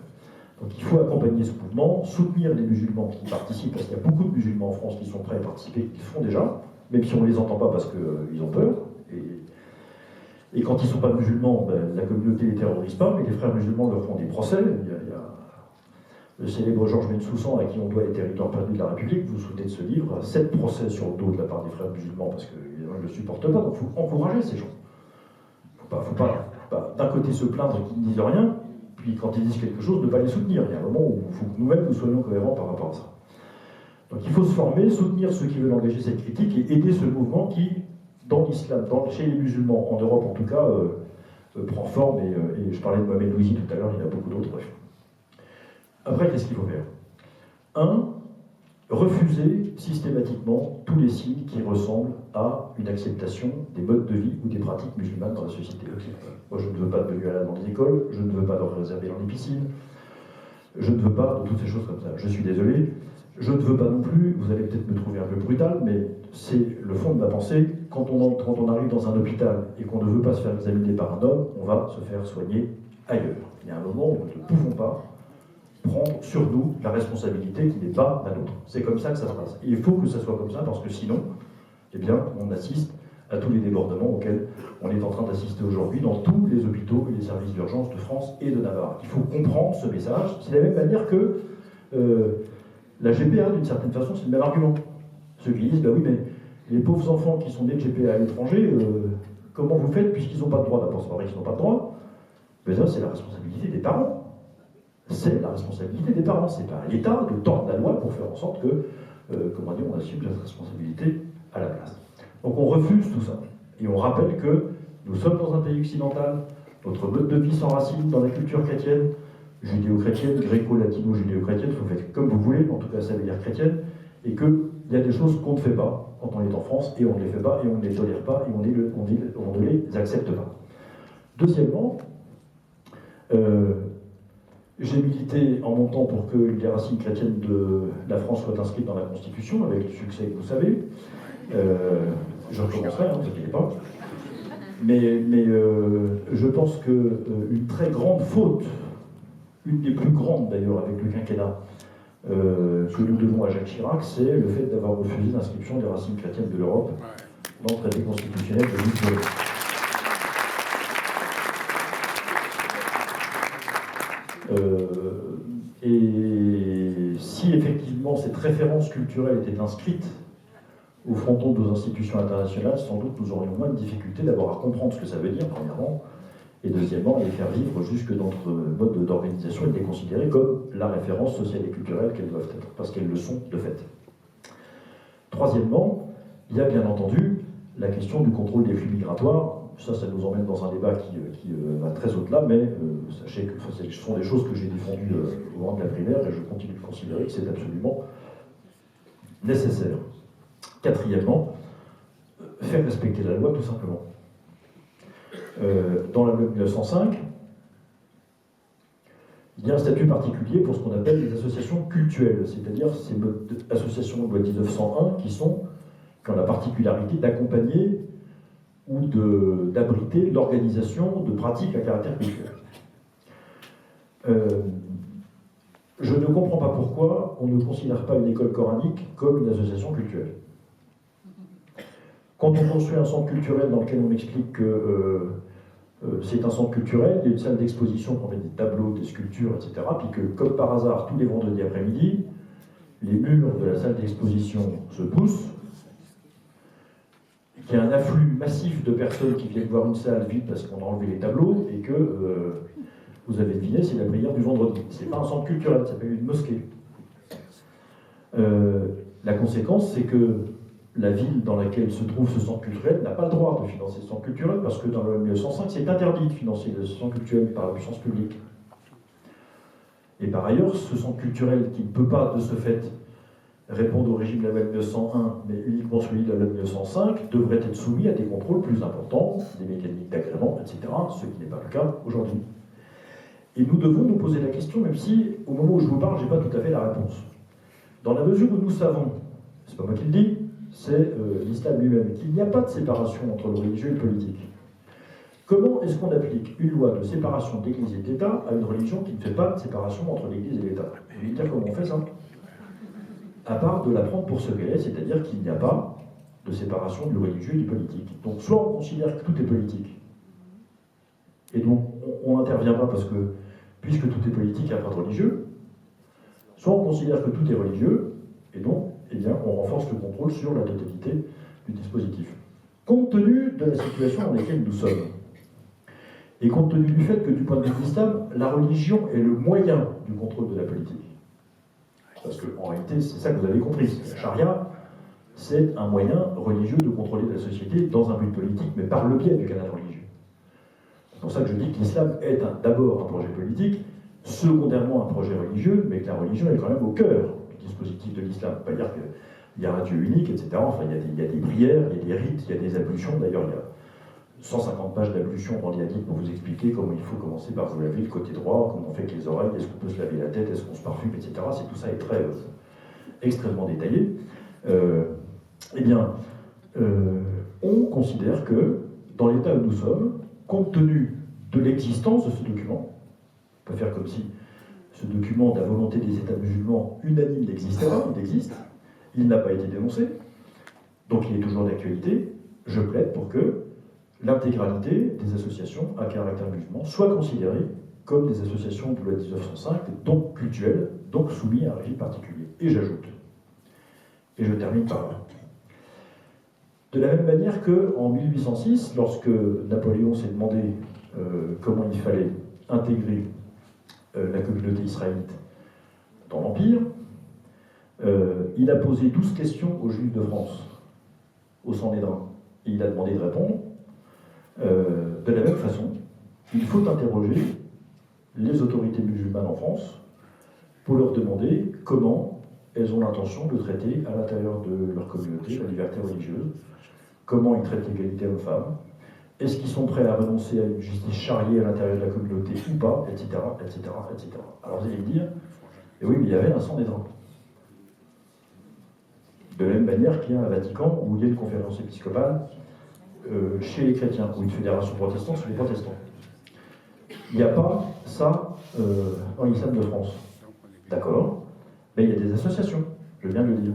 Donc il faut accompagner ce mouvement, soutenir les musulmans qui participent, parce qu'il y a beaucoup de musulmans en France qui sont prêts à participer, qui le font déjà, même si on ne les entend pas parce qu'ils ont peur. Et quand ils ne sont pas musulmans, la communauté ne les terrorise pas, mais les frères musulmans leur font des procès. Il y a le célèbre Georges Bensoussan, à qui on doit les territoires perdus de la République, vous vous souvenez de ce livre, 7 procès sur le dos de la part des frères musulmans, parce qu'ils ne le supportent pas, donc il faut encourager ces gens. Il ne faut pas d'un côté se plaindre qu'ils ne disent rien, puis quand ils disent quelque chose, ne pas les soutenir. Il y a un moment où il faut que nous-mêmes nous soyons cohérents par rapport à ça. Donc il faut se former, soutenir ceux qui veulent engager cette critique et aider ce mouvement qui, dans l'islam, chez les musulmans, en Europe en tout cas, prend forme, et je parlais de Mohamed Louisi tout à l'heure, il y en a beaucoup d'autres. Après, qu'est-ce qu'il faut faire? refuser systématiquement tous les signes qui ressemblent à une acceptation des modes de vie ou des pratiques musulmanes dans la société. Moi, je ne veux pas de menus halal dans les écoles, je ne veux pas d'heures réservées dans les piscines, je ne veux pas de toutes ces choses comme ça. Je suis désolé, je ne veux pas non plus, vous allez peut-être me trouver un peu brutal, mais c'est le fond de ma pensée, quand on arrive dans un hôpital et qu'on ne veut pas se faire examiner par un homme, on va se faire soigner ailleurs. Il y a un moment où nous ne pouvons pas prendre sur nous la responsabilité qui n'est pas la nôtre. C'est comme ça que ça se passe. Et il faut que ça soit comme ça, parce que sinon, eh bien, on assiste à tous les débordements auxquels on est en train d'assister aujourd'hui dans tous les hôpitaux et les services d'urgence de France et de Navarre. Il faut comprendre ce message. C'est de la même manière que la GPA, d'une certaine façon, c'est le même argument. Ceux qui disent, bah oui, mais les pauvres enfants qui sont nés de GPA à l'étranger, comment vous faites puisqu'ils n'ont pas de droit? D'abord, c'est pas vrai qu'ils n'ont pas de droit, mais ça, c'est la responsabilité des parents. C'est la responsabilité des parents. C'est pas à l'État de tordre la loi pour faire en sorte que, comment dire, on assume cette responsabilité à la place. Donc on refuse tout ça. Et on rappelle que nous sommes dans un pays occidental, notre mode de vie s'enracine dans la culture chrétienne, judéo-chrétienne, gréco-latino-judéo-chrétienne, vous faites comme vous voulez, en tout cas ça veut dire chrétienne, et qu'il y a des choses qu'on ne fait pas quand on est en France, et on ne les fait pas, et on ne les tolère pas, et on ne les accepte pas. Deuxièmement, j'ai milité en mon temps pour que les racines chrétiennes de la France soient inscrites dans la Constitution, avec le succès que vous savez. Je recommencerai, ne vous inquiétez pas. Mais je pense qu'une très grande faute, une des plus grandes d'ailleurs avec le quinquennat, que nous devons à Jacques Chirac, c'est le fait d'avoir refusé l'inscription des racines chrétiennes de l'Europe dans le traité constitutionnel de Lisbonne. Et si effectivement cette référence culturelle était inscrite au fronton de nos institutions internationales, sans doute nous aurions moins de difficultés d'abord à comprendre ce que ça veut dire, premièrement, et deuxièmement, à les faire vivre jusque dans notre mode d'organisation et de les considérer comme la référence sociale et culturelle qu'elles doivent être, parce qu'elles le sont de fait. Troisièmement, il y a bien entendu la question du contrôle des flux migratoires. Ça nous emmène dans un débat qui va très au-delà, mais sachez que ce sont des choses que j'ai défendues au moment de la primaire et je continue de considérer que c'est absolument nécessaire. Quatrièmement, faire respecter la loi tout simplement. Dans la loi de 1905, il y a un statut particulier pour ce qu'on appelle les associations cultuelles, c'est-à-dire ces associations de loi 1901 qui ont la particularité d'accompagner ou d'abriter l'organisation de pratiques à caractère culturel. Je ne comprends pas pourquoi on ne considère pas une école coranique comme une association culturelle. Quand on construit un centre culturel dans lequel on explique que c'est un centre culturel, il y a une salle d'exposition qu'on met des tableaux, des sculptures, etc., puis que, comme par hasard, tous les vendredis après-midi, les murs de la salle d'exposition se poussent, qu'il y a un afflux massif de personnes qui viennent voir une salle vide parce qu'on a enlevé les tableaux, et que, vous avez deviné, c'est la prière du vendredi. C'est pas un centre culturel, ça s'appelle une mosquée. La conséquence, c'est que la ville dans laquelle se trouve ce centre culturel n'a pas le droit de financer ce centre culturel parce que dans le 1905, c'est interdit de financer le centre culturel par la puissance publique. Et par ailleurs, ce centre culturel qui ne peut pas, de ce fait, répondre au régime de la loi 1901, mais uniquement celui de la loi 1905, devrait être soumis à des contrôles plus importants, des mécaniques d'agrément, etc., ce qui n'est pas le cas aujourd'hui. Et nous devons nous poser la question, même si, au moment où je vous parle, je n'ai pas tout à fait la réponse. Dans la mesure où nous savons, c'est pas moi qui le dis, c'est l'islam lui-même, qu'il n'y a pas de séparation entre le religieux et le politique. Comment est-ce qu'on applique une loi de séparation d'Église et d'État à une religion qui ne fait pas de séparation entre l'Église et l'État? Vous allez me dire comment on fait ça? À part de la prendre pour ce qu'elle est, c'est-à-dire qu'il n'y a pas de séparation du religieux et du politique. Donc soit on considère que tout est politique, et donc on n'intervient pas parce que, puisque tout est politique, il n'y a pas de religieux, soit on considère que tout est religieux, et donc eh bien, on renforce le contrôle sur la totalité du dispositif. Compte tenu de la situation dans laquelle nous sommes, et compte tenu du fait que du point de vue de l'islam, la religion est le moyen du contrôle de la politique. Parce qu'en réalité, c'est ça que vous avez compris. La charia, c'est un moyen religieux de contrôler la société dans un but politique, mais par le biais du canal religieux. C'est pour ça que je dis que l'islam est d'abord un projet politique, secondairement un projet religieux, mais que la religion est quand même au cœur du dispositif de l'islam. Pas dire qu'il y a un Dieu unique, etc. Enfin, il y a des prières, il y a des rites, il y a des ablutions. D'ailleurs, il y a 150 pages d'ablutions dans les hadiths pour vous expliquer comment il faut commencer par vous laver le côté droit, comment on fait avec les oreilles, est-ce qu'on peut se laver la tête, est-ce qu'on se parfume, etc. Tout ça est très extrêmement détaillé. On considère que dans l'état où nous sommes, compte tenu de l'existence de ce document, on peut faire comme si ce document de la volonté des États musulmans unanime n'existait pas, il existe, il n'a pas été dénoncé, donc il est toujours d'actualité. Je plaide pour que l'intégralité des associations à caractère musulman soit considérée comme des associations de loi 1905, donc cultuelles, donc soumises à un régime particulier. Et j'ajoute, et je termine par là, de la même manière qu'en 1806, lorsque Napoléon s'est demandé comment il fallait intégrer la communauté israélite dans l'Empire, il a posé 12 questions aux Juifs de France, au Sanhédrin, et il a demandé de répondre. De la même façon, il faut interroger les autorités musulmanes en France pour leur demander comment elles ont l'intention de traiter à l'intérieur de leur communauté la liberté religieuse, comment ils traitent l'égalité homme-femme, est-ce qu'ils sont prêts à renoncer à une justice charia à l'intérieur de la communauté ou pas, etc., etc., etc. Alors vous allez me dire, et oui, mais il y avait un Sanhédrin. De la même manière qu'il y a un Vatican où il y a une conférence épiscopale chez les chrétiens, ou une fédération protestante chez les protestants. Il n'y a pas ça dans l'islam de France. D'accord, mais il y a des associations, je viens de le dire.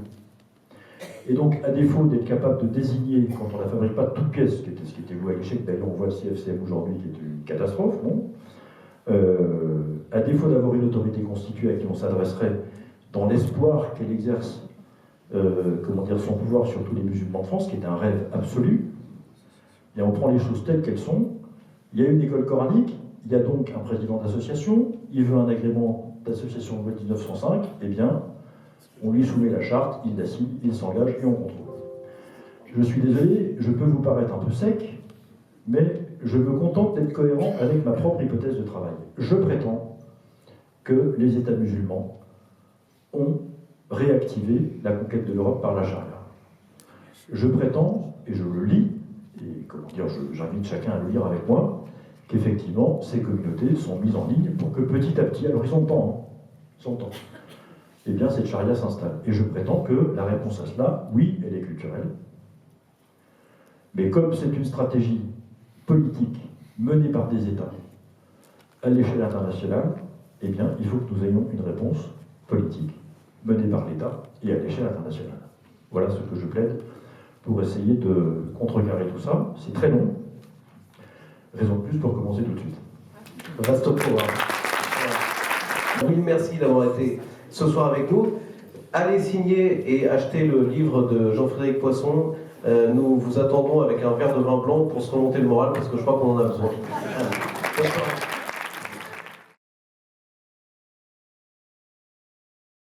Et donc, à défaut d'être capable de désigner, quand on ne la fabrique pas de toutes pièces, ce qui était voué à l'échec, d'ailleurs on voit le CFCM aujourd'hui qui est une catastrophe, bon, à défaut d'avoir une autorité constituée à qui on s'adresserait dans l'espoir qu'elle exerce son pouvoir sur tous les musulmans de France, qui est un rêve absolu, et on prend les choses telles qu'elles sont. Il y a une école coranique, il y a donc un président d'association, il veut un agrément d'association de loi 1905, eh bien, on lui soumet la charte, il la signe, il s'engage et on contrôle. Je suis désolé, je peux vous paraître un peu sec, mais je me contente d'être cohérent avec ma propre hypothèse de travail. Je prétends que les États musulmans ont réactivé la conquête de l'Europe par la charia. Je prétends, et je le lis, et j'invite chacun à le lire avec moi, qu'effectivement, ces communautés sont mises en ligne pour que petit à petit, alors ils ont le temps, eh bien cette charia s'installe. Et je prétends que la réponse à cela, oui, elle est culturelle, mais comme c'est une stratégie politique menée par des États à l'échelle internationale, eh bien, il faut que nous ayons une réponse politique menée par l'État et à l'échelle internationale. Voilà ce que je plaide pour essayer de contrecarrer tout ça. C'est très long. Raison de plus pour commencer tout de suite. Vaste programme. Mille merci d'avoir été ce soir avec nous. Allez signer et acheter le livre de Jean-Frédéric Poisson. Nous vous attendons avec un verre de vin blanc pour se remonter le moral parce que je crois qu'on en a besoin. Bonne soirée.